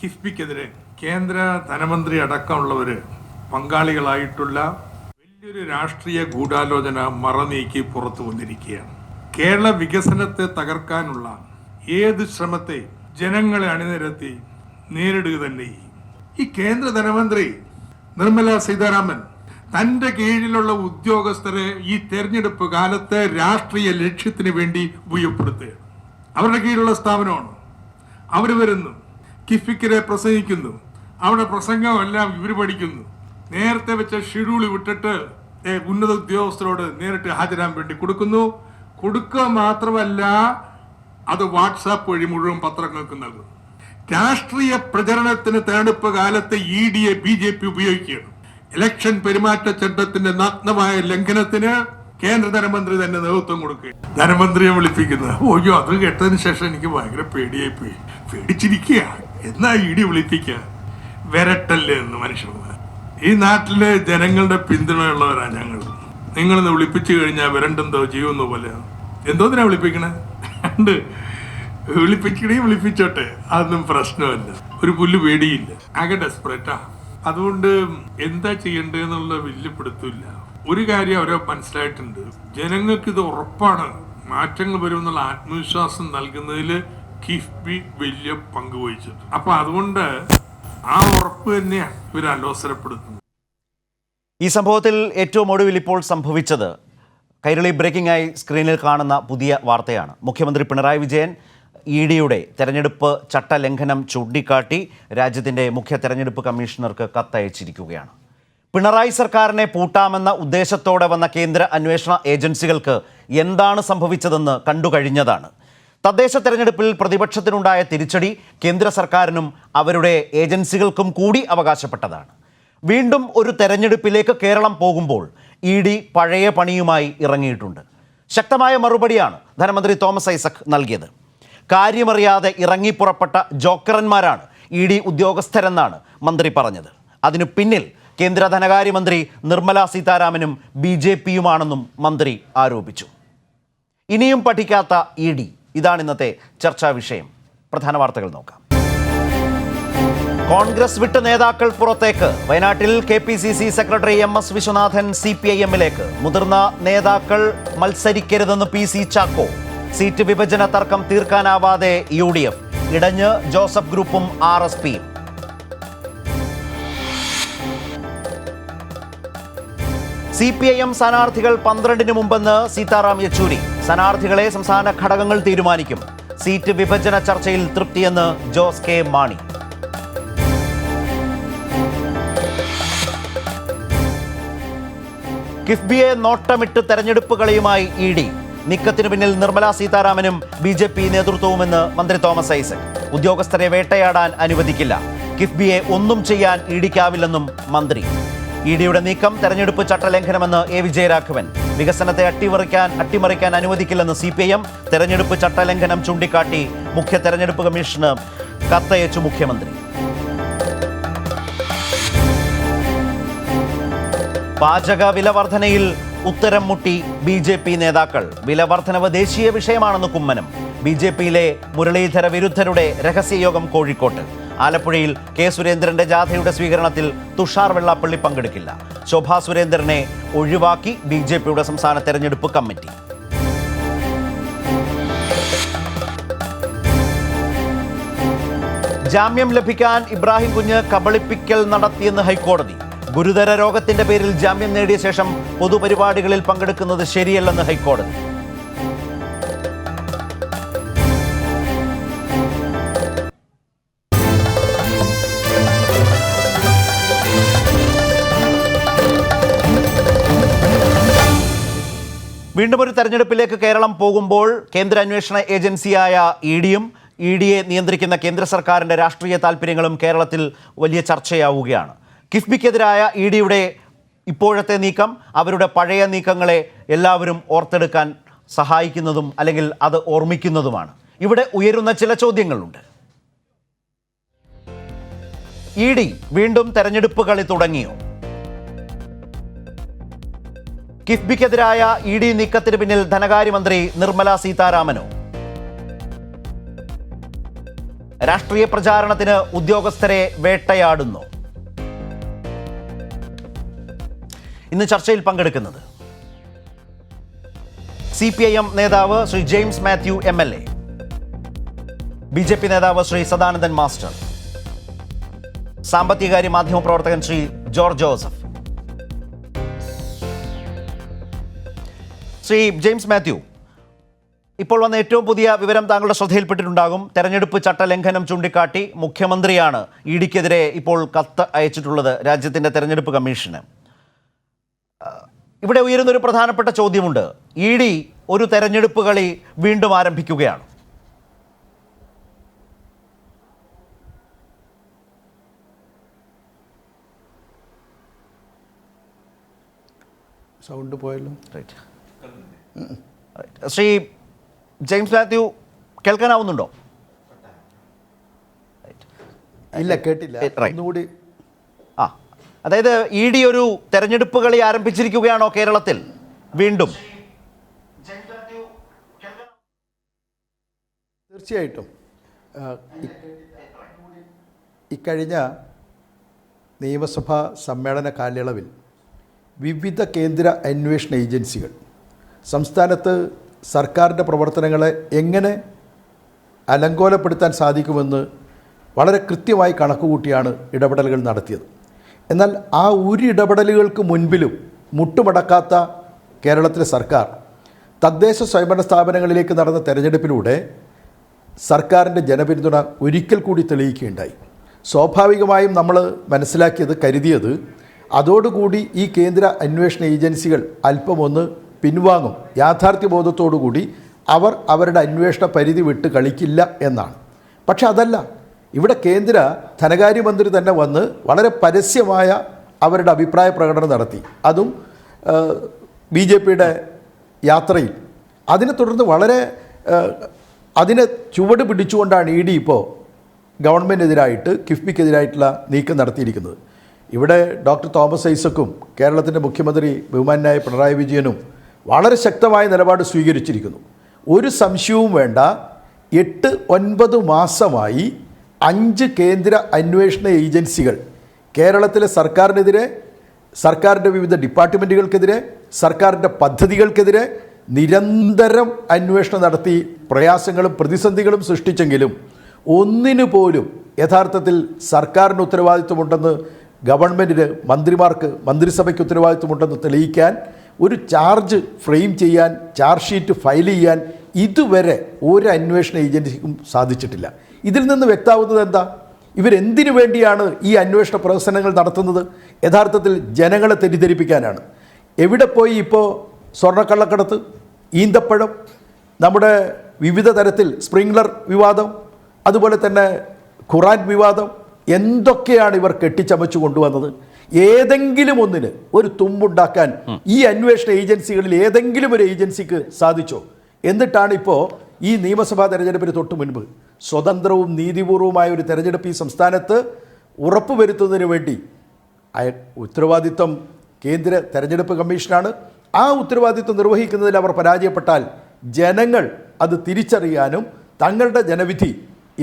കിഫ്ബിക്കെതിരെ കേന്ദ്ര ധനമന്ത്രി അടക്കമുള്ളവർ പങ്കാളികളായിട്ടുള്ള വലിയൊരു രാഷ്ട്രീയ ഗൂഢാലോചന മറനീക്കി പുറത്തു വന്നിരിക്കുകയാണ്. കേരള വികസനത്തെ തകർക്കാനുള്ള ഏത് ശ്രമത്തെ ജനങ്ങളെ അണിനിരത്തി നേരിടുക തന്നെ ഈ കേന്ദ്ര ധനമന്ത്രി നിർമ്മല സീതാരാമൻ തന്റെ കീഴിലുള്ള ഉദ്യോഗസ്ഥരെ ഈ തെരഞ്ഞെടുപ്പ് കാലത്ത് രാഷ്ട്രീയ ലക്ഷ്യത്തിന് വേണ്ടി ഉപയോഗപ്പെടുത്തുകയാണ്. അവരുടെ കീഴിലുള്ള സ്ഥാപനമാണ്. അവർ വരുന്നു, കിഫ്ബിക്കെതിരെ പ്രസംഗിക്കുന്നു, അവിടെ പ്രസംഗമെല്ലാം ഇവർ പഠിക്കുന്നു. നേരത്തെ വെച്ച ഷെഡ്യൂൾ വിട്ടിട്ട് ഉന്നത ഉദ്യോഗസ്ഥരോട് നേരിട്ട് ഹാജരാൻ വേണ്ടി കൊടുക്കുക മാത്രമല്ല, അത് വാട്സാപ്പ് വഴി മുഴുവൻ പത്രങ്ങൾക്ക് നൽകുന്നു. രാഷ്ട്രീയ പ്രചരണത്തിന് തെരഞ്ഞെടുപ്പ് കാലത്ത് ED BJP ഉപയോഗിക്കുകയാണ്. ഇലക്ഷൻ പെരുമാറ്റച്ചട്ടത്തിന്റെ നഗ്നമായ ലംഘനത്തിന് കേന്ദ്ര ധനമന്ത്രി തന്നെ നേതൃത്വം കൊടുക്കുക. ധനമന്ത്രിയെ വിളിപ്പിക്കുന്നത്. ഓയ്യോ, അത് കേട്ടതിന് ശേഷം എനിക്ക് ഭയങ്കര പേടിയായി പോയി. പേടിച്ചിരിക്കുക. എന്നാ ED വിളിപ്പിക്കുക? വരട്ടല്ലേ എന്ന് മനുഷ്യന്മാർ. ഈ നാട്ടിലെ ജനങ്ങളുടെ പിന്തുണയുള്ളവരാണ് ഞങ്ങൾ. നിങ്ങളിന്ന് വിളിപ്പിച്ചു കഴിഞ്ഞാൽ വരണ്ടെന്തോ ചെയ്യുന്ന പോലെ. എന്തോന്നിനാ വിളിപ്പിക്കണേ? വിളിപ്പിച്ചോട്ടെ, അതൊന്നും പ്രശ്നമല്ല. ഒരു പുല്ല് പേടിയില്ല. ആകെ ഡെസ്പറേറ്റാ. അതുകൊണ്ട് എന്താ ചെയ്യേണ്ടതെന്നുള്ള വലിയ പിടുത്തമില്ല. ഒരു കാര്യം അവരെ മനസ്സിലായിട്ടുണ്ട്, ജനങ്ങൾക്ക് ഇത് ഉറപ്പാണ്, മാറ്റങ്ങൾ വരുമെന്നുള്ള ആത്മവിശ്വാസം നൽകുന്നതിൽ കിഫ്ബി വലിയ പങ്ക് വഹിച്ചിട്ടുണ്ട്. അപ്പൊ അതുകൊണ്ട് ആ ഉറപ്പ് തന്നെയാണ് ഇവർ അലോസരപ്പെടുത്തുന്നത്. ഈ സംഭവത്തിൽ ഏറ്റവും ഒടുവിൽ ഇപ്പോൾ സംഭവിച്ചത് കൈരളി ബ്രേക്കിംഗ് ആയി സ്ക്രീനിൽ കാണുന്ന പുതിയ വാർത്തയാണ്. മുഖ്യമന്ത്രി പിണറായി വിജയൻ EDയുടെ തെരഞ്ഞെടുപ്പ് ചട്ടലംഘനം ചൂണ്ടിക്കാട്ടി രാജ്യത്തിൻ്റെ മുഖ്യ തെരഞ്ഞെടുപ്പ് കമ്മീഷണർക്ക് കത്തയച്ചിരിക്കുകയാണ്. പിണറായി സർക്കാരിനെ പൂട്ടാമെന്ന ഉദ്ദേശത്തോടെ വന്ന കേന്ദ്ര അന്വേഷണ ഏജൻസികൾക്ക് എന്താണ് സംഭവിച്ചതെന്ന് കണ്ടുകഴിഞ്ഞതാണ്. തദ്ദേശ തെരഞ്ഞെടുപ്പിൽ പ്രതിപക്ഷത്തിനുണ്ടായ തിരിച്ചടി കേന്ദ്ര സർക്കാരിനും അവരുടെ ഏജൻസികൾക്കും കൂടി അവകാശപ്പെട്ടതാണ്. വീണ്ടും ഒരു തെരഞ്ഞെടുപ്പിലേക്ക് കേരളം പോകുമ്പോൾ ED പഴയ പണിയുമായി ഇറങ്ങിയിട്ടുണ്ട്. ശക്തമായ മറുപടിയാണ് ധനമന്ത്രി തോമസ് ഐസക് നൽകിയത്. കാര്യമറിയാതെ ഇറങ്ങിപ്പുറപ്പെട്ട ജോക്കറന്മാരാണ് ED ഉദ്യോഗസ്ഥരെന്നാണ് മന്ത്രി പറഞ്ഞത്. അതിനു പിന്നിൽ കേന്ദ്ര ധനകാര്യമന്ത്രി നിർമ്മല സീതാരാമനും BJPയുമാണെന്നും മന്ത്രി ആരോപിച്ചു. ഇനിയും പഠിക്കാത്ത ED, ഇതാണ് ഇന്നത്തെ ചർച്ചാ വിഷയം. പ്രധാന വാർത്തകൾ നോക്കാം. കോൺഗ്രസ് വിട്ട് നേതാക്കൾ പുറത്തേക്ക്. വയനാട്ടിൽ KPCC സെക്രട്ടറി MS വിശ്വനാഥൻ CPIMലേക്ക്. മുതിർന്ന നേതാക്കൾ മത്സരിക്കരുതെന്ന് PC ചാക്കോ. സീറ്റ് വിഭജന തർക്കം തീർക്കാനാവാതെ UDF. ഇടഞ്ഞ് ജോസഫ് ഗ്രൂപ്പും RSPയും. CPIM സ്ഥാനാർത്ഥികൾ 12-ന് മുമ്പെന്ന് സീതാറാം യെച്ചൂരി. സ്ഥാനാർത്ഥികളെ സംസ്ഥാന ഘടകങ്ങൾ തീരുമാനിക്കും. സീറ്റ് വിഭജന ചർച്ചയിൽ തൃപ്തിയെന്ന് ജോസ് കെ മാണി. കിഫ്ബിയെ നോട്ടമിട്ട് തെരഞ്ഞെടുപ്പ് കളിയുമായി ED. നീക്കത്തിന് പിന്നിൽ നിർമ്മല സീതാരാമനും BJP നേതൃത്വവുമെന്ന് മന്ത്രി തോമസ് ഐസക്. ഉദ്യോഗസ്ഥരെ വേട്ടയാടാൻ അനുവദിക്കില്ല. കിഫ്ബിയെ ഒന്നും ചെയ്യാൻ EDക്കാവില്ലെന്നും മന്ത്രി. EDയുടെ നീക്കം തെരഞ്ഞെടുപ്പ് ചട്ടലംഘനമെന്ന് A വിജയരാഘവൻ. വികസനത്തെ അട്ടിമറിക്കാൻ അനുവദിക്കില്ലെന്ന് CPIM. തെരഞ്ഞെടുപ്പ് ചട്ടലംഘനം ചൂണ്ടിക്കാട്ടി മുഖ്യ തെരഞ്ഞെടുപ്പ് കമ്മീഷന് കത്തയച്ചു മുഖ്യമന്ത്രി. പാചക വില വർധനയിൽ ഉത്തരം മുട്ടി BJP നേതാക്കൾ. വില വർധനവ് ദേശീയ വിഷയമാണെന്ന് കുമ്മനം. BJPയിലെ മുരളീധര വിരുദ്ധരുടെ രഹസ്യയോഗം കോഴിക്കോട്ട്. ആലപ്പുഴയിൽ K സുരേന്ദ്രന്റെ ജാഥയുടെ സ്വീകരണത്തിൽ തുഷാർ വെള്ളാപ്പള്ളി പങ്കെടുക്കില്ല. ശോഭാ സുരേന്ദ്രനെ ഒഴിവാക്കി BJPയുടെ സംസ്ഥാന തെരഞ്ഞെടുപ്പ് കമ്മിറ്റി. ജാമ്യം ലഭിക്കാൻ ഇബ്രാഹിം കുഞ്ഞ് കബളിപ്പിക്കൽ നടത്തിയെന്ന് ഹൈക്കോടതി. ഗുരുതര രോഗത്തിന്റെ പേരിൽ ജാമ്യം നേടിയ ശേഷം പൊതുപരിപാടികളിൽ പങ്കെടുക്കുന്നത് ശരിയല്ലെന്ന് ഹൈക്കോടതി. വീണ്ടും ഒരു തെരഞ്ഞെടുപ്പിലേക്ക് കേരളം പോകുമ്പോൾ കേന്ദ്ര അന്വേഷണ ഏജൻസിയായ EDയും EDയെ നിയന്ത്രിക്കുന്ന കേന്ദ്ര സർക്കാരിൻ്റെ രാഷ്ട്രീയ താൽപ്പര്യങ്ങളും കേരളത്തിൽ വലിയ ചർച്ചയാവുകയാണ്. കിഫ്ബിക്കെതിരായ EDയുടെ ഇപ്പോഴത്തെ നീക്കം അവരുടെ പഴയ നീക്കങ്ങളെ എല്ലാവരും ഓർത്തെടുക്കാൻ സഹായിക്കുന്നതും അല്ലെങ്കിൽ അത് ഓർമ്മിക്കുന്നതുമാണ്. ഇവിടെ ഉയരുന്ന ചില ചോദ്യങ്ങളുണ്ട്. ED വീണ്ടും തെരഞ്ഞെടുപ്പ് കളി തുടങ്ങിയോ? കിഫ്ബിക്കെതിരായ ED നീക്കത്തിന് പിന്നിൽ ധനകാര്യമന്ത്രി നിർമ്മല സീതാരാമനോ? രാഷ്ട്രീയ പ്രചാരണത്തിന് ഉദ്യോഗസ്ഥരെ വേട്ടയാടുന്നു. ഇന്ന് ചർച്ചയിൽ പങ്കെടുക്കുന്നത് CPIM നേതാവ് Shri James Mathew MLA, BJP നേതാവ് ശ്രീ സദാനന്ദൻ മാസ്റ്റർ, സാമ്പത്തികകാര്യ മാധ്യമ പ്രവർത്തകൻ Shri George Joseph. Shri James Mathew, ഇപ്പോൾ വന്ന ഏറ്റവും പുതിയ വിവരം താങ്കളുടെ ശ്രദ്ധയിൽപ്പെട്ടിട്ടുണ്ടാകും. തെരഞ്ഞെടുപ്പ് ചട്ടലംഘനം ചൂണ്ടിക്കാട്ടി മുഖ്യമന്ത്രിയാണ് ഇഡിക്കെതിരെ ഇപ്പോൾ കത്ത് അയച്ചിട്ടുള്ളത് രാജ്യത്തിൻ്റെ തെരഞ്ഞെടുപ്പ് കമ്മീഷന്. ഇവിടെ ഉയരുന്നൊരു പ്രധാനപ്പെട്ട ചോദ്യമുണ്ട്. ED ഒരു തെരഞ്ഞെടുപ്പ് കളി വീണ്ടും ആരംഭിക്കുകയാണ്. സൗണ്ട് പോയല്ലോ. ശ്രീ ജെയിംസ് മാത്യു, കേൾക്കാനാവുന്നുണ്ടോ? ഇല്ല, കേട്ടില്ല. ഒന്നുകൂടി. അതായത് ED ഒരു തെരഞ്ഞെടുപ്പ് കളി ആരംഭിച്ചിരിക്കുകയാണോ കേരളത്തിൽ വീണ്ടും? തീർച്ചയായിട്ടും ഇക്കഴിഞ്ഞ നിയമസഭാ സമ്മേളന കാലയളവിൽ വിവിധ കേന്ദ്ര അന്വേഷണ ഏജൻസികൾ സംസ്ഥാനത്ത് സർക്കാരിൻ്റെ പ്രവർത്തനങ്ങളെ എങ്ങനെ അലങ്കോലപ്പെടുത്താൻ സാധിക്കുമെന്ന് വളരെ കൃത്യമായി കണക്കുകൂട്ടിയാണ് ഇടപെടലുകൾ നടത്തിയത്. എന്നാൽ ആ ഒരു ഇടപെടലുകൾക്ക് മുൻപിലും മുട്ടുമടക്കാത്ത കേരളത്തിലെ സർക്കാർ തദ്ദേശ സ്വയംഭരണ സ്ഥാപനങ്ങളിലേക്ക് നടന്ന തെരഞ്ഞെടുപ്പിലൂടെ സർക്കാരിൻ്റെ ജനപിന്തുണ ഒരിക്കൽ കൂടി തെളിയിക്കുകയുണ്ടായി. സ്വാഭാവികമായും നമ്മൾ കരുതിയത് അതോടുകൂടി ഈ കേന്ദ്ര അന്വേഷണ ഏജൻസികൾ അല്പമൊന്ന് പിൻവാങ്ങും, യാഥാർത്ഥ്യബോധത്തോടുകൂടി അവർ അവരുടെ അന്വേഷണ പരിധി വിട്ട് കളിക്കില്ല എന്നാണ്. പക്ഷെ അതല്ല. ഇവിടെ കേന്ദ്ര ധനകാര്യമന്ത്രി തന്നെ വന്ന് വളരെ അവരുടെ അഭിപ്രായ പ്രകടനം നടത്തി. അതും BJPയുടെ യാത്രയിൽ. അതിനെ തുടർന്ന് അതിനെ ചുവട് പിടിച്ചുകൊണ്ടാണ് ED ഇപ്പോൾ ഗവൺമെൻറ്റിനെതിരായിട്ട് കിഫ്ബിക്കെതിരായിട്ടുള്ള നീക്കം നടത്തിയിരിക്കുന്നത്. ഇവിടെ ഡോക്ടർ തോമസ് ഐസക്കും കേരളത്തിൻ്റെ മുഖ്യമന്ത്രി ബഹുമാന്യനായ പിണറായി വിജയനും വളരെ ശക്തമായ നിലപാട് സ്വീകരിച്ചിരിക്കുന്നു. ഒരു സംശയവും വേണ്ട. 8-9 മാസമായി 5 കേന്ദ്ര അന്വേഷണ ഏജൻസികൾ കേരളത്തിലെ സർക്കാരിനെതിരെ, സർക്കാരിൻ്റെ വിവിധ ഡിപ്പാർട്ട്മെൻറ്റുകൾക്കെതിരെ, സർക്കാരിൻ്റെ പദ്ധതികൾക്കെതിരെ നിരന്തരം അന്വേഷണം നടത്തി പ്രയാസങ്ങളും പ്രതിസന്ധികളും സൃഷ്ടിച്ചെങ്കിലും ഒന്നിനു പോലും യഥാർത്ഥത്തിൽ സർക്കാരിന് ഉത്തരവാദിത്വമുണ്ടെന്ന്, ഗവൺമെൻറ്റിന്, മന്ത്രിമാർക്ക്, മന്ത്രിസഭയ്ക്ക് ഉത്തരവാദിത്വമുണ്ടെന്ന് തെളിയിക്കാൻ, ഒരു ചാർജ് ഫ്രെയിം ചെയ്യാൻ, ചാർജ് ഷീറ്റ് ഫയൽ ചെയ്യാൻ ഇതുവരെ ഒരു അന്വേഷണ ഏജൻസിക്കും സാധിച്ചിട്ടില്ല. ഇതിൽ നിന്ന് വ്യക്തമാവുന്നത് എന്താ? ഇവരെന്തിനു വേണ്ടിയാണ് ഈ അന്വേഷണ പ്രവർത്തനങ്ങൾ നടത്തുന്നത്? യഥാർത്ഥത്തിൽ ജനങ്ങളെ തെറ്റിദ്ധരിപ്പിക്കാനാണ്. എവിടെ പോയി ഇപ്പോൾ സ്വർണ്ണക്കള്ളക്കടത്ത്, ഈന്തപ്പഴം, നമ്മുടെ വിവിധ തരത്തിൽ സ്പ്രിംഗ്ലർ വിവാദം, അതുപോലെ തന്നെ ഖുറാൻ വിവാദം, എന്തൊക്കെയാണ് ഇവർ കെട്ടിച്ചമച്ചു കൊണ്ടുവന്നത്? ഏതെങ്കിലും ഒന്നിന് ഒരു തുമ്പുണ്ടാക്കാൻ ഈ അന്വേഷണ ഏജൻസികളിൽ ഏതെങ്കിലും ഒരു ഏജൻസിക്ക് സാധിച്ചോ? എന്നിട്ടാണ് ഇപ്പോൾ ഈ നിയമസഭാ തെരഞ്ഞെടുപ്പിന് തൊട്ട് മുൻപ് സ്വതന്ത്രവും നീതിപൂർവമായ ഒരു തെരഞ്ഞെടുപ്പ് ഈ സംസ്ഥാനത്ത് ഉറപ്പുവരുത്തുന്നതിന് വേണ്ടി ഉത്തരവാദിത്വം കേന്ദ്ര തെരഞ്ഞെടുപ്പ് കമ്മീഷനാണ്. ആ ഉത്തരവാദിത്വം നിർവഹിക്കുന്നതിൽ അവർ പരാജയപ്പെട്ടാൽ ജനങ്ങൾ അത് തിരിച്ചറിയാനും തങ്ങളുടെ ജനവിധി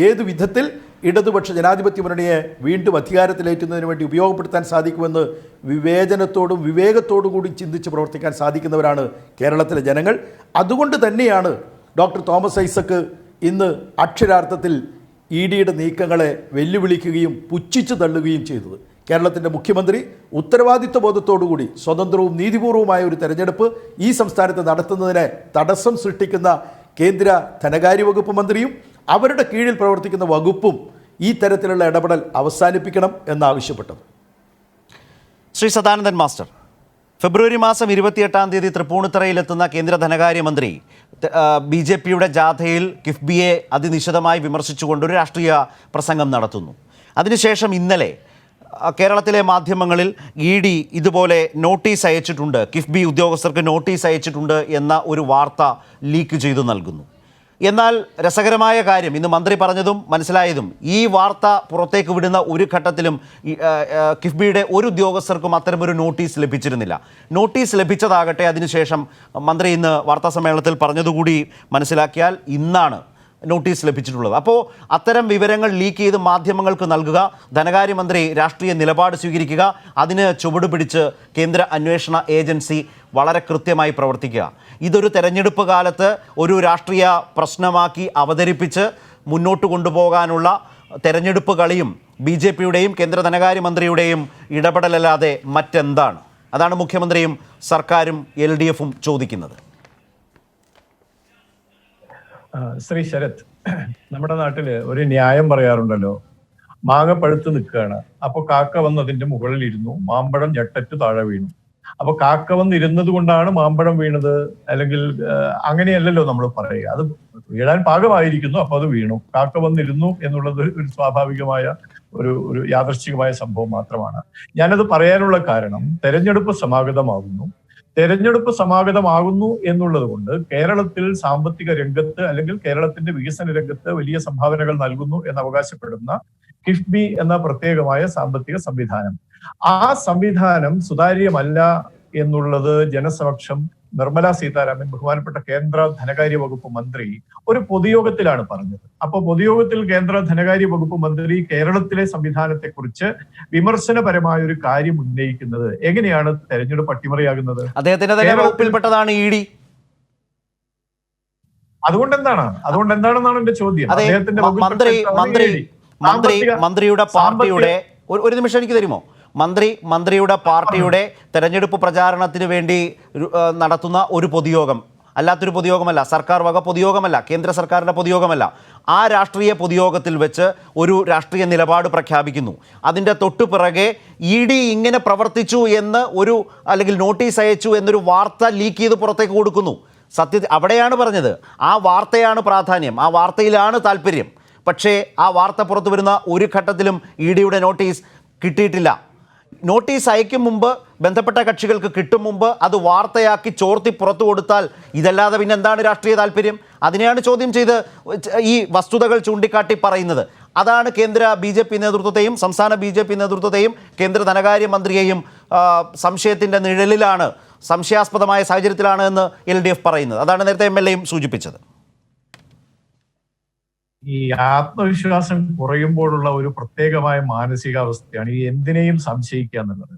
ഏതു വിധത്തിൽ ഇടതുപക്ഷ ജനാധിപത്യ മുന്നണിയെ വീണ്ടും അധികാരത്തിലേറ്റുന്നതിന് വേണ്ടി ഉപയോഗപ്പെടുത്താൻ സാധിക്കുമെന്ന് വിവേചനത്തോടും വിവേകത്തോടും കൂടി ചിന്തിച്ച് പ്രവർത്തിക്കാൻ സാധിക്കുന്നവരാണ് കേരളത്തിലെ ജനങ്ങൾ. അതുകൊണ്ട് തന്നെയാണ് ഡോക്ടർ തോമസ് ഐസക്ക് ഇന്ന് അക്ഷരാർത്ഥത്തിൽ EDയുടെ നീക്കങ്ങളെ വെല്ലുവിളിക്കുകയും പുച്ഛിച്ചു തള്ളുകയും ചെയ്തത്. കേരളത്തിൻ്റെ മുഖ്യമന്ത്രി ഉത്തരവാദിത്വ ബോധത്തോടുകൂടി സ്വതന്ത്രവും നീതിപൂർവമായ ഒരു തെരഞ്ഞെടുപ്പ് ഈ സംസ്ഥാനത്ത് നടത്തുന്നതിനെ തടസ്സം സൃഷ്ടിക്കുന്ന കേന്ദ്ര ധനകാര്യ വകുപ്പ് മന്ത്രിയും അവരുടെ കീഴിൽ പ്രവർത്തിക്കുന്ന വകുപ്പും ഈ തരത്തിലുള്ള ഇടപെടൽ അവസാനിപ്പിക്കണം എന്നാവശ്യപ്പെട്ടത്. ശ്രീ സദാനന്ദൻ മാസ്റ്റർ, ഫെബ്രുവരി മാസം 28-ാം തീയതി തൃപ്പൂണിത്തറയിലെത്തുന്ന കേന്ദ്ര ധനകാര്യമന്ത്രി BJPയുടെ ജാഥയിൽ കിഫ്ബിയെ അതിനിശിതമായി വിമർശിച്ചുകൊണ്ടൊരു രാഷ്ട്രീയ പ്രസംഗം നടത്തുന്നു. അതിനുശേഷം ഇന്നലെ കേരളത്തിലെ മാധ്യമങ്ങളിൽ ED ഇതുപോലെ നോട്ടീസ് അയച്ചിട്ടുണ്ട്, കിഫ്ബി ഉദ്യോഗസ്ഥർക്ക് നോട്ടീസ് അയച്ചിട്ടുണ്ട് എന്ന ഒരു വാർത്ത ലീക്ക് ചെയ്തു നൽകുന്നു. എന്നാൽ രസകരമായ കാര്യം, ഇന്ന് മന്ത്രി പറഞ്ഞതും മനസ്സിലായതും, ഈ വാർത്ത പുറത്തേക്ക് വിടുന്ന ഒരു ഘട്ടത്തിലും കിഫ്ബിയുടെ ഒരു ഉദ്യോഗസ്ഥർക്കും അത്തരമൊരു നോട്ടീസ് ലഭിച്ചിരുന്നില്ല. നോട്ടീസ് ലഭിച്ചതാകട്ടെ അതിനുശേഷം മന്ത്രി ഇന്ന് വാർത്താ സമ്മേളനത്തിൽ പറഞ്ഞതുകൂടി മനസ്സിലാക്കിയാൽ ഇന്നാണ് നോട്ടീസ് ലഭിച്ചിട്ടുള്ളത്. അപ്പോൾ അത്തരം വിവരങ്ങൾ ലീക്ക് ചെയ്ത് മാധ്യമങ്ങൾക്ക് നൽകുക, ധനകാര്യമന്ത്രി രാഷ്ട്രീയ നിലപാട് സ്വീകരിക്കുക, അതിന് ചുവട് പിടിച്ച് കേന്ദ്ര അന്വേഷണ ഏജൻസി വളരെ കൃത്യമായി പ്രവർത്തിക്കുക. ഇതൊരു തെരഞ്ഞെടുപ്പ് കാലത്ത് ഒരു രാഷ്ട്രീയ പ്രശ്നമാക്കി അവതരിപ്പിച്ച് മുന്നോട്ട് കൊണ്ടുപോകാനുള്ള തെരഞ്ഞെടുപ്പ് കളിയും BJP-യുടെയും കേന്ദ്ര ധനകാര്യമന്ത്രിയുടെയും ഇടപെടലല്ലാതെ മറ്റെന്താണ്? അതാണ് മുഖ്യമന്ത്രിയും സർക്കാരും LDF-ഉം ചോദിക്കുന്നത്. ശ്രീ ശരത്, നമ്മുടെ നാട്ടില് ഒരു ന്യായം പറയാറുണ്ടല്ലോ, മാങ്ങ പഴുത്ത് നിൽക്കുകയാണ്, അപ്പൊ കാക്ക വന്ന് അതിന്റെ മുകളിൽ ഇരുന്നു, മാമ്പഴം ഞെട്ടറ്റ് താഴെ വീണു. അപ്പൊ കാക്ക വന്നിരുന്നത് കൊണ്ടാണ് മാമ്പഴം വീണത്, അല്ലെങ്കിൽ അങ്ങനെയല്ലല്ലോ നമ്മൾ പറയുക. അത് വീഴാൻ പാകമായിരിക്കുന്നു, അപ്പൊ അത് വീണു. കാക്ക വന്നിരുന്നു എന്നുള്ളത് ഒരു സ്വാഭാവികമായ ഒരു യാദൃശ്ചികമായ സംഭവം മാത്രമാണ്. ഞാനത് പറയാനുള്ള കാരണം തെരഞ്ഞെടുപ്പ് സമാഗതമാകുന്നു എന്നുള്ളത് കൊണ്ട് കേരളത്തിൽ സാമ്പത്തിക രംഗത്ത് അല്ലെങ്കിൽ കേരളത്തിന്റെ വികസന രംഗത്ത് വലിയ സംഭാവനകൾ നൽകുന്നു എന്ന് അവകാശപ്പെടുന്ന കിഫ്ബി എന്ന പ്രത്യേകമായ സാമ്പത്തിക സംവിധാനം, ആ സംവിധാനം സുതാര്യമല്ല എന്നുള്ളത് ജനസമക്ഷം നിർമ്മല സീതാരാമൻ, ബഹുമാനപ്പെട്ട കേന്ദ്ര ധനകാര്യ വകുപ്പ് മന്ത്രി, ഒരു പൊതുയോഗത്തിലാണ് പറഞ്ഞത്. അപ്പൊ പൊതുയോഗത്തിൽ കേന്ദ്ര ധനകാര്യ വകുപ്പ് മന്ത്രി കേരളത്തിലെ സംവിധാനത്തെക്കുറിച്ച് വിമർശനപരമായ ഒരു കാര്യം ഉന്നയിക്കുന്നത് എങ്ങനെയാണ് തെരഞ്ഞെടുപ്പ് അട്ടിമറിയാകുന്നത്? അദ്ദേഹത്തിന്റെ തന്നെ വകുപ്പിൽപ്പെട്ടതാണ് ED. അതുകൊണ്ടെന്താണെന്നാണ് എന്റെ ചോദ്യം. അദ്ദേഹത്തിന്റെ മന്ത്രിയുടെ പാർട്ടിയുടെ ഒരു നിമിഷം എനിക്ക് തരുമോ? മന്ത്രിയുടെ പാർട്ടിയുടെ തെരഞ്ഞെടുപ്പ് പ്രചാരണത്തിന് വേണ്ടി നടത്തുന്ന ഒരു പൊതുയോഗം, അല്ലാത്തൊരു പൊതുയോഗമല്ല, സർക്കാർ വക പൊതുയോഗമല്ല, കേന്ദ്ര സർക്കാരിൻ്റെ പൊതുയോഗമല്ല. ആ രാഷ്ട്രീയ പൊതുയോഗത്തിൽ വെച്ച് ഒരു രാഷ്ട്രീയ നിലപാട് പ്രഖ്യാപിക്കുന്നു. അതിൻ്റെ തൊട്ടുപിറകെ ED ഇങ്ങനെ പ്രവർത്തിച്ചു എന്ന് അല്ലെങ്കിൽ നോട്ടീസ് അയച്ചു എന്നൊരു വാർത്ത ലീക്ക് ചെയ്ത് പുറത്തേക്ക് കൊടുക്കുന്നു. സത്യത്തിൽ അവിടെയാണ് പറഞ്ഞത്, ആ വാർത്തയാണ് പ്രാധാന്യം, ആ വാർത്തയിലാണ് താല്പര്യം. പക്ഷേ ആ വാർത്ത പുറത്തു വരുന്ന ഒരു ഘട്ടത്തിലും EDയുടെ നോട്ടീസ് കിട്ടിയിട്ടില്ല. നോട്ടീസ് അയക്കും മുമ്പ്, ബന്ധപ്പെട്ട കക്ഷികൾക്ക് കിട്ടും മുമ്പ് അത് വാർത്തയാക്കി ചോർത്തി പുറത്തു കൊടുത്താൽ ഇതല്ലാതെ പിന്നെ എന്താണ് രാഷ്ട്രീയ താല്പര്യം? അതിനെയാണ് ചോദ്യം ചെയ്ത് ഈ വസ്തുതകൾ ചൂണ്ടിക്കാട്ടി പറയുന്നത്. അതാണ് കേന്ദ്ര BJP നേതൃത്വത്തെയും സംസ്ഥാന BJP നേതൃത്വത്തെയും കേന്ദ്ര ധനകാര്യ മന്ത്രിയെയും സംശയത്തിൻ്റെ നിഴലിലാണ്, സംശയാസ്പദമായ സാഹചര്യത്തിലാണ് എന്ന് LDF പറയുന്നത്. അതാണ് നേരത്തെ MLA-യും സൂചിപ്പിച്ചത്. ഈ ആത്മവിശ്വാസം കുറയുമ്പോഴുള്ള ഒരു പ്രത്യേകമായ മാനസികാവസ്ഥയാണ് ഈ എന്തിനേയും സംശയിക്കുക എന്നുള്ളത്.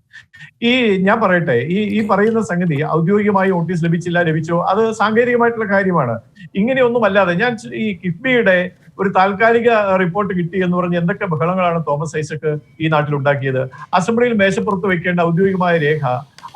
ഞാൻ പറയട്ടെ, ഈ പറയുന്ന സംഗതി ഔദ്യോഗികമായി നോട്ടീസ് ലഭിച്ചോ അത് സാങ്കേതികമായിട്ടുള്ള കാര്യമാണ്. ഇങ്ങനെയൊന്നും അല്ലാതെ ഞാൻ ഈ കിഫ്ബിയുടെ ഒരു താൽക്കാലിക റിപ്പോർട്ട് കിട്ടി എന്ന് പറഞ്ഞ് എന്തൊക്കെ ബഹളങ്ങളാണ് തോമസ് ഐസക് ഈ നാട്ടിൽ ഉണ്ടാക്കിയത്. അസംബ്ലിയിൽ മേശപ്പുറത്ത് വെക്കേണ്ട ഔദ്യോഗികമായ രേഖ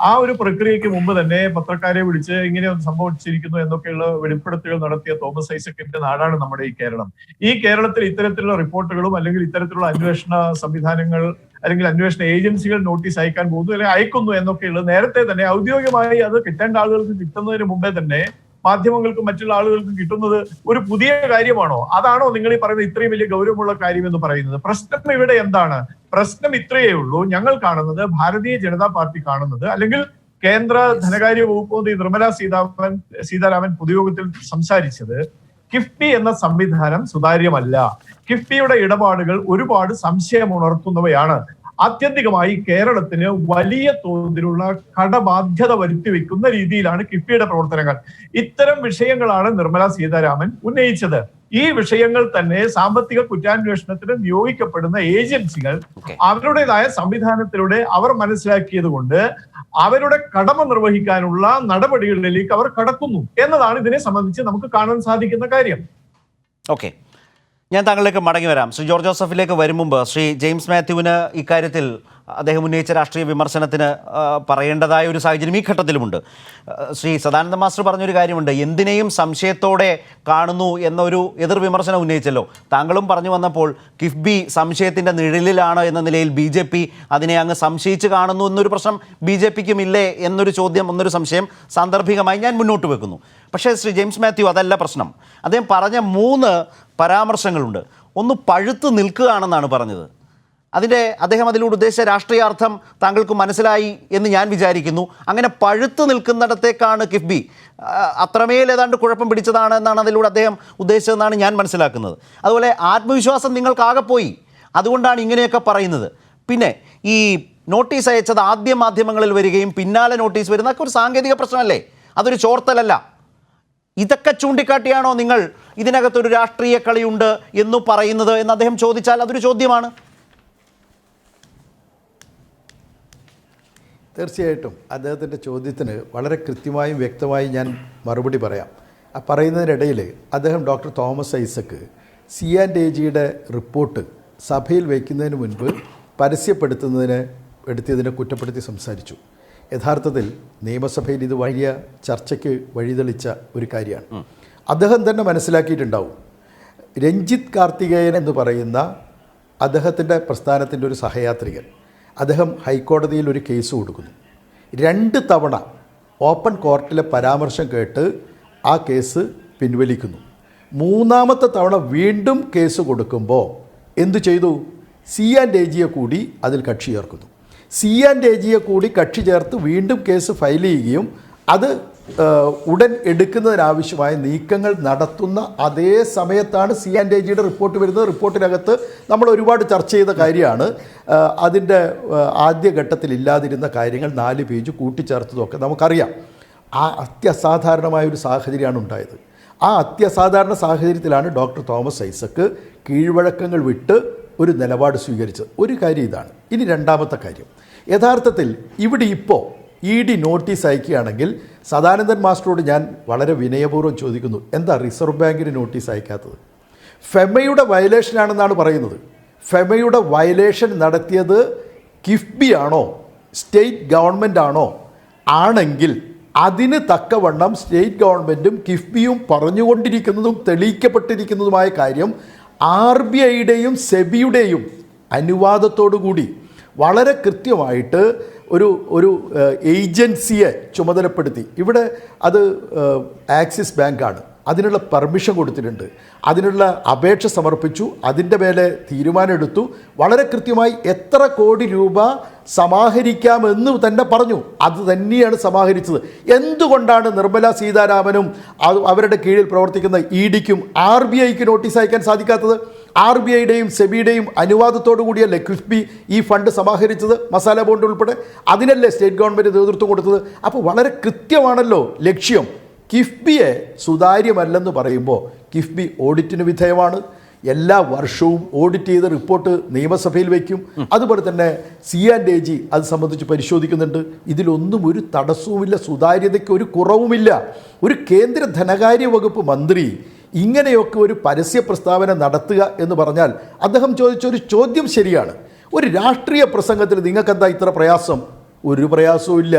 ആ ഒരു പ്രക്രിയയ്ക്ക് മുമ്പ് തന്നെ പത്രക്കാരെ വിളിച്ച് ഇങ്ങനെ സംഭവിച്ചിരിക്കുന്നു എന്നൊക്കെയുള്ള വെളിപ്പെടുത്തലുകൾ നടത്തിയ തോമസ് ഐസക്കിന്റെ നാടാണ് നമ്മുടെ ഈ കേരളം. ഈ കേരളത്തിൽ ഇത്തരത്തിലുള്ള റിപ്പോർട്ടുകളും അല്ലെങ്കിൽ ഇത്തരത്തിലുള്ള അന്വേഷണ സംവിധാനങ്ങൾ അല്ലെങ്കിൽ അന്വേഷണ ഏജൻസികൾ നോട്ടീസ് അയക്കാൻ പോകുന്നു അല്ലെങ്കിൽ അയക്കുന്നു എന്നൊക്കെയുള്ളത് നേരത്തെ തന്നെ ഔദ്യോഗികമായി അത് കിട്ടേണ്ട ആളുകൾക്ക് കിട്ടുന്നതിന് മുമ്പേ തന്നെ മാധ്യമങ്ങൾക്കും മറ്റുള്ള ആളുകൾക്കും കിട്ടുന്നത് ഒരു പുതിയ കാര്യമാണോ? അതാണോ നിങ്ങൾ ഈ പറയുന്നത് ഇത്രയും വലിയ ഗൗരവമുള്ള കാര്യം എന്ന് പറയുന്നത്? പ്രശ്നം ഇവിടെ എന്താണ്? പ്രശ്നം ഇത്രയേ ഉള്ളൂ. ഞങ്ങൾ കാണുന്നത്, ഭാരതീയ ജനതാ പാർട്ടി കാണുന്നത്, അല്ലെങ്കിൽ കേന്ദ്ര ധനകാര്യ വകുപ്പ് മന്ത്രി നിർമ്മല സീതാരാമൻ പൊതുയോഗത്തിൽ സംസാരിച്ചത്, കിഫ്ബി എന്ന സംവിധാനം സുതാര്യമല്ല, കിഫ്ബിയുടെ ഇടപാടുകൾ ഒരുപാട് സംശയമുണർത്തുന്നവയാണ്, ആത്യന്തികമായി കേരളത്തിന് വലിയ തോതിലുള്ള കടബാധ്യത വരുത്തിവെക്കുന്ന രീതിയിലാണ് കിഫ്ബിയുടെ പ്രവർത്തനങ്ങൾ. ഇത്തരം വിഷയങ്ങളാണ് നിർമ്മല സീതാരാമൻ ഉന്നയിച്ചത്. ഈ വിഷയങ്ങൾ തന്നെ സാമ്പത്തിക കുറ്റാന്വേഷണത്തിന് നിയോഗിക്കപ്പെടുന്ന ഏജൻസികൾ അവരുടേതായ സംവിധാനത്തിലൂടെ അവർ മനസ്സിലാക്കിയത് കൊണ്ട് അവരുടെ കടമ നിർവഹിക്കാനുള്ള നടപടികളിലേക്ക് അവർ കടക്കുന്നു എന്നതാണ് ഇതിനെ സംബന്ധിച്ച് നമുക്ക് കാണാൻ സാധിക്കുന്ന കാര്യം. ഓക്കെ, ഞാൻ താങ്കളിലേക്ക് മടങ്ങി വരാം. ശ്രീ ജോർജ് ജോസഫിലേക്ക് വരും മുമ്പ് ശ്രീ ജെയിംസ് മാത്യുവിന് ഇക്കാര്യത്തിൽ അദ്ദേഹം ഉന്നയിച്ച രാഷ്ട്രീയ വിമർശനത്തിന് പറയേണ്ടതായ ഒരു സാഹചര്യം ഈ ഘട്ടത്തിലുമുണ്ട്. ശ്രീ സദാനന്ദ മാസ്റ്റർ പറഞ്ഞൊരു കാര്യമുണ്ട്, എന്തിനേയും സംശയത്തോടെ കാണുന്നു എന്നൊരു എതിർ വിമർശനം ഉന്നയിച്ചല്ലോ. താങ്കളും പറഞ്ഞു വന്നപ്പോൾ കിഫ്ബി സംശയത്തിൻ്റെ നിഴലിലാണ് എന്ന നിലയിൽ BJP അതിനെ അങ്ങ് സംശയിച്ച് കാണുന്നു എന്നൊരു പ്രശ്നം BJPക്കും ഇല്ലേ എന്നൊരു ചോദ്യം, എന്നൊരു സംശയം സാന്ദർഭികമായി ഞാൻ മുന്നോട്ട് വെക്കുന്നു. പക്ഷേ ശ്രീ ജെയിംസ് മാത്യു അതല്ല പ്രശ്നം. അദ്ദേഹം പറഞ്ഞ 3 പരാമർശങ്ങളുണ്ട്. ഒന്ന്, പഴുത്ത് നിൽക്കുകയാണെന്നാണ് പറഞ്ഞത്. അദ്ദേഹം അതിലൂടെ ഉദ്ദേശിച്ച രാഷ്ട്രീയാർത്ഥം താങ്കൾക്ക് മനസ്സിലായി എന്ന് ഞാൻ വിചാരിക്കുന്നു. അങ്ങനെ പഴുത്ത് നിൽക്കുന്നിടത്തേക്കാണ് കിഫ്ബി, അത്രമേൽ ഏതാണ്ട് കുഴപ്പം പിടിച്ചതാണ് എന്നാണ് അതിലൂടെ അദ്ദേഹം ഉദ്ദേശിച്ചതെന്നാണ് ഞാൻ മനസ്സിലാക്കുന്നത്. അതുപോലെ ആത്മവിശ്വാസം നിങ്ങൾക്കാകെ പോയി, അതുകൊണ്ടാണ് ഇങ്ങനെയൊക്കെ പറയുന്നത്. പിന്നെ ഈ നോട്ടീസ് അയച്ചത് ആദ്യ മാധ്യമങ്ങളിൽ വരികയും പിന്നാലെ നോട്ടീസ് വരുന്നതൊക്കെ ഒരു സാങ്കേതിക പ്രശ്നമല്ലേ, അതൊരു ചോർത്തലല്ല. ഇതൊക്കെ ചൂണ്ടിക്കാട്ടിയാണോ നിങ്ങൾ ഇതിനകത്തൊരു രാഷ്ട്രീയ കളിയുണ്ട് എന്ന് പറയുന്നത് എന്ന് അദ്ദേഹം ചോദിച്ചാൽ അതൊരു ചോദ്യമാണ്. തീർച്ചയായിട്ടും അദ്ദേഹത്തിൻ്റെ ചോദ്യത്തിന് വളരെ കൃത്യമായും വ്യക്തമായും ഞാൻ മറുപടി പറയാം. ആ പറയുന്നതിനിടയിൽ അദ്ദേഹം ഡോക്ടർ തോമസ് ഐസക്ക് C&AGയുടെ റിപ്പോർട്ട് സഭയിൽ വയ്ക്കുന്നതിന് മുൻപ് എടുത്തിയതിനെ കുറ്റപ്പെടുത്തി സംസാരിച്ചു. യഥാർത്ഥത്തിൽ നിയമസഭയിൽ ഇത് വലിയ ചർച്ചയ്ക്ക് വഴിതെളിച്ച ഒരു കാര്യമാണ്. അദ്ദേഹം തന്നെ മനസ്സിലാക്കിയിട്ടുണ്ടാവും. രഞ്ജിത്ത് കാർത്തികേയൻ എന്ന് പറയുന്ന അദ്ദേഹത്തിൻ്റെ പ്രസ്ഥാനത്തിൻ്റെ ഒരു സഹയാത്രികൻ, അദ്ദേഹം ഹൈക്കോടതിയിൽ ഒരു കേസ് കൊടുക്കുന്നു. 2 തവണ ഓപ്പൺ കോർട്ടിലെ പരാമർശം കേട്ട് ആ കേസ് പിൻവലിക്കുന്നു. 3-ാമത്തെ തവണ വീണ്ടും കേസ് കൊടുക്കുമ്പോൾ എന്തു ചെയ്തു? C&AGയെ കൂടി അതിൽ കക്ഷി ചേർക്കുന്നു. C&AGയെ കൂടി കക്ഷി ചേർത്ത് വീണ്ടും കേസ് ഫയൽ ചെയ്യുകയും അത് ഉടൻ എടുക്കുന്നതിനാവശ്യമായ നീക്കങ്ങൾ നടത്തുന്ന അതേ സമയത്താണ് C&AGയുടെ റിപ്പോർട്ട് വരുന്നത്. റിപ്പോർട്ടിനകത്ത് നമ്മൾ ഒരുപാട് ചർച്ച ചെയ്ത കാര്യമാണ്. അതിൻ്റെ ആദ്യഘട്ടത്തിൽ ഇല്ലാതിരുന്ന കാര്യങ്ങൾ 4 പേജ് കൂട്ടിച്ചേർത്തതൊക്കെ നമുക്കറിയാം. ആ അത്യസാധാരണമായൊരു സാഹചര്യമാണ് ഉണ്ടായത്. ആ അത്യസാധാരണ സാഹചര്യത്തിലാണ് ഡോക്ടർ തോമസ് ഐസക്ക് കീഴ്വഴക്കങ്ങൾ വിട്ട് ഒരു നിലപാട് സ്വീകരിച്ചത്. ഒരു കാര്യം ഇതാണ്. ഇനി 2-ാമത്തെ കാര്യം, യഥാർത്ഥത്തിൽ ഇവിടെ ഇപ്പോൾ ED നോട്ടീസ് അയക്കുകയാണെങ്കിൽ സദാനന്ദൻ മാസ്റ്ററോട് ഞാൻ വളരെ വിനയപൂർവ്വം ചോദിക്കുന്നു, എന്താ റിസർവ് ബാങ്കിന് നോട്ടീസ് അയക്കാത്തത്? ഫെമയുടെ വയലേഷനാണെന്നാണ് പറയുന്നത്. ഫെമയുടെ വയലേഷൻ നടത്തിയത് കിഫ്ബി ആണോ സ്റ്റേറ്റ് ഗവൺമെൻറ് ആണോ? ആണെങ്കിൽ അതിന് തക്കവണ്ണം സ്റ്റേറ്റ് ഗവൺമെൻറ്റും കിഫ്ബിയും പറഞ്ഞുകൊണ്ടിരിക്കുന്നതും തെളിയിക്കപ്പെട്ടിരിക്കുന്നതുമായ കാര്യം RBIയുടെയും സെബിയുടെയും അനുവാദത്തോടുകൂടി വളരെ കൃത്യമായിട്ട് ഒരു ഏജൻസിയെ ചുമതലപ്പെടുത്തി. ഇവിടെ അത് ആക്സിസ് ബാങ്കാണ്. അതിനുള്ള പെർമിഷൻ കൊടുത്തിട്ടുണ്ട്, അതിനുള്ള അപേക്ഷ സമർപ്പിച്ചു, അതിൻ്റെ മേലെ തീരുമാനമെടുത്തു. വളരെ കൃത്യമായി എത്ര കോടി രൂപ സമാഹരിക്കാമെന്ന് തന്നെ പറഞ്ഞു. അത് തന്നെയാണ് സമാഹരിച്ചത്. എന്തുകൊണ്ടാണ് നിർമ്മല സീതാരാമനും അവരുടെ കീഴിൽ പ്രവർത്തിക്കുന്ന EDക്കും RBIക്ക് നോട്ടീസ് അയക്കാൻ സാധിക്കാത്തത്? RBIയുടെയും സെബിയുടെയും അനുവാദത്തോടു കൂടിയല്ലേ കിഫ്ബി ഈ ഫണ്ട് സമാഹരിച്ചത്, മസാല ബോണ്ട് ഉൾപ്പെടെ? അതിനല്ലേ സ്റ്റേറ്റ് ഗവൺമെൻറ് നേതൃത്വം കൊടുത്തത്? അപ്പോൾ വളരെ കൃത്യമാണല്ലോ ലക്ഷ്യം. കിഫ്ബിയെ സുതാര്യമല്ലെന്ന് പറയുമ്പോൾ കിഫ്ബി ഓഡിറ്റിന് വിധേയമാണ്. എല്ലാ വർഷവും ഓഡിറ്റ് ചെയ്ത റിപ്പോർട്ട് നിയമസഭയിൽ വയ്ക്കും. അതുപോലെ തന്നെ C&AG അത് സംബന്ധിച്ച് പരിശോധിക്കുന്നുണ്ട്. ഇതിലൊന്നും ഒരു തടസ്സവുമില്ല, സുതാര്യതയ്ക്ക് ഒരു കുറവുമില്ല. ഒരു കേന്ദ്ര ധനകാര്യ വകുപ്പ് മന്ത്രി ഇങ്ങനെയൊക്കെ ഒരു പരസ്യ പ്രസ്താവന നടത്തുക എന്ന് പറഞ്ഞാൽ അദ്ദേഹം ചോദിച്ചൊരു ചോദ്യം ശരിയാണ്. ഒരു രാഷ്ട്രീയ പ്രസംഗത്തിൽ നിങ്ങൾക്കെന്താ ഇത്ര പ്രയാസം? ഒരു പ്രയാസവും ഇല്ല.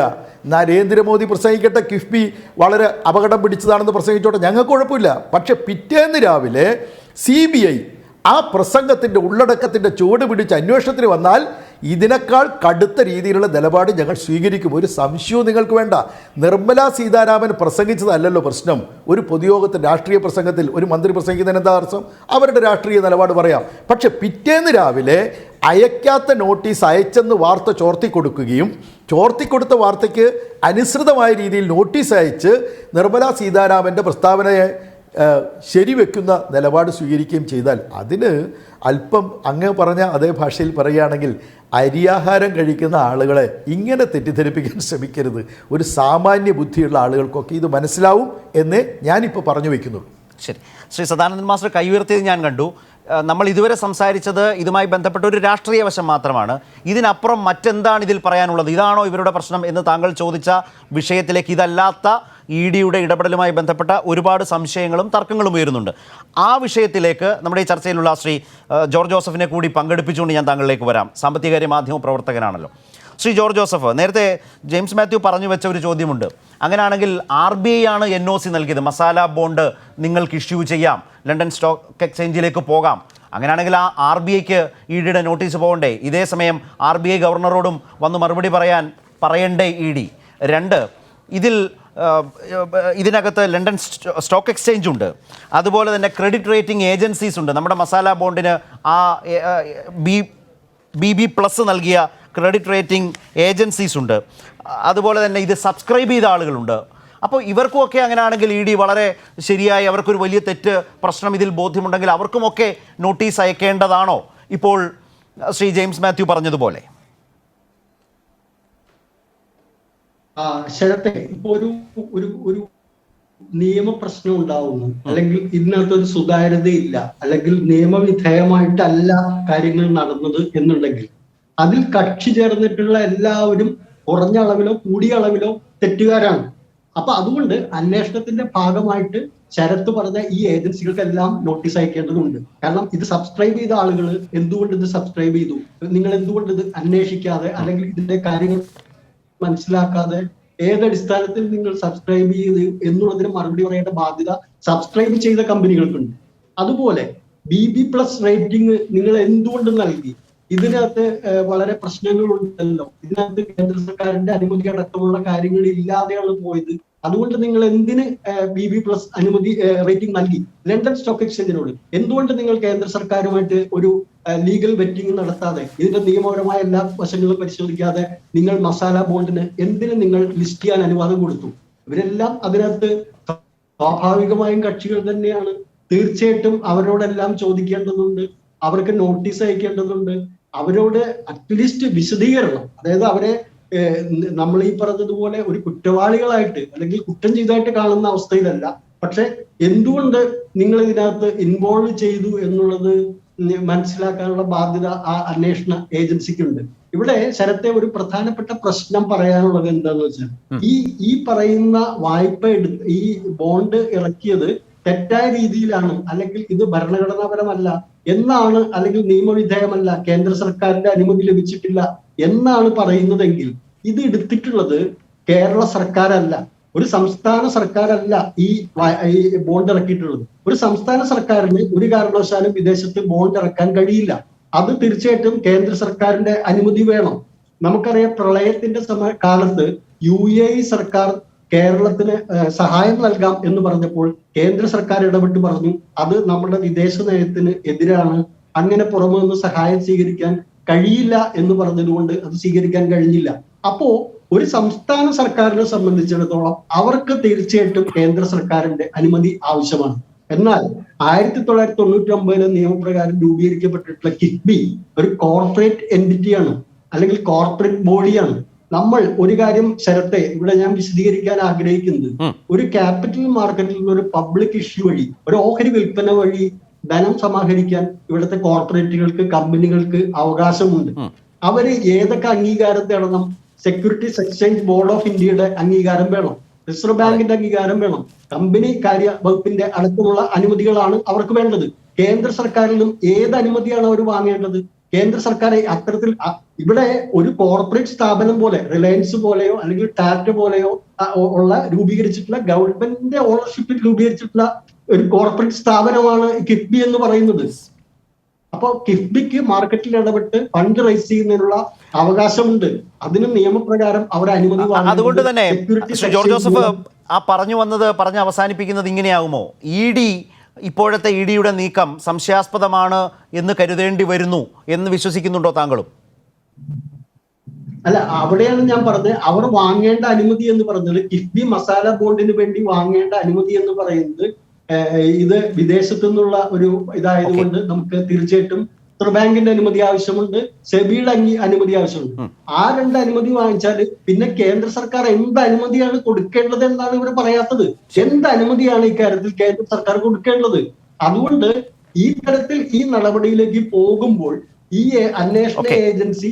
നരേന്ദ്രമോദി പ്രസംഗിക്കട്ടെ, കിഫ്ബി വളരെ അപകടം പിടിച്ചതാണെന്ന് പ്രസംഗിച്ചോട്ടെ, ഞങ്ങൾക്ക് കുഴപ്പമില്ല. പക്ഷെ പിറ്റേന്ന് രാവിലെ CBI ആ പ്രസംഗത്തിൻ്റെ ഉള്ളടക്കത്തിൻ്റെ ചുവട് പിടിച്ച് അന്വേഷണത്തിന് വന്നാൽ ഇതിനേക്കാൾ കടുത്ത രീതിയിലുള്ള നിലപാട് ഞങ്ങൾ സ്വീകരിക്കും. ഒരു സംശയവും നിങ്ങൾക്ക് വേണ്ട. നിർമ്മല സീതാരാമൻ പ്രസംഗിച്ചതല്ലല്ലോ പ്രശ്നം. ഒരു പൊതുയോഗത്തിൽ രാഷ്ട്രീയ പ്രസംഗത്തിൽ ഒരു മന്ത്രി പ്രസംഗിക്കുന്നതിന് എന്താ അർത്ഥം? അവരുടെ രാഷ്ട്രീയ നിലപാട് പറയാം. പക്ഷെ പിറ്റേന്ന് രാവിലെ അയക്കാത്ത നോട്ടീസ് അയച്ചെന്ന് വാർത്ത ചോർത്തിക്കൊടുക്കുകയും ചോർത്തിക്കൊടുത്ത വാർത്തയ്ക്ക് അനുസൃതമായ രീതിയിൽ നോട്ടീസ് അയച്ച് നിർമ്മല സീതാരാമൻ്റെ പ്രസ്താവനയെ ശരിവെക്കുന്ന നിലപാട് സ്വീകരിക്കുകയും ചെയ്താൽ അതിന് അല്പം അങ്ങ് പറഞ്ഞ അതേ ഭാഷയിൽ പറയുകയാണെങ്കിൽ അരിയാഹാരം കഴിക്കുന്ന ആളുകളെ ഇങ്ങനെ തെറ്റിദ്ധരിപ്പിക്കാൻ ശ്രമിക്കരുത്. ഒരു സാമാന്യ ബുദ്ധിയുള്ള ആളുകൾക്കൊക്കെ ഇത് മനസ്സിലാവും എന്നേ ഞാനിപ്പോൾ പറഞ്ഞു വയ്ക്കുന്നുള്ളൂ. ശരി, ശ്രീ സദാനന്ദൻ മാസ്റ്റർ കൈ ഉയർത്തിയത് ഞാൻ കണ്ടു. നമ്മൾ ഇതുവരെ സംസാരിച്ചത് ഇതുമായി ബന്ധപ്പെട്ട ഒരു രാഷ്ട്രീയ വശം മാത്രമാണ്. ഇതിനപ്പുറം മറ്റെന്താണ് ഇതിൽ പറയാനുള്ളത്? ഇതാണോ ഇവരുടെ പ്രശ്നം എന്ന് താങ്കൾ ചോദിച്ച വിഷയത്തിലേക്ക് ഇതല്ലാത്ത EDയുടെ ഇടപെടലുമായി ബന്ധപ്പെട്ട ഒരുപാട് സംശയങ്ങളും തർക്കങ്ങളും ഉയരുന്നുണ്ട്. ആ വിഷയത്തിലേക്ക് നമ്മുടെ ഈ ചർച്ചയിലുള്ള ശ്രീ ജോർജ് ജോസഫിനെ കൂടി പങ്കെടുപ്പിച്ചുകൊണ്ട് ഞാൻ താങ്കളിലേക്ക് വരാം. സാമ്പത്തികകാര്യ മാധ്യമ പ്രവർത്തകനാണല്ലോ ശ്രീ ജോർജ് ജോസഫ്. നേരത്തെ ജെയിംസ് മാത്യു പറഞ്ഞു വെച്ച ഒരു ചോദ്യമുണ്ട്. അങ്ങനെയാണെങ്കിൽ RBI ആണ് NOC നൽകിയത്, മസാല ബോണ്ട് നിങ്ങൾക്ക് ഇഷ്യൂ ചെയ്യാം, ലണ്ടൻ സ്റ്റോക്ക് എക്സ്ചേഞ്ചിലേക്ക് പോകാം. അങ്ങനെയാണെങ്കിൽ ആ RBIക്ക് EDയുടെ നോട്ടീസ് പോകണ്ടേ? ഇതേ സമയം RBI ഗവർണറോടും വന്ന് മറുപടി പറയണ്ടേ ED? 2, ഇതിനകത്ത് ലണ്ടൻ സ്റ്റോക്ക് എക്സ്ചേഞ്ച് ഉണ്ട്, അതുപോലെ തന്നെ ക്രെഡിറ്റ് റേറ്റിംഗ് ഏജൻസീസ് ഉണ്ട്. നമ്മുടെ മസാല ബോണ്ടിന് ആ BB+ നൽകിയ ക്രെഡിറ്റ് റേറ്റിംഗ് ഏജൻസീസ് ഉണ്ട്. അതുപോലെ തന്നെ ഇത് സബ്സ്ക്രൈബ് ചെയ്ത ആളുകളുണ്ട്. അപ്പോൾ ഇവർക്കുമൊക്കെ അങ്ങനെയാണെങ്കിൽ ED വളരെ ശരിയായി അവർക്കൊരു വലിയ തെറ്റ് പ്രശ്നം ഇതിൽ ബോധ്യമുണ്ടെങ്കിൽ അവർക്കുമൊക്കെ നോട്ടീസ് അയക്കേണ്ടതാണോ ഇപ്പോൾ ശ്രീ ജെയിംസ് മാത്യു പറഞ്ഞതുപോലെ? ശരത്തെ, ഇപ്പൊ ഒരു നിയമപ്രശ്നം ഉണ്ടാവുന്നു, അല്ലെങ്കിൽ ഇതിനകത്തൊരു സുതാര്യതയില്ല, അല്ലെങ്കിൽ നിയമവിധേയമായിട്ടല്ല കാര്യങ്ങൾ നടന്നത് എന്നുണ്ടെങ്കിൽ അതിൽ കക്ഷി ചേർന്നിട്ടുള്ള എല്ലാവരും കുറഞ്ഞ അളവിലോ കൂടിയ അളവിലോ തെറ്റുകാരാണ്. അപ്പൊ അതുകൊണ്ട് അന്വേഷണത്തിന്റെ ഭാഗമായിട്ട് ശരത്ത് പറഞ്ഞ ഈ ഏജൻസികൾക്കെല്ലാം നോട്ടീസ് അയക്കേണ്ടതുണ്ട്. കാരണം ഇത് സബ്സ്ക്രൈബ് ചെയ്ത ആളുകൾ എന്തുകൊണ്ട് ഇത് സബ്സ്ക്രൈബ് ചെയ്തു, നിങ്ങൾ എന്തുകൊണ്ട് ഇത് അന്വേഷിക്കാതെ അല്ലെങ്കിൽ ഇതിന്റെ കാര്യങ്ങൾ മനസ്സിലാക്കാതെ ഏതടിസ്ഥാനത്തിൽ നിങ്ങൾ സബ്സ്ക്രൈബ് ചെയ്ത് എന്നുള്ളതിന് മറുപടി പറയേണ്ട ബാധ്യത സബ്സ്ക്രൈബ് ചെയ്ത കമ്പനികൾക്കുണ്ട്. അതുപോലെ BB+ റേറ്റിംഗ് നിങ്ങൾ എന്തുകൊണ്ട് നൽകി, ഇതിനകത്ത് വളരെ പ്രശ്നങ്ങളുണ്ടല്ലോ. ഇതിനകത്ത് കേന്ദ്ര സർക്കാരിന്റെ അനുമതി അടക്കമുള്ള കാര്യങ്ങൾ ഇല്ലാതെയാണ് പോയത്. അതുകൊണ്ട് നിങ്ങൾ എന്തിന് BB+ അനുമതി റേറ്റിംഗ് നൽകി? ലണ്ടൻ സ്റ്റോക്ക് എക്സ്ചേഞ്ചിനോട് എന്തുകൊണ്ട് നിങ്ങൾ കേന്ദ്ര സർക്കാരുമായിട്ട് ഒരു ലീഗൽ വെറ്റിംഗ് നടത്താതെ, ഇതിന്റെ നിയമപരമായ എല്ലാ വശങ്ങളും പരിശോധിക്കാതെ നിങ്ങൾ മസാല ബോണ്ടിന് എന്തിന് നിങ്ങൾ ലിസ്റ്റ് ചെയ്യാൻ അനുവാദം കൊടുത്തു? ഇവരെല്ലാം അതിനകത്ത് സ്വാഭാവികമായും കക്ഷികൾ തന്നെയാണ്. തീർച്ചയായിട്ടും അവരോടെല്ലാം ചോദിക്കേണ്ടതുണ്ട്, അവർക്ക് നോട്ടീസ് അയക്കേണ്ടതുണ്ട്, അവരോട് അറ്റ്ലീസ്റ്റ് വിശദീകരണം, അതായത് അവരെ നമ്മൾ ഈ പറഞ്ഞതുപോലെ ഒരു കുറ്റവാളികളായിട്ട് അല്ലെങ്കിൽ കുറ്റം ചെയ്തതായിട്ട് കാണുന്ന അവസ്ഥയിലല്ല, പക്ഷെ എന്തുകൊണ്ട് നിങ്ങൾ ഇതിനകത്ത് ഇൻവോൾവ് ചെയ്തു എന്നുള്ളത് മനസ്സിലാക്കാനുള്ള ബാധ്യത ആ അന്വേഷണ ഏജൻസിക്കുണ്ട്. ഇവിടെ ശരത്തെ ഒരു പ്രധാനപ്പെട്ട പ്രശ്നം പറയാനുള്ളത് എന്താന്ന് വെച്ചാൽ, ഈ പറയുന്ന വായ്പ ഈ ബോണ്ട് ഇറക്കിയത് തെറ്റായ രീതിയിലാണ്, അല്ലെങ്കിൽ ഇത് ഭരണഘടനാപരമല്ല എന്നാണ്, അല്ലെങ്കിൽ നിയമവിധേയമല്ല, കേന്ദ്ര സർക്കാരിന്റെ അനുമതി ലഭിച്ചിട്ടില്ല എന്നാണ് പറയുന്നതെങ്കിൽ ഇത് എടുത്തിട്ടുള്ളത് കേരള സർക്കാരല്ല, ഒരു സംസ്ഥാന സർക്കാരല്ല ഈ ബോണ്ട് ഇറക്കിയിട്ടുള്ളത്. ഒരു സംസ്ഥാന സർക്കാരിന് ഒരു കാരണവശാലും വിദേശത്ത് ബോണ്ട് ഇറക്കാൻ കഴിയില്ല. അത് തീർച്ചയായിട്ടും കേന്ദ്ര സർക്കാരിന്റെ അനുമതി വേണം. നമുക്കറിയാം, പ്രളയത്തിന്റെ കാലത്ത് UAE സർക്കാർ കേരളത്തിന് സഹായം നൽകാം എന്ന് പറഞ്ഞപ്പോൾ കേന്ദ്ര സർക്കാർ ഇടപെട്ട് പറഞ്ഞു അത് നമ്മുടെ വിദേശ നയത്തിന് എതിരാണ്, അങ്ങനെ പുറമെ നിന്ന് സഹായം സ്വീകരിക്കാൻ കഴിയില്ല എന്ന് പറഞ്ഞതുകൊണ്ട് അത് സ്വീകരിക്കാൻ കഴിഞ്ഞില്ല. അപ്പോ ഒരു സംസ്ഥാന സർക്കാരിനെ സംബന്ധിച്ചിടത്തോളം അവർക്ക് തീർച്ചയായിട്ടും കേന്ദ്ര സർക്കാരിന്റെ അനുമതി ആവശ്യമാണ്. എന്നാൽ 1999 നിയമപ്രകാരം രൂപീകരിക്കപ്പെട്ടിട്ടുള്ള കിഫ്ബി ഒരു കോർപ്പറേറ്റ് എൻറ്റിറ്റിയാണ്, അല്ലെങ്കിൽ കോർപ്പറേറ്റ് ബോഡിയാണ്. നമ്മൾ ഒരു കാര്യം ശരത്തെ ഇവിടെ ഞാൻ വിശദീകരിക്കാൻ ആഗ്രഹിക്കുന്നത്, ഒരു ക്യാപിറ്റൽ മാർക്കറ്റിൽ ഒരു പബ്ലിക് ഇഷ്യൂ വഴി, ഒരു ഓഹരി വിൽപ്പന വഴി ധനം സമാഹരിക്കാൻ ഇവിടുത്തെ കോർപ്പറേറ്റുകൾക്ക്, കമ്പനികൾക്ക് അവകാശമുണ്ട്. അവര് ഏതൊക്കെ അംഗീകാരം തേടണം? സെക്യൂരിറ്റീസ് എക്സ്ചേഞ്ച് ബോർഡ് ഓഫ് ഇന്ത്യയുടെ അംഗീകാരം വേണം, റിസർവ് ബാങ്കിന്റെ അംഗീകാരം വേണം, കമ്പനി കാര്യ വകുപ്പിന്റെ അടക്കമുള്ള അനുമതികളാണ് അവർക്ക് വേണ്ടത്. കേന്ദ്ര സർക്കാരിലും ഏത് അനുമതിയാണ് അവർ വാങ്ങേണ്ടത്? കേന്ദ്ര സർക്കാർ അത്തരത്തിൽ ഇവിടെ ഒരു കോർപ്പറേറ്റ് സ്ഥാപനം പോലെ റിലയൻസ് പോലെയോ അല്ലെങ്കിൽ ടാറ്റ പോലെയോ ഉള്ള രൂപീകരിച്ചിട്ടുള്ള ഗവൺമെന്റിന്റെ ഓണർഷിപ്പിൽ രൂപീകരിച്ചിട്ടുള്ള ഒരു കോർപ്പറേറ്റ് സ്ഥാപനമാണ് കിഫ്ബി എന്ന് പറയുന്നത്. അപ്പൊ കിഫ്ബിക്ക് മാർക്കറ്റിൽ ഇടപെട്ട് ഫണ്ട് റൈസ് ചെയ്യുന്നതിനുള്ള അവകാശമുണ്ട്. അതിന് നിയമപ്രകാരം അവർ അനുമതി വാങ്ങും. അതുകൊണ്ട് തന്നെ ജോർജ് ജോസഫ് ആ പറഞ്ഞ് അവസാനിപ്പിക്കുന്നത് ഇങ്ങനെയാകുമോ? ഇപ്പോഴത്തെ ഇഡിയുടെ നീക്കം സംശയാസ്പദമാണ് എന്ന് കരുതേണ്ടി വരുന്നു എന്ന് വിശ്വസിക്കുന്നുണ്ടോ താങ്കളും? അല്ല, അവിടെയാണ് ഞാൻ പറഞ്ഞത്, അവർ വാങ്ങേണ്ട അനുമതി എന്ന് പറഞ്ഞത്, കിഫ്ബി മസാല ബോണ്ടിന് വേണ്ടി വാങ്ങേണ്ട അനുമതി എന്ന് പറയുന്നത് ഇത് വിദേശത്തു നിന്നുള്ള ഒരു ഇതായതുകൊണ്ട് നമുക്ക് തീർച്ചയായിട്ടും റിസർവ് ബാങ്കിന്റെ അനുമതി ആവശ്യമുണ്ട്, സെബിയുടെ അനുമതി ആവശ്യമുണ്ട്. ആ രണ്ട് അനുമതി വാങ്ങിച്ചാല് പിന്നെ കേന്ദ്ര സർക്കാർ എന്ത് അനുമതിയാണ് കൊടുക്കേണ്ടത് എന്നാണ് ഇവർ പറയാത്തത്. എന്ത് അനുമതിയാണ് ഇക്കാര്യത്തിൽ കേന്ദ്ര സർക്കാർ കൊടുക്കേണ്ടത്? അതുകൊണ്ട് ഈ തരത്തിൽ ഈ നടപടിയിലേക്ക് പോകുമ്പോൾ ഈ അന്വേഷണ ഏജൻസി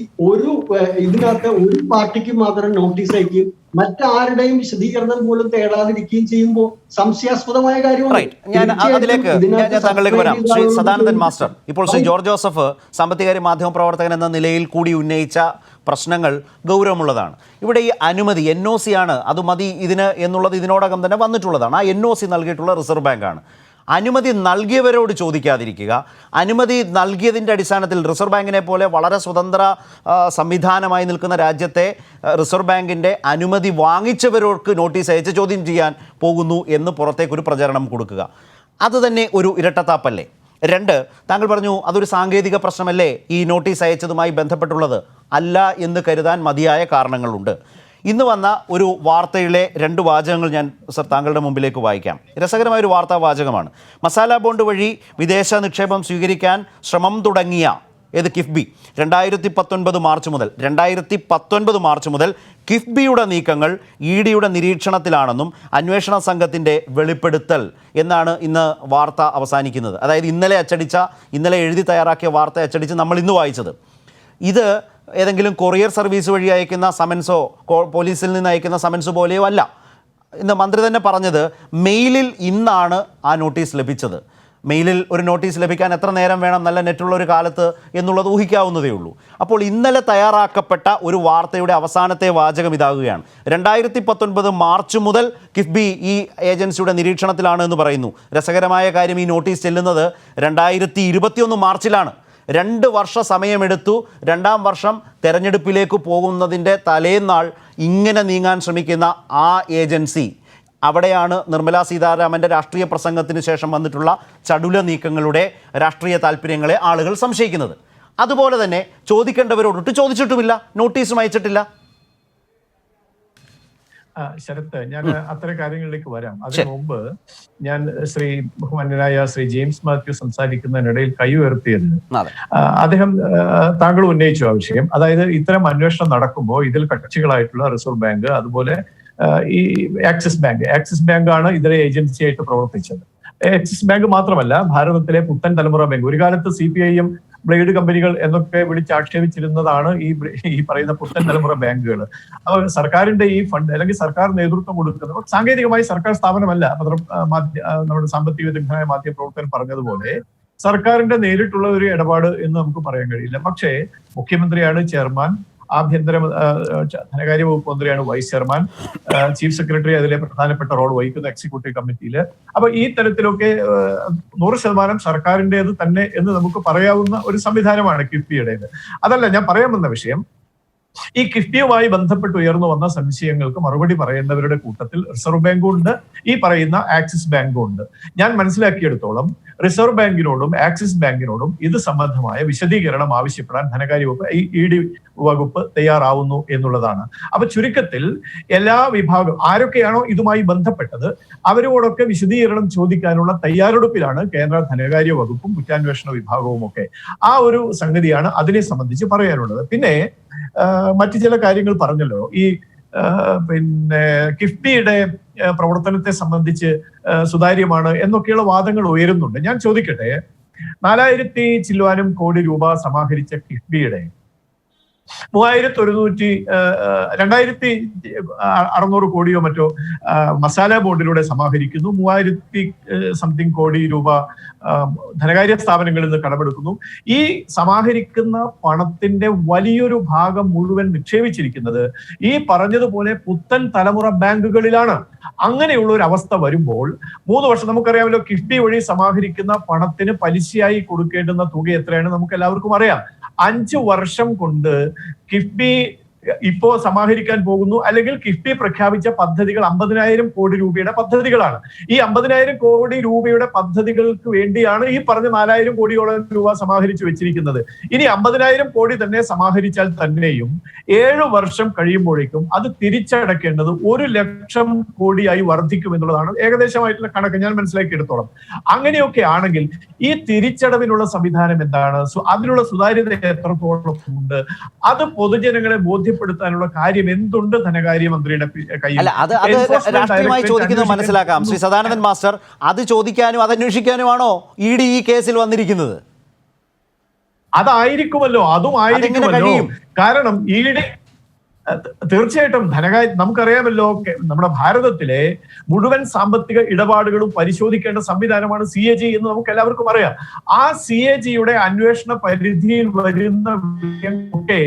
ഇതിനകത്ത് ഒരു പാർട്ടിക്ക് മാത്രം നോട്ടീസ് അയക്കുകയും മറ്റാരുടെയും വിശദീകരണം പോലും തേടാതിരിക്കുകയും ചെയ്യുമ്പോൾ സംശയാസ്പദമായ കാര്യമാണ്. ഞാൻ താങ്കളിലേക്ക് വരാം. ശ്രീ സദാനന്ദൻ മാസ്റ്റർ, ഇപ്പോൾ ശ്രീ ജോർജ് ജോസഫ് സാമ്പത്തികകാര്യ മാധ്യമ പ്രവർത്തകൻ എന്ന നിലയിൽ കൂടി ഉന്നയിച്ച പ്രശ്നങ്ങൾ ഗൗരവമുള്ളതാണ്. ഇവിടെ ഈ അനുമതി NOC ആണ്, അത് മതി ഇതിന് എന്നുള്ളത് ഇതിനോടകം തന്നെ വന്നിട്ടുള്ളതാണ്. ആ NOC നൽകിയിട്ടുള്ള റിസർവ് ബാങ്കാണ്. അനുമതി നൽകിയവരോട് ചോദിക്കാതിരിക്കുക, അനുമതി നൽകിയതിൻ്റെ അടിസ്ഥാനത്തിൽ റിസർവ് ബാങ്കിനെ പോലെ വളരെ സ്വതന്ത്ര സംവിധാനമായി നിൽക്കുന്ന രാജ്യത്തെ റിസർവ് ബാങ്കിൻ്റെ അനുമതി വാങ്ങിച്ചവരോർക്ക് നോട്ടീസ് അയച്ച് ചോദ്യം ചെയ്യാൻ പോകുന്നു എന്ന് പുറത്തേക്കൊരു പ്രചരണം കൊടുക്കുക, അത് തന്നെ ഒരു ഇരട്ടത്താപ്പല്ലേ? 2, താങ്കൾ പറഞ്ഞു അതൊരു സാങ്കേതിക പ്രശ്നമല്ലേ ഈ നോട്ടീസ് അയച്ചതുമായി ബന്ധപ്പെട്ടുള്ളത്? അല്ല എന്ന് കരുതാൻ മതിയായ കാരണങ്ങളുണ്ട്. ഇന്ന് വന്ന ഒരു വാർത്തയിലെ 2 വാചകങ്ങൾ ഞാൻ താങ്കളുടെ മുമ്പിലേക്ക് വായിക്കാം. രസകരമായൊരു വാർത്താ വാചകമാണ്. മസാല ബോണ്ട് വഴി വിദേശ നിക്ഷേപം സ്വീകരിക്കാൻ ശ്രമം തുടങ്ങിയ ഏത് കിഫ്ബി 2019 മാർച്ച് മുതൽ കിഫ്ബിയുടെ നീക്കങ്ങൾ ഇഡിയുടെ നിരീക്ഷണത്തിലാണെന്നും അന്വേഷണ സംഘത്തിൻ്റെ വെളിപ്പെടുത്തൽ എന്നാണ് ഇന്ന് വാർത്ത അവസാനിക്കുന്നത്. അതായത് ഇന്നലെ എഴുതി തയ്യാറാക്കിയ വാർത്ത അച്ചടിച്ച് നമ്മൾ ഇന്ന് വായിച്ചത്. ഇത് ഏതെങ്കിലും കൊറിയർ സർവീസ് വഴി അയക്കുന്ന സമൻസോ പോലീസിൽ നിന്ന് അയക്കുന്ന സമൻസ് പോലെയോ അല്ല. ഇന്ന് മന്ത്രി തന്നെ പറഞ്ഞത് മെയിലിൽ ഇന്നാണ് ആ നോട്ടീസ് ലഭിച്ചത്. മെയിലിൽ ഒരു നോട്ടീസ് ലഭിക്കാൻ എത്ര നേരം വേണം നല്ല നെറ്റുള്ള ഒരു കാലത്ത് എന്നുള്ളത് ഊഹിക്കാവുന്നതേ ഉള്ളൂ. അപ്പോൾ ഇന്നലെ തയ്യാറാക്കപ്പെട്ട ഒരു വാർത്തയുടെ അവസാനത്തെ വാചകം ഇതാകുകയാണ്: 2019 മാർച്ച് മുതൽ കിഫ്ബി ഈ ഏജൻസിയുടെ നിരീക്ഷണത്തിലാണ് എന്ന് പറയുന്നു. രസകരമായ കാര്യം, ഈ നോട്ടീസ് ചെല്ലുന്നത് 2021 മാർച്ചിലാണ്. 2 വർഷ സമയമെടുത്തു. 2ാം വർഷം തെരഞ്ഞെടുപ്പിലേക്ക് പോകുന്നതിൻ്റെ തലേന്നാൾ ഇങ്ങനെ നീങ്ങാൻ ശ്രമിക്കുന്ന ആ ഏജൻസി, അവിടെയാണ് നിർമ്മലാ സീതാരാമൻ്റെ രാഷ്ട്രീയ പ്രസംഗത്തിന് ശേഷം വന്നിട്ടുള്ള ചടുല നീക്കങ്ങളുടെ രാഷ്ട്രീയ താല്പര്യങ്ങളെ ആളുകൾ സംശയിക്കുന്നത്. അതുപോലെ തന്നെ ചോദിക്കേണ്ടവരോടൊട്ട് ചോദിച്ചിട്ടുമില്ല, നോട്ടീസും അയച്ചിട്ടില്ല. ശരത്ത്, ഞാൻ അത്തരം കാര്യങ്ങളിലേക്ക് വരാം. അതിനു മുമ്പ് ഞാൻ ബഹുമാന്യനായ ശ്രീ ജെയിംസ് മാത്യു സംസാരിക്കുന്നതിനിടയിൽ കൈ ഉയർത്തിയത് അദ്ദേഹം താങ്കൾ ഉന്നയിച്ചു ആ വിഷയം. അതായത് ഇത്തരം അന്വേഷണം നടക്കുമ്പോൾ ഇതിൽ കക്ഷികളായിട്ടുള്ള റിസർവ് ബാങ്ക്, അതുപോലെ ഈ ആക്സിസ് ബാങ്ക് ആണ് ഇതിലെ ഏജൻസിയായിട്ട് പ്രവർത്തിച്ചത്. ആക്സിസ് ബാങ്ക് മാത്രമല്ല, ഭാരതത്തിലെ പുത്തൻ തലമുറ ബാങ്ക്, ഒരു കാലത്ത് CPIM ബ്ലേഡ് കമ്പനികൾ എന്നൊക്കെ വിളിച്ചാക്ഷേപിച്ചിരുന്നതാണ് ഈ പറയുന്ന പുത്തൻ തലമുറ ബാങ്കുകൾ. അപ്പോൾ സർക്കാരിന്റെ ഈ ഫണ്ട് അല്ലെങ്കിൽ സർക്കാർ നേതൃത്വം കൊടുക്കുന്നത് സാങ്കേതികമായി സർക്കാർ സ്ഥാപനമല്ല. നമ്മുടെ സാമ്പത്തിക വിദഗ്ധനായ മാധ്യമപ്രവർത്തകൻ പറഞ്ഞതുപോലെ സർക്കാരിന്റെ നേരിട്ടുള്ള ഒരു ഇടപാട് എന്ന് നമുക്ക് പറയാൻ കഴിയില്ല. പക്ഷേ മുഖ്യമന്ത്രിയാണ് ചെയർമാൻ, ധനകാര്യ വകുപ്പ് മന്ത്രിയാണ് വൈസ് ചെയർമാൻ, ചീഫ് സെക്രട്ടറി അതിലെ പ്രധാനപ്പെട്ട റോൾ വഹിക്കുന്ന എക്സിക്യൂട്ടീവ് കമ്മിറ്റിയിൽ. അപ്പൊ ഈ തരത്തിലൊക്കെ 100% സർക്കാരിൻ്റെത് തന്നെ എന്ന് നമുക്ക് പറയാവുന്ന ഒരു സംവിധാനമാണ് കിഫ്ബിയുടേത്. അതല്ല ഞാൻ പറയാൻ വന്ന വിഷയം. ഈ കിഫ്ബിയുമായി ബന്ധപ്പെട്ട് ഉയർന്നു വന്ന സംശയങ്ങൾക്ക് മറുപടി പറയേണ്ടവരുടെ കൂട്ടത്തിൽ റിസർവ് ബാങ്കും ഉണ്ട്, ഈ പറയുന്ന ആക്സിസ് ബാങ്കും ഉണ്ട്. ഞാൻ മനസ്സിലാക്കിയെടുത്തോളം റിസർവ് ബാങ്കിനോടും ആക്സിസ് ബാങ്കിനോടും ഇത് സംബന്ധമായ വിശദീകരണം ആവശ്യപ്പെടാൻ ധനകാര്യ വകുപ്പ്, ED വകുപ്പ് തയ്യാറാവുന്നു എന്നുള്ളതാണ്. അപ്പൊ ചുരുക്കത്തിൽ എല്ലാ വിഭാഗം ആരൊക്കെയാണോ ഇതുമായി ബന്ധപ്പെട്ടത് അവരോടൊക്കെ വിശദീകരണം ചോദിക്കാനുള്ള തയ്യാറെടുപ്പിലാണ് കേന്ദ്ര ധനകാര്യ വകുപ്പും കുറ്റാന്വേഷണ വിഭാഗവും ഒക്കെ. ആ ഒരു സംഗതിയാണ് അതിനെ സംബന്ധിച്ച് പറയാനുള്ളത്. പിന്നെ മറ്റു ചില കാര്യങ്ങൾ പറഞ്ഞല്ലോ. ഈ കിഫ്ബിയുടെ പ്രവർത്തനത്തെ സംബന്ധിച്ച് സുതാര്യമാണ് എന്നൊക്കെയുള്ള വാദങ്ങൾ ഉയരുന്നുണ്ട്. ഞാൻ ചോദിക്കട്ടെ, 4000 ചില്ലുവാനും കോടി രൂപ സമാഹരിച്ച കിഫ്ബിയുടെ 2600 കോടിയോ മറ്റോ മസാല ബോണ്ടിലൂടെ സമാഹരിക്കുന്നു. 3000 സംതിങ് കോടി രൂപ ധനകാര്യ സ്ഥാപനങ്ങളിൽ നിന്ന് കടമെടുക്കുന്നു. ഈ സമാഹരിക്കുന്ന പണത്തിന്റെ വലിയൊരു ഭാഗം മുഴുവൻ നിക്ഷേപിച്ചിരിക്കുന്നത് ഈ പറഞ്ഞതുപോലെ പുത്തൻ തലമുറ ബാങ്കുകളിലാണ്. അങ്ങനെയുള്ള ഒരു അവസ്ഥ വരുമ്പോൾ 3 വർഷം, നമുക്കറിയാമല്ലോ കിഫ്ബി വഴി സമാഹരിക്കുന്ന പണത്തിന് പലിശയായി കൊടുക്കേണ്ടുന്ന തുക എത്രയാണ് നമുക്ക് എല്ലാവർക്കും അറിയാം. 5 വർഷം കൊണ്ട് കിഫ്ബി ഇപ്പോ സമാഹരിക്കാൻ പോകുന്നു, അല്ലെങ്കിൽ കിഫ്ബി പ്രഖ്യാപിച്ച പദ്ധതികൾ 50,000 കോടി രൂപയുടെ പദ്ധതികളാണ്. ഈ 50,000 കോടി രൂപയുടെ പദ്ധതികൾക്ക് വേണ്ടിയാണ് ഈ പറഞ്ഞ 4,000 കോടിയോളം രൂപ സമാഹരിച്ചു വെച്ചിരിക്കുന്നത്. ഇനി 50,000 കോടി തന്നെ സമാഹരിച്ചാൽ തന്നെയും 7 വർഷം കഴിയുമ്പോഴേക്കും അത് തിരിച്ചടക്കേണ്ടത് 1 ലക്ഷം കോടിയായി വർദ്ധിക്കും എന്നുള്ളതാണ് ഏകദേശമായിട്ടുള്ള കണക്ക് ഞാൻ മനസ്സിലാക്കിയെടുത്തോളം. അങ്ങനെയൊക്കെ ആണെങ്കിൽ ഈ തിരിച്ചടവിനുള്ള സംവിധാനം എന്താണ്? അതിനുള്ള സുതാര്യത എത്രത്തോളം ഉണ്ട്? അത് പൊതുജനങ്ങളെ ബോധ്യപ്പെടുത്താനുള്ള കാര്യം എന്തുണ്ട് ധനകാര്യമന്ത്രിയുടെ കയ്യിൽ? അല്ല, അത് രാഷ്ട്രീയമായി ചോദിക്കുന്നത് മനസ്സിലാക്കാം. ശ്രീ സദാനന്ദൻ മാസ്റ്റർ, അത് ചോദിക്കാനും അത് അന്വേഷിക്കാനുമാണോ ED ഈ കേസിൽ വന്നിരിക്കുന്നത്? അതായിരിക്കുമല്ലോ, അതും ആയിരിക്കുമല്ലോ. കാരണം ED തീർച്ചയായിട്ടും നമുക്കറിയാമല്ലോ, നമ്മുടെ ഭാരതത്തിലെ മുഴുവൻ സാമ്പത്തിക ഇടപാടുകളും പരിശോധിക്കേണ്ട സംവിധാനമാണ് CAG എന്ന് നമുക്ക് എല്ലാവർക്കും അറിയാം. ആ CAGയുടെ അന്വേഷണ പരിധിയിൽ വരുന്ന വിഷയമൊക്കെ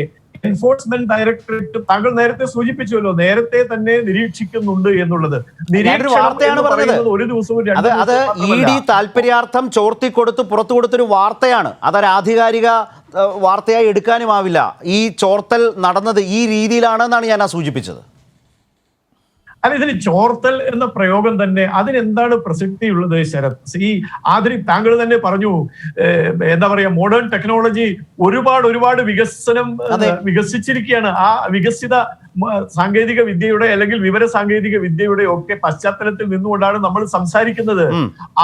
എൻഫോഴ്സ്മെന്റ് ഡയറക്ടറേറ്റ് താങ്കൾ നേരത്തെ സൂചിപ്പിച്ചുവല്ലോ, നേരത്തെ തന്നെ നിരീക്ഷിക്കുന്നുണ്ട് എന്നുള്ളത്. വാർത്തയാണ് പറഞ്ഞത്. ഒരു ദിവസവും അത് ED താല്പര്യാർത്ഥം ചോർത്തിക്കൊടുത്ത് പുറത്തു കൊടുത്തൊരു വാർത്തയാണ്. അതൊരു ആധികാരിക വാർത്തയായി എടുക്കാനുമാവില്ല. ഈ ചോർത്തൽ നടന്നത് ഈ രീതിയിലാണെന്നാണ് ഞാൻ സൂചിപ്പിച്ചത്. അല്ല, ഇതിന് ചോർത്തൽ എന്ന പ്രയോഗം തന്നെ അതിനെന്താണ് പ്രസക്തി ഉള്ളത് ശരത്? ഈ താങ്കൾ തന്നെ പറഞ്ഞു, എന്താ പറയാ, മോഡേൺ ടെക്നോളജി ഒരുപാട് വികസിച്ചിരിക്കുകയാണ്. ആ വികസിത സാങ്കേതിക വിദ്യയുടെ അല്ലെങ്കിൽ വിവര സാങ്കേതിക വിദ്യയുടെ ഒക്കെ പശ്ചാത്തലത്തിൽ നിന്നുകൊണ്ടാണ് നമ്മൾ സംസാരിക്കുന്നത്.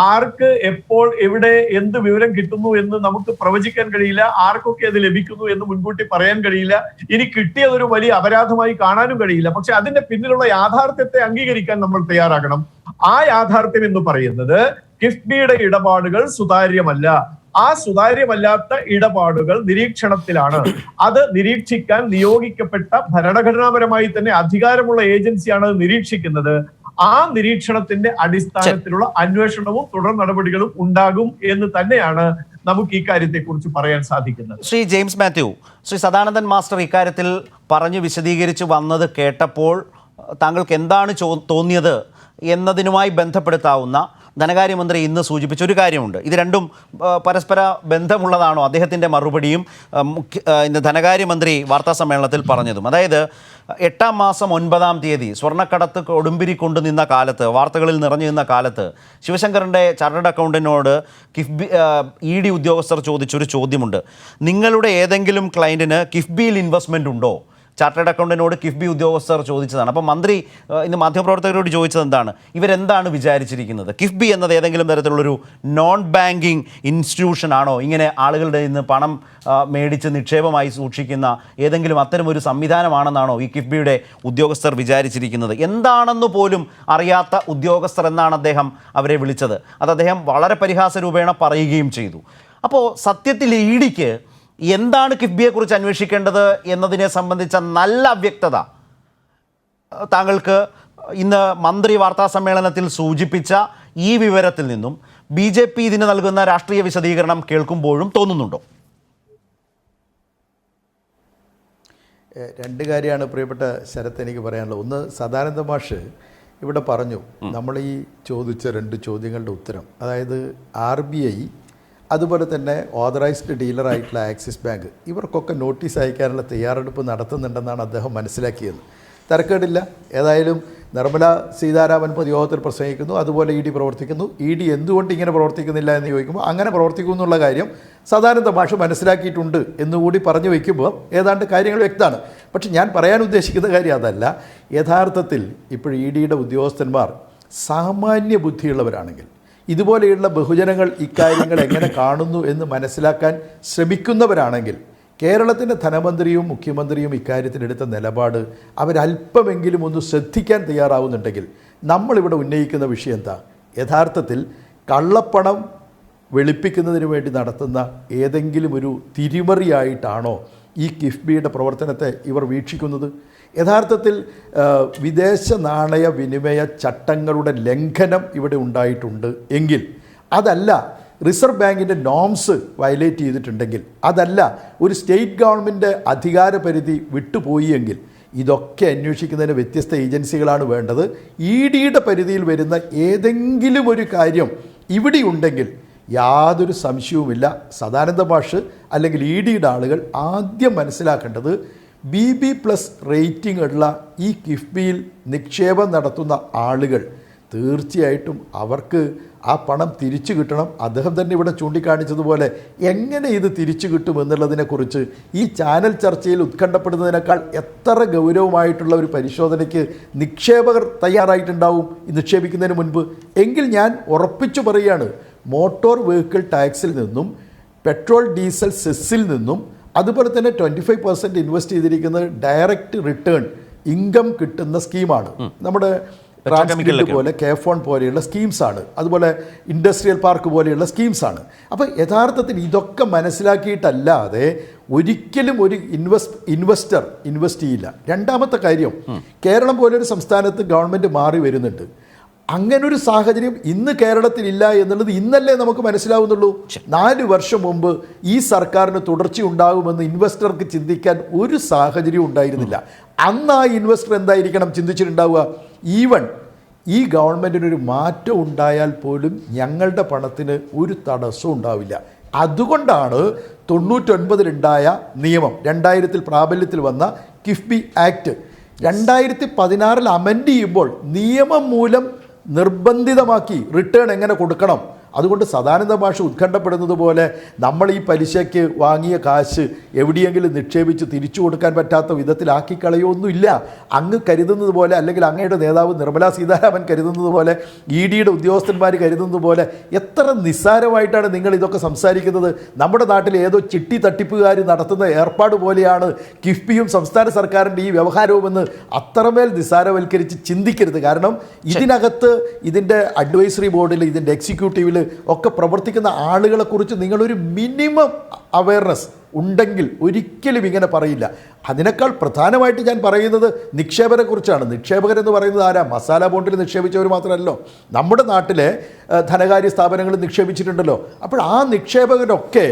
ആർക്ക് എപ്പോൾ എവിടെ എന്ത് വിവരം കിട്ടുന്നു എന്ന് നമുക്ക് പ്രവചിക്കാൻ കഴിയില്ല. ആർക്കൊക്കെ അത് ലഭിക്കുന്നു എന്ന് മുൻകൂട്ടി പറയാൻ കഴിയില്ല. ഇനി കിട്ടിയതൊരു വലിയ അപരാധമായി കാണാനും കഴിയില്ല. പക്ഷെ അതിന്റെ പിന്നിലുള്ള യാഥാർത്ഥ്യത്തെ അംഗീകരിക്കാൻ നമ്മൾ തയ്യാറാകണം. ആ യാഥാർത്ഥ്യം എന്ന് പറയുന്നത് കിഫ്ബിയുടെ ഇടപാടുകൾ സുതാര്യമല്ല. ആ സുതാര്യമല്ലാത്ത ഇടപാടുകൾ നിരീക്ഷണത്തിലാണ്. അത് നിരീക്ഷിക്കാൻ നിയോഗിക്കപ്പെട്ട ഭരണഘടനാപരമായി തന്നെ അധികാരമുള്ള ഏജൻസിയാണ് അത് നിരീക്ഷിക്കുന്നത്. ആ നിരീക്ഷണത്തിന്റെ അടിസ്ഥാനത്തിലുള്ള അന്വേഷണവും തുടർ നടപടികളും ഉണ്ടാകും എന്ന് തന്നെയാണ് നമുക്ക് ഈ കാര്യത്തെക്കുറിച്ച് പറയാൻ സാധിക്കുന്നത്. ശ്രീ ജെയിംസ് മാത്യു, ശ്രീ സദാനന്ദൻ മാസ്റ്റർ ഇക്കാര്യത്തിൽ പറഞ്ഞു വിശദീകരിച്ച് വന്നത് കേട്ടപ്പോൾ താങ്കൾക്ക് എന്താണ് തോന്നിയത് എന്നതിനുമായി ബന്ധപ്പെടുത്താവുന്ന ധനകാര്യമന്ത്രി ഇന്ന് സൂചിപ്പിച്ച ഒരു കാര്യമുണ്ട്. ഇത് രണ്ടും പരസ്പര ബന്ധമുള്ളതാണോ? അദ്ദേഹത്തിൻ്റെ മറുപടിയും ഇന്ന് ധനകാര്യമന്ത്രി വാർത്താ സമ്മേളനത്തിൽ പറഞ്ഞതും, അതായത് 8-ാം മാസം 9-ാം തീയതി സ്വർണ്ണക്കടത്ത് കൊടുമ്പിരി കൊണ്ടുനിന്ന കാലത്ത്, വാർത്തകളിൽ നിറഞ്ഞു നിന്ന കാലത്ത്, ശിവശങ്കറിൻ്റെ ചാർട്ടേഡ് അക്കൗണ്ടന്റിനോട് കിഫ്ബി ED ഉദ്യോഗസ്ഥർ ചോദിച്ചൊരു ചോദ്യമുണ്ട്. നിങ്ങളുടെ ഏതെങ്കിലും ക്ലയൻറ്റിന് കിഫ്ബിയിൽ ഇൻവെസ്റ്റ്മെൻ്റ് ഉണ്ടോ? ചാർട്ടേഡ് അക്കൗണ്ടന്റിനോട് കിഫ്ബി ഉദ്യോഗസ്ഥർ ചോദിച്ചതാണ്. അപ്പോൾ മന്ത്രി ഇന്ന് മാധ്യമപ്രവർത്തകരോട് ചോദിച്ചത് എന്താണ്? ഇവരെന്താണ് വിചാരിച്ചിരിക്കുന്നത്? കിഫ്ബി എന്നത് ഏതെങ്കിലും തരത്തിലുള്ളൊരു നോൺ ബാങ്കിങ് ഇൻസ്റ്റിറ്റ്യൂഷൻ ആണോ? ഇങ്ങനെ ആളുകളുടെ നിന്ന് പണം മേടിച്ച് നിക്ഷേപമായി സൂക്ഷിക്കുന്ന ഏതെങ്കിലും അത്തരമൊരു സംവിധാനമാണെന്നാണോ ഈ കിഫ്ബിയുടെ ഉദ്യോഗസ്ഥർ വിചാരിച്ചിരിക്കുന്നത്? എന്താണെന്ന് പോലും അറിയാത്ത ഉദ്യോഗസ്ഥർ എന്നാണ് അദ്ദേഹം അവരെ വിളിച്ചത്. അത് അദ്ദേഹം വളരെ പരിഹാസരൂപേണ പറയുകയും ചെയ്തു. അപ്പോൾ സത്യത്തിൽ EDക്ക് എന്താണ് കിഫ്ബിയെക്കുറിച്ച് അന്വേഷിക്കേണ്ടത് എന്നതിനെ സംബന്ധിച്ച നല്ല അവ്യക്തത താങ്കൾക്ക് ഇന്ന് മന്ത്രി വാർത്താ സമ്മേളനത്തിൽ സൂചിപ്പിച്ച ഈ വിവരത്തിൽ നിന്നും BJP ഇതിന് നൽകുന്ന രാഷ്ട്രീയ വിശദീകരണം കേൾക്കുമ്പോഴും തോന്നുന്നുണ്ടോ? രണ്ട് കാര്യമാണ് പ്രിയപ്പെട്ട ശരത്ത് എനിക്ക് പറയാനുള്ളത്. ഒന്ന്, സദാനന്ദ മാഷ് ഇവിടെ പറഞ്ഞു നമ്മൾ ഈ ചോദിച്ച 2 ചോദ്യങ്ങളുടെ ഉത്തരം, അതായത് RBI അതുപോലെ തന്നെ ഓതറൈസ്ഡ് ഡീലറായിട്ടുള്ള ആക്സിസ് ബാങ്ക് ഇവർക്കൊക്കെ നോട്ടീസ് അയക്കാനുള്ള തയ്യാറെടുപ്പ് നടത്തുന്നുണ്ടെന്നാണ് അദ്ദേഹം മനസ്സിലാക്കിയത്. തരക്കേടില്ല. ഏതായാലും നിർമ്മല സീതാരാമൻ പൊതുയോഗത്തിൽ പ്രസംഗിക്കുന്നു, അതുപോലെ ED പ്രവർത്തിക്കുന്നു. ED എന്തുകൊണ്ട് ഇങ്ങനെ പ്രവർത്തിക്കുന്നില്ല എന്ന് ചോദിക്കുമ്പോൾ അങ്ങനെ പ്രവർത്തിക്കുന്നു എന്നുള്ള കാര്യം സദാനന്ദ മാഷ് മനസ്സിലാക്കിയിട്ടുണ്ട് എന്നുകൂടി പറഞ്ഞു വയ്ക്കുമ്പോൾ ഏതാണ്ട് കാര്യങ്ങൾ വ്യക്തമാണ്. പക്ഷെ ഞാൻ പറയാൻ ഉദ്ദേശിക്കുന്ന കാര്യം അതല്ല. യഥാർത്ഥത്തിൽ ഇപ്പോൾ EDയുടെ ഉദ്യോഗസ്ഥന്മാർ സാമാന്യ ബുദ്ധിയുള്ളവരാണെങ്കിൽ, ഇതുപോലെയുള്ള ബഹുജനങ്ങൾ ഇക്കാര്യങ്ങൾ എങ്ങനെ കാണുന്നു എന്ന് മനസ്സിലാക്കാൻ ശ്രമിക്കുന്നവരാണെങ്കിൽ, കേരളത്തിൻ്റെ ധനമന്ത്രിയും മുഖ്യമന്ത്രിയും ഇക്കാര്യത്തിലെടുത്ത നിലപാട് അവരല്പമെങ്കിലും ഒന്ന് ശ്രദ്ധിക്കാൻ തയ്യാറാവുന്നുണ്ടെങ്കിൽ, നമ്മളിവിടെ ഉന്നയിക്കുന്ന വിഷയം എന്താ? യഥാർത്ഥത്തിൽ കള്ളപ്പണം വെളുപ്പിക്കുന്നതിന് വേണ്ടി നടത്തുന്ന ഏതെങ്കിലും ഒരു തിരിമറിയായിട്ടാണോ ഈ കിഫ്ബിയുടെ പ്രവർത്തനത്തെ ഇവർ വീക്ഷിക്കുന്നത്? യഥാർത്ഥത്തിൽ വിദേശ നാണയ വിനിമയ ചട്ടങ്ങളുടെ ലംഘനം ഇവിടെ ഉണ്ടായിട്ടുണ്ട് എങ്കിൽ, അതല്ല റിസർവ് ബാങ്കിൻ്റെ നോംസ് വയലേറ്റ് ചെയ്തിട്ടുണ്ടെങ്കിൽ, അതല്ല ഒരു സ്റ്റേറ്റ് ഗവൺമെൻറ് അധികാര പരിധി വിട്ടുപോയി എങ്കിൽ, ഇതൊക്കെ അന്വേഷിക്കുന്നതിന് വ്യത്യസ്ത ഏജൻസികളാണ് വേണ്ടത്. EDയുടെ പരിധിയിൽ വരുന്ന ഏതെങ്കിലും ഒരു കാര്യം ഇവിടെ ഉണ്ടെങ്കിൽ യാതൊരു സംശയവുമില്ല, സദാനന്ദ മാഷ് അല്ലെങ്കിൽ EDയുടെ ആളുകൾ ആദ്യം മനസ്സിലാക്കേണ്ടത് BB+ റേറ്റിംഗ് ഉള്ള ഈ കിഫ്ബിയിൽ നിക്ഷേപം നടത്തുന്ന ആളുകൾ തീർച്ചയായിട്ടും അവർക്ക് ആ പണം തിരിച്ചു കിട്ടണം. അദ്ദേഹം തന്നെ ഇവിടെ ചൂണ്ടിക്കാണിച്ചതുപോലെ എങ്ങനെ ഇത് തിരിച്ചു കിട്ടുമെന്നുള്ളതിനെക്കുറിച്ച് ഈ ചാനൽ ചർച്ചയിൽ ഉത്കണ്ഠപ്പെടുന്നതിനേക്കാൾ എത്ര ഗൗരവമായിട്ടുള്ള ഒരു പരിശോധനയ്ക്ക് നിക്ഷേപകർ തയ്യാറായിട്ടുണ്ടാവും നിക്ഷേപിക്കുന്നതിന് മുൻപ്. എങ്കിൽ ഞാൻ ഉറപ്പിച്ചു പറയുകയാണ്, മോട്ടോർ വെഹിക്കിൾ ടാക്സിൽ നിന്നും പെട്രോൾ ഡീസൽ സെസ്സിൽ നിന്നും അതുപോലെ തന്നെ 25% ഇൻവെസ്റ്റ് ചെയ്തിരിക്കുന്നത് ഡയറക്റ്റ് റിട്ടേൺ ഇൻകം കിട്ടുന്ന സ്കീമാണ്. നമ്മുടെ ട്രാൻസ്മിറ്റ് പോലെ KFON പോലെയുള്ള സ്കീംസാണ്, അതുപോലെ ഇൻഡസ്ട്രിയൽ പാർക്ക് പോലെയുള്ള സ്കീംസാണ്. അപ്പോൾ യഥാർത്ഥത്തിൽ ഇതൊക്കെ മനസ്സിലാക്കിയിട്ടല്ലാതെ ഒരിക്കലും ഒരു ഇൻവെസ്റ്റർ ഇൻവെസ്റ്റ് ചെയ്യില്ല. രണ്ടാമത്തെ കാര്യം, കേരളം പോലൊരു സംസ്ഥാനത്ത് ഗവൺമെൻറ് മാറി വരുന്നുണ്ട്. അങ്ങനൊരു സാഹചര്യം ഇന്ന് കേരളത്തിലില്ല എന്നുള്ളത് ഇന്നല്ലേ നമുക്ക് മനസ്സിലാവുന്നുള്ളൂ. 4 വർഷം മുമ്പ് ഈ സർക്കാരിന് തുടർച്ചയുണ്ടാകുമെന്ന് ഇൻവെസ്റ്റർക്ക് ചിന്തിക്കാൻ ഒരു സാഹചര്യം ഉണ്ടായിരുന്നില്ല. അന്ന് ആ ഇൻവെസ്റ്റർ എന്തായിരിക്കണം ചിന്തിച്ചിട്ടുണ്ടാവുക? ഈവൻ ഈ ഗവൺമെൻറ്റിനൊരു മാറ്റം ഉണ്ടായാൽ പോലും ഞങ്ങളുടെ പണത്തിന് ഒരു തടസ്സവും ഉണ്ടാവില്ല. അതുകൊണ്ടാണ് 99-ലുണ്ടായ നിയമം, 2000-ൽ പ്രാബല്യത്തിൽ വന്ന കിഫ്ബി ആക്ട് 2016-ൽ അമെൻഡ് ചെയ്യുമ്പോൾ നിയമം മൂലം നിർബന്ധിതമാക്കി റിട്ടേൺ എങ്ങനെ കൊടുക്കണം, അതുകൊണ്ട് സദാനന്ദ മാഷ് ഉത്കണ്ഠപ്പെടുന്നത് പോലെ നമ്മൾ ഈ പലിശയ്ക്ക് വാങ്ങിയ കാശ് എവിടെയെങ്കിലും നിക്ഷേപിച്ച് തിരിച്ചു കൊടുക്കാൻ പറ്റാത്ത വിധത്തിലാക്കി കളയൊന്നുമില്ല. അങ്ങ് കരുതുന്നത് പോലെ, അല്ലെങ്കിൽ അങ്ങയുടെ നേതാവ് നിർമ്മലാ സീതാരാമൻ കരുതുന്നത് പോലെ, ED ഉദ്യോഗസ്ഥന്മാർ കരുതുന്നത് പോലെ എത്ര നിസ്സാരമായിട്ടാണ് നിങ്ങൾ ഇതൊക്കെ സംസാരിക്കുന്നത്. നമ്മുടെ നാട്ടിൽ ഏതോ ചിട്ടി തട്ടിപ്പുകാർ നടത്തുന്ന ഏർപ്പാട് പോലെയാണ് കിഫ്ബിയും സംസ്ഥാന സർക്കാരിൻ്റെ ഈ വ്യവഹാരവുമെന്ന് അത്രമേൽ നിസ്സാരവൽക്കരിച്ച് ചിന്തിക്കരുത്. കാരണം ഇതിനകത്ത് ഇതിൻ്റെ അഡ്വൈസറി ബോർഡിൽ, ഇതിൻ്റെ എക്സിക്യൂട്ടീവിൽ ഒക്കെ പ്രവർത്തിക്കുന്ന ആളുകളെക്കുറിച്ച് നിങ്ങളൊരു മിനിമം അവയർനെസ് ഉണ്ടെങ്കിൽ ഒരിക്കലും ഇങ്ങനെ പറയില്ല. അതിനേക്കാൾ പ്രധാനമായിട്ട് ഞാൻ പറയുന്നത് നിക്ഷേപകരെക്കുറിച്ചാണ്. നിക്ഷേപകരെന്ന് പറയുന്നത് ആരാ? മസാല ബോണ്ടിൽ നിക്ഷേപിച്ചവർ മാത്രമല്ലോ, നമ്മുടെ നാട്ടിലെ ധനകാര്യ സ്ഥാപനങ്ങളിൽ നിക്ഷേപിച്ചിട്ടുണ്ടല്ലോ. അപ്പോൾ ആ നിക്ഷേപകരൊക്കെ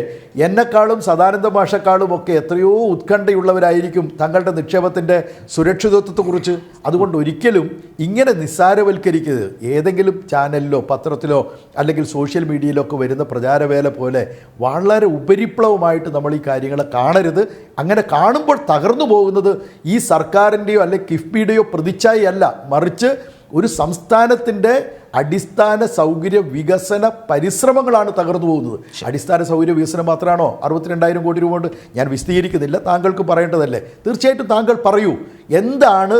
എന്നെക്കാളും സദാനന്ദ മാഷക്കാളും ഒക്കെ എത്രയോ ഉത്കണ്ഠയുള്ളവരായിരിക്കും തങ്ങളുടെ നിക്ഷേപത്തിൻ്റെ സുരക്ഷിതത്വത്തെക്കുറിച്ച്. അതുകൊണ്ട് ഒരിക്കലും ഇങ്ങനെ നിസ്സാരവൽക്കരിക്കരുത്. ഏതെങ്കിലും ചാനലിലോ പത്രത്തിലോ അല്ലെങ്കിൽ സോഷ്യൽ മീഡിയയിലോ ഒക്കെ വരുന്ന പ്രചാരവേല പോലെ വളരെ ഉപരിപ്ലവമായിട്ട് നമ്മൾ ഈ കാര്യങ്ങളെ കാണരുത്. അങ്ങനെ കാണുമ്പോൾ തകർന്നു പോകുന്നത് ഈ സർക്കാരിൻ്റെയോ അല്ലെങ്കിൽ കിഫ്ബിയുടെയോ പ്രതിച്ഛായ അല്ല, മറിച്ച് ഒരു സംസ്ഥാനത്തിൻ്റെ അടിസ്ഥാന സൗകര്യ വികസന പരിശ്രമങ്ങളാണ് തകർന്നു പോകുന്നത്. അടിസ്ഥാന സൗകര്യ വികസനം മാത്രമാണോ 62,000 കോടി രൂപ കൊണ്ട്? ഞാൻ വിശദീകരിക്കുന്നില്ല, താങ്കൾക്ക് പറയേണ്ടതല്ലേ. തീർച്ചയായിട്ടും താങ്കൾ പറയൂ, എന്താണ്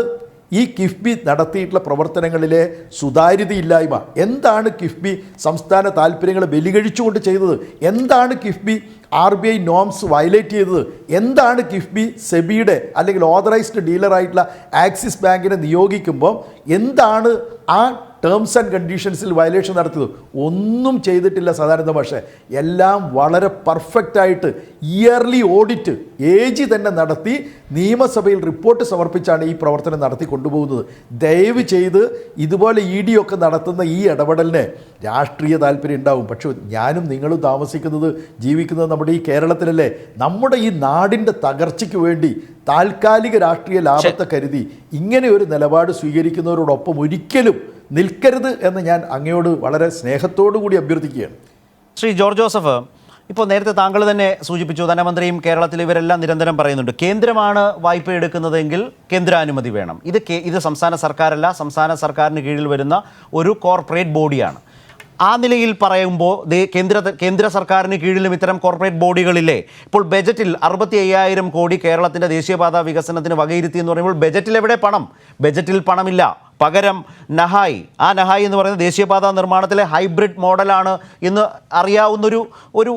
ഈ കിഫ്ബി നടത്തിയിട്ടുള്ള പ്രവർത്തനങ്ങളിലെ സുതാര്യതയില്ലായ്മ? എന്താണ് കിഫ്ബി സംസ്ഥാന താല്പര്യങ്ങളെ ബലികഴിച്ചുകൊണ്ട് ചെയ്തത്? എന്താണ് കിഫ്ബി RBI നോംസ് വയലേറ്റ് ചെയ്തത്? എന്താണ് കിഫ്ബി സെബിയുടെ അല്ലെങ്കിൽ ഓതറൈസ്ഡ് ഡീലറായിട്ടുള്ള ആക്സിസ് ബാങ്കിനെ നിയോഗിക്കുമ്പോൾ എന്താണ് ആ ടേംസ് ആൻഡ് കണ്ടീഷൻസിൽ വയലേഷൻ നടത്തിയത്? ഒന്നും ചെയ്തിട്ടില്ല സദാനന്ദ മാഷെ. എല്ലാം വളരെ പെർഫെക്റ്റായിട്ട് ഇയർലി ഓഡിറ്റ് AG തന്നെ നടത്തി നിയമസഭയിൽ റിപ്പോർട്ട് സമർപ്പിച്ചാണ് ഈ പ്രവർത്തനം നടത്തി കൊണ്ടുപോകുന്നത്. ദയവ് ചെയ്ത് ഇതുപോലെ ED ഒക്കെ നടത്തുന്ന ഈ ഇടപെടലിന് രാഷ്ട്രീയ താല്പര്യം ഉണ്ടാവും. പക്ഷേ ഞാനും നിങ്ങളും താമസിക്കുന്നത് ജീവിക്കുന്നത് നമ്മുടെ ഈ കേരളത്തിലല്ലേ. നമ്മുടെ ഈ നാടിൻ്റെ തകർച്ചയ്ക്ക് വേണ്ടി താൽക്കാലിക രാഷ്ട്രീയ ലാഭത്തെ കരുതി ഇങ്ങനെ ഒരു നിലപാട് സ്വീകരിക്കുന്നവരോടൊപ്പം ഒരിക്കലും നിൽക്കരുത് എന്ന് ഞാൻ അങ്ങയോട് വളരെ സ്നേഹത്തോടു കൂടി അഭ്യർത്ഥിക്കുകയാണ്. ശ്രീ ജോർജ് ജോസഫ്, ഇപ്പോൾ നേരത്തെ താങ്കൾ തന്നെ സൂചിപ്പിച്ചു, ധനമന്ത്രിയും കേരളത്തിൽ ഇവരെല്ലാം നിരന്തരം പറയുന്നുണ്ട് കേന്ദ്രമാണ് വായ്പ എടുക്കുന്നതെങ്കിൽ കേന്ദ്രാനുമതി വേണം. ഇത് സംസ്ഥാന സർക്കാരല്ല, സംസ്ഥാന സർക്കാരിന് കീഴിൽ വരുന്ന ഒരു കോർപ്പറേറ്റ് ബോഡിയാണ്. ആ നിലയിൽ പറയുമ്പോൾ കേന്ദ്ര സർക്കാരിന് കീഴിലും ഇത്തരം കോർപ്പറേറ്റ് ബോഡികളില്ലേ? ഇപ്പോൾ ബജറ്റിൽ 65,000 കോടി കേരളത്തിൻ്റെ ദേശീയപാത വികസനത്തിന് വകയിരുത്തി എന്ന് പറയുമ്പോൾ ബജറ്റിൽ എവിടെ പണം? ബജറ്റിൽ പണമില്ല. പകരം നഹായ്, ആ നഹായ് എന്ന് പറയുന്ന ദേശീയപാത നിർമ്മാണത്തിലെ ഹൈബ്രിഡ് മോഡലാണ് എന്ന് അറിയാവുന്നൊരു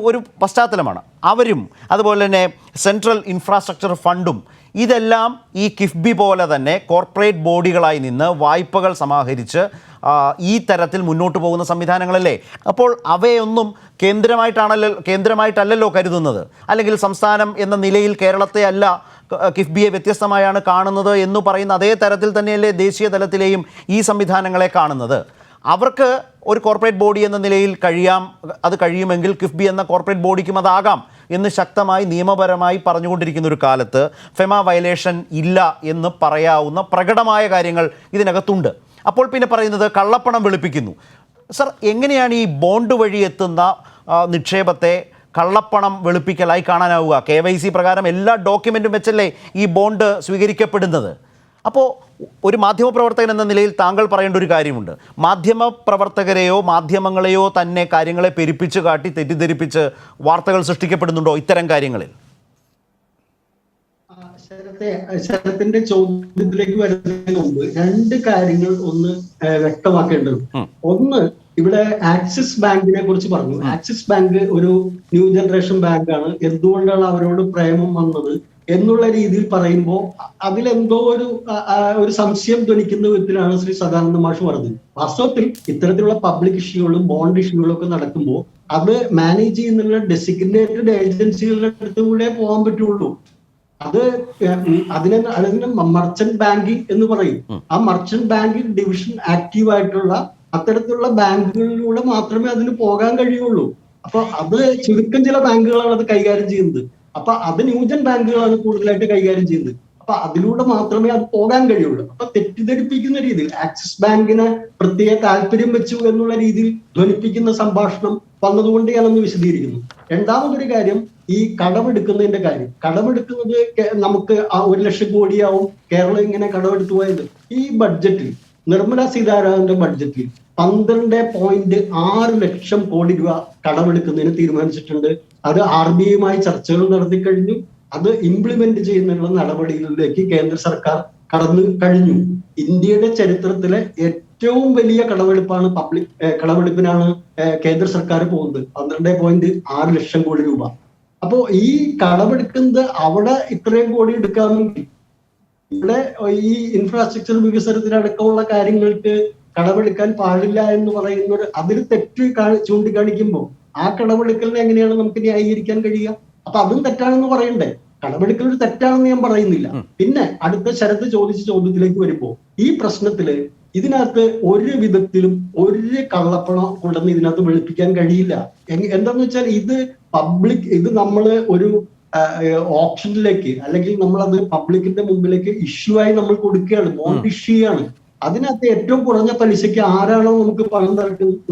ഒരു പശ്ചാത്തലമാണ്. അവരും അതുപോലെ തന്നെ സെൻട്രൽ ഇൻഫ്രാസ്ട്രക്ചർ ഫണ്ടും ഇതെല്ലാം ഈ കിഫ്ബി പോലെ തന്നെ കോർപ്പറേറ്റ് ബോഡികളായി നിന്ന് വായ്പകൾ സമാഹരിച്ച് ഈ തരത്തിൽ മുന്നോട്ട് പോകുന്ന സംവിധാനങ്ങളല്ലേ? അപ്പോൾ അവയൊന്നും കേന്ദ്രമായിട്ടല്ലല്ലോ കരുതുന്നത്. അല്ലെങ്കിൽ സംസ്ഥാനം എന്ന നിലയിൽ കേരളത്തെ അല്ല കിഫ്ബിയെ വ്യത്യസ്തമായാണ് കാണുന്നത് എന്ന് പറയുന്ന അതേ തരത്തിൽ തന്നെയല്ലേ ദേശീയ തലത്തിലെയും ഈ സംവിധാനങ്ങളെ കാണുന്നത്. അവർക്ക് ഒരു കോർപ്പറേറ്റ് ബോഡി എന്ന നിലയിൽ അത് കഴിയുമെങ്കിൽ കിഫ്ബി എന്ന കോർപ്പറേറ്റ് ബോഡിക്കും അതാകാം എന്ന് ശക്തമായി നിയമപരമായി പറഞ്ഞുകൊണ്ടിരിക്കുന്ന ഒരു കാലത്ത് ഫെമ വയലേഷൻ ഇല്ല എന്ന് പറയാവുന്ന പ്രകടമായ കാര്യങ്ങൾ ഇതിനകത്തുണ്ട്. അപ്പോൾ പിന്നെ പറയുന്നത് കള്ളപ്പണം വെളുപ്പിക്കുന്നു. സർ, എങ്ങനെയാണ് ഈ ബോണ്ട് വഴി എത്തുന്ന നിക്ഷേപത്തെ കള്ളപ്പണം വെളുപ്പിക്കലായി കാണാനാവുക? KYC പ്രകാരം എല്ലാ ഡോക്യുമെൻറ്റും വെച്ചല്ലേ ഈ ബോണ്ട് സ്വീകരിക്കപ്പെടുന്നത്. അപ്പോൾ ഒരു മാധ്യമപ്രവർത്തകൻ എന്ന നിലയിൽ താങ്കൾ പറയേണ്ട ഒരു കാര്യമുണ്ട്. മാധ്യമപ്രവർത്തകരെയോ മാധ്യമങ്ങളെയോ തന്നെ കാര്യങ്ങളെ പെരുപ്പിച്ച് കാട്ടി തെറ്റിദ്ധരിപ്പിച്ച് വാർത്തകൾ സൃഷ്ടിക്കപ്പെടുന്നുണ്ടോ ഇത്തരം കാര്യങ്ങളിൽ? ശരത്തിന്റെ ചോദ്യത്തിലേക്ക് വരുന്നതിന് മുമ്പ് 2 കാര്യങ്ങൾ ഒന്ന് വ്യക്തമാക്കേണ്ടത്. ഒന്ന്, ഇവിടെ ആക്സിസ് ബാങ്കിനെ കുറിച്ച് പറഞ്ഞു. ആക്സിസ് ബാങ്ക് ഒരു ന്യൂ ജനറേഷൻ ബാങ്കാണ്, എന്തുകൊണ്ടാണ് അവരോട് പ്രേമം വന്നത് എന്നുള്ള രീതിയിൽ പറയുമ്പോൾ അതിലെന്തോ ഒരു സംശയം ധ്വനിക്കുന്ന വിധത്തിലാണ് ശ്രീ സദാനന്ദ മാഷ് പറഞ്ഞത്. വാസ്തവത്തിൽ ഇത്തരത്തിലുള്ള പബ്ലിക് ഇഷ്യൂകളും ബോണ്ട് ഇഷ്യൂകളും ഒക്കെ നടക്കുമ്പോൾ അത് മാനേജ് ചെയ്യുന്ന ഡെസിഗ്നേറ്റഡ് ഏജൻസികളുടെ അടുത്തുകൂടെ പോകാൻ പറ്റുള്ളൂ. അതിനെ മർച്ചന്റ് ബാങ്കിങ് എന്ന് പറയും. ആ മർച്ചന്റ് ബാങ്കിങ് ഡിവിഷൻ ആക്റ്റീവ് ആയിട്ടുള്ള അത്തരത്തിലുള്ള ബാങ്കുകളിലൂടെ മാത്രമേ അതിന് പോകാൻ കഴിയുള്ളൂ. അപ്പൊ അത് ചുരുക്കം ചില ബാങ്കുകളാണ് അത് കൈകാര്യം ചെയ്യുന്നത്. അപ്പൊ അത് ന്യൂജൻ ബാങ്കുകളാണ് കൂടുതലായിട്ട് കൈകാര്യം ചെയ്യുന്നത്. അപ്പൊ അതിലൂടെ മാത്രമേ അത് പോകാൻ കഴിയുള്ളൂ. അപ്പൊ തെറ്റിദ്ധരിപ്പിക്കുന്ന രീതിയിൽ ആക്സിസ് ബാങ്കിന് പ്രത്യേക താല്പര്യം വെച്ചു എന്നുള്ള രീതിയിൽ ധ്വനിപ്പിക്കുന്ന സംഭാഷണം വന്നതുകൊണ്ട് ഞാനൊന്ന് വിശദീകരിക്കുന്നു. രണ്ടാമതൊരു കാര്യം, ഈ കടമെടുക്കുന്നതിന്റെ കാര്യം. കടമെടുക്കുന്നത് നമുക്ക് 1 ലക്ഷം കോടിയാവും കേരളം ഇങ്ങനെ കടമെടുത്തു പോയത്. ഈ ബഡ്ജറ്റിൽ നിർമ്മല സീതാരാമന്റെ ബഡ്ജറ്റിൽ 12.6 ലക്ഷം കോടി രൂപ കടമെടുക്കുന്നതിന് തീരുമാനിച്ചിട്ടുണ്ട്. അത് RBIയുമായി ചർച്ചകൾ നടത്തി കഴിഞ്ഞു. അത് ഇംപ്ലിമെന്റ് ചെയ്യുന്നതിനുള്ള നടപടികളിലേക്ക് കേന്ദ്ര സർക്കാർ കടന്നു കഴിഞ്ഞു. ഇന്ത്യയുടെ ചരിത്രത്തിലെ ഏറ്റവും വലിയ കടമെടുപ്പിനാണ് കേന്ദ്ര സർക്കാർ പോകുന്നത്. 12.6 ലക്ഷം കോടി രൂപ. അപ്പോ ഈ കടമെടുക്കുന്നത് അവിടെ ഇത്രയും കോടി എടുക്കാമെങ്കിൽ ഇവിടെ ഈ ഇൻഫ്രാസ്ട്രക്ചർ വികസനത്തിനടക്കമുള്ള കാര്യങ്ങൾക്ക് കടമെടുക്കാൻ പാടില്ല എന്ന് പറയുന്ന അതിൽ തെറ്റ് ചൂണ്ടിക്കാണിക്കുമ്പോൾ ആ കടമെടുക്കലിനെ എങ്ങനെയാണ് നമുക്ക് ന്യായീകരിക്കാൻ കഴിയുക? അപ്പൊ അതും തെറ്റാണെന്ന് പറയണ്ടേ? കടമെടുക്കൽ ഒരു തെറ്റാണെന്ന് ഞാൻ പറയുന്നില്ല. പിന്നെ അടുത്ത ശരത്ത് ചോദിച്ച ചോദ്യത്തിലേക്ക് വരുമ്പോ ഈ പ്രശ്നത്തില് ഇതിനകത്ത് ഒരു വിധത്തിലും ഒരു കള്ളപ്പണം കൊണ്ടെന്ന് ഇതിനകത്ത് വെളുപ്പിക്കാൻ കഴിയില്ല. എന്താന്ന് വെച്ചാൽ ഇത് നമ്മള് ഒരു ഓപ്ഷനിലേക്ക് അല്ലെങ്കിൽ നമ്മൾ അത് പബ്ലിക്കിന്റെ മുമ്പിലേക്ക് ഇഷ്യൂ ആയി നമ്മൾ കൊടുക്കുകയാണ്, ബോണ്ട് ഇഷ്യൂ ആണ്. അതിനകത്ത് ഏറ്റവും കുറഞ്ഞ പലിശയ്ക്ക് ആരാണോ നമുക്ക് പണം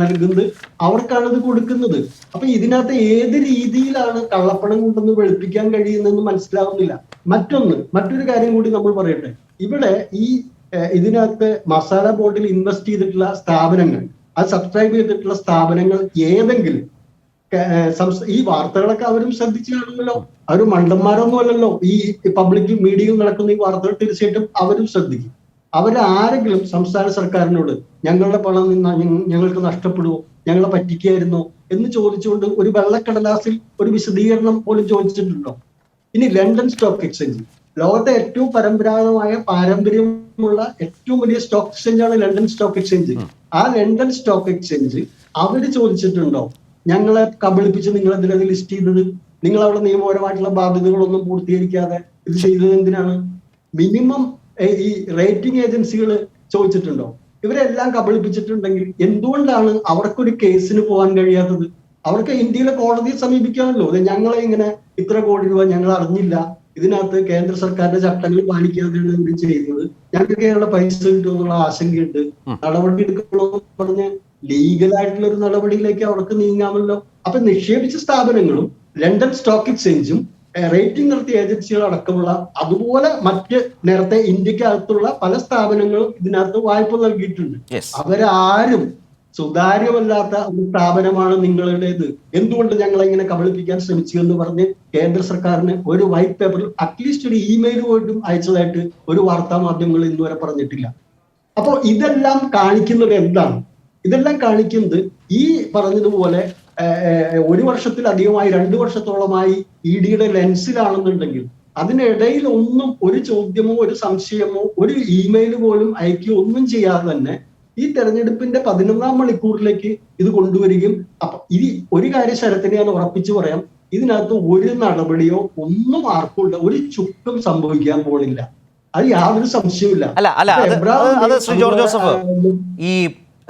നൽകുന്നത് അവർക്കാണ് ഇത് കൊടുക്കുന്നത്. അപ്പൊ ഇതിനകത്ത് ഏത് രീതിയിലാണ് കള്ളപ്പണം കൊണ്ടെന്ന് വെളുപ്പിക്കാൻ കഴിയുന്നതെന്ന് മനസ്സിലാവുന്നില്ല. മറ്റൊരു കാര്യം കൂടി നമ്മൾ പറയട്ടെ. ഇവിടെ ഇതിനകത്ത് മസാല ബോർഡിൽ ഇൻവെസ്റ്റ് ചെയ്തിട്ടുള്ള സ്ഥാപനങ്ങൾ, അത് സബ്സ്ക്രൈബ് ചെയ്തിട്ടുള്ള സ്ഥാപനങ്ങൾ ഏതെങ്കിലും ഈ വാർത്തകളൊക്കെ അവരും ശ്രദ്ധിച്ചു കാണുമല്ലോ. അവർ മണ്ടന്മാരൊന്നും അല്ലല്ലോ. ഈ പബ്ലിക് മീഡിയയിൽ നടക്കുന്ന ഈ വാർത്തകൾ തീർച്ചയായിട്ടും അവരും ശ്രദ്ധിക്കും. അവരാരെങ്കിലും സംസ്ഥാന സർക്കാരിനോട് ഞങ്ങളുടെ പണം ഞങ്ങൾക്ക് നഷ്ടപ്പെടുമോ, ഞങ്ങളെ പറ്റിക്കായിരുന്നോ എന്ന് ചോദിച്ചുകൊണ്ട് ഒരു വെള്ളക്കടലാസിൽ ഒരു വിശദീകരണം പോലും ചോദിച്ചിട്ടുണ്ടോ? ഇനി ലണ്ടൻ സ്റ്റോക്ക് എക്സ്ചേഞ്ച്, ലോകത്തെ ഏറ്റവും പരമ്പരാഗതമായ പാരമ്പര്യമുള്ള ഏറ്റവും വലിയ സ്റ്റോക്ക് എക്സ്ചേഞ്ചാണ് ലണ്ടൻ സ്റ്റോക്ക് എക്സ്ചേഞ്ച്. ആ ലണ്ടൻ സ്റ്റോക്ക് എക്സ്ചേഞ്ച് അവര് ചോദിച്ചിട്ടുണ്ടോ ഞങ്ങളെ കബളിപ്പിച്ച് നിങ്ങൾ എന്തിനാണ് ലിസ്റ്റ് ചെയ്തത്? നിങ്ങൾ അവിടെ നിയമപരമായിട്ടുള്ള ബാധ്യതകളൊന്നും പൂർത്തീകരിക്കാതെ ഇത് ചെയ്തത് എന്തിനാണ്? മിനിമം ഈ റേറ്റിംഗ് ഏജൻസികൾ ചോദിച്ചിട്ടുണ്ടോ? ഇവരെല്ലാം കബളിപ്പിച്ചിട്ടുണ്ടെങ്കിൽ എന്തുകൊണ്ടാണ് അവർക്കൊരു കേസിന് പോകാൻ കഴിയാത്തത്? അവർക്ക് ഇന്ത്യയിലെ കോടതിയെ സമീപിക്കാമല്ലോ. ഞങ്ങളെ ഇങ്ങനെ ഇത്ര കോടി രൂപ ഞങ്ങൾ അറിഞ്ഞില്ല, ഇതിനകത്ത് കേന്ദ്ര സർക്കാരിന്റെ ചട്ടങ്ങൾ പാലിക്കാതെയാണ് ഇവർ ചെയ്യുന്നത്, ഞങ്ങൾക്ക് ഞങ്ങളുടെ പൈസ കിട്ടുമെന്നുള്ള ആശങ്കയുണ്ട്, നടപടി എടുക്കണമെന്ന് പറഞ്ഞ് ലീഗലായിട്ടുള്ള ഒരു നടപടിയിലേക്ക് അവർക്ക് നീങ്ങാമല്ലോ. അപ്പൊ നിക്ഷേപിച്ച സ്ഥാപനങ്ങളും ലണ്ടൻ സ്റ്റോക്ക് എക്സ്ചേഞ്ചും റേറ്റിംഗ് നടത്തിയ ഏജൻസികൾ അടക്കമുള്ള അതുപോലെ മറ്റ് നേരത്തെ ഇന്ത്യക്കകത്തുള്ള പല സ്ഥാപനങ്ങളും ഇതിനകത്ത് വായ്പ നൽകിയിട്ടുണ്ട്. അവരാരും സുതാര്യമല്ലാത്ത ഒരു സ്ഥാപനമാണ് നിങ്ങളുടേത്, എന്തുകൊണ്ട് ഞങ്ങളെ ഇങ്ങനെ കബളിപ്പിക്കാൻ ശ്രമിച്ചു എന്ന് പറഞ്ഞ് കേന്ദ്ര സർക്കാരിന് ഒരു വൈറ്റ് പേപ്പറിൽ അറ്റ്ലീസ്റ്റ് ഒരു ഇമെയിൽ പോയിട്ടും അയച്ചതായിട്ട് ഒരു വാർത്താ മാധ്യമങ്ങൾ ഇന്നുവരെ പറഞ്ഞിട്ടില്ല. അപ്പോ ഇതെല്ലാം കാണിക്കുന്നത് എന്താണ്? ഇതെല്ലാം കാണിക്കുന്നത് ഈ പറഞ്ഞതുപോലെ 1 വർഷത്തിലധികമായി 2 വർഷത്തോളമായി EDയുടെ ലെൻസിലാണെന്നുണ്ടെങ്കിൽ അതിനിടയിൽ ഒന്നും ഒരു ചോദ്യമോ ഒരു സംശയമോ ഒരു ഇമെയിൽ പോലും അയക്കുകയോ ഒന്നും ചെയ്യാതെ തന്നെ ഈ തെരഞ്ഞെടുപ്പിന്റെ 11ാം മണിക്കൂറിലേക്ക് ഇത് കൊണ്ടുവരികയും അപ്പൊ ഇത് ഒരു കാര്യം ശരത്തിനെ ഞാൻ ഉറപ്പിച്ചു പറയാം, ഇതിനകത്ത് ഒരു നടപടിയോ ഒന്നും ആർക്കുണ്ട് ഒരു ചുക്കും സംഭവിക്കാൻ പോണില്ല. അത് യാതൊരു സംശയവുമില്ല.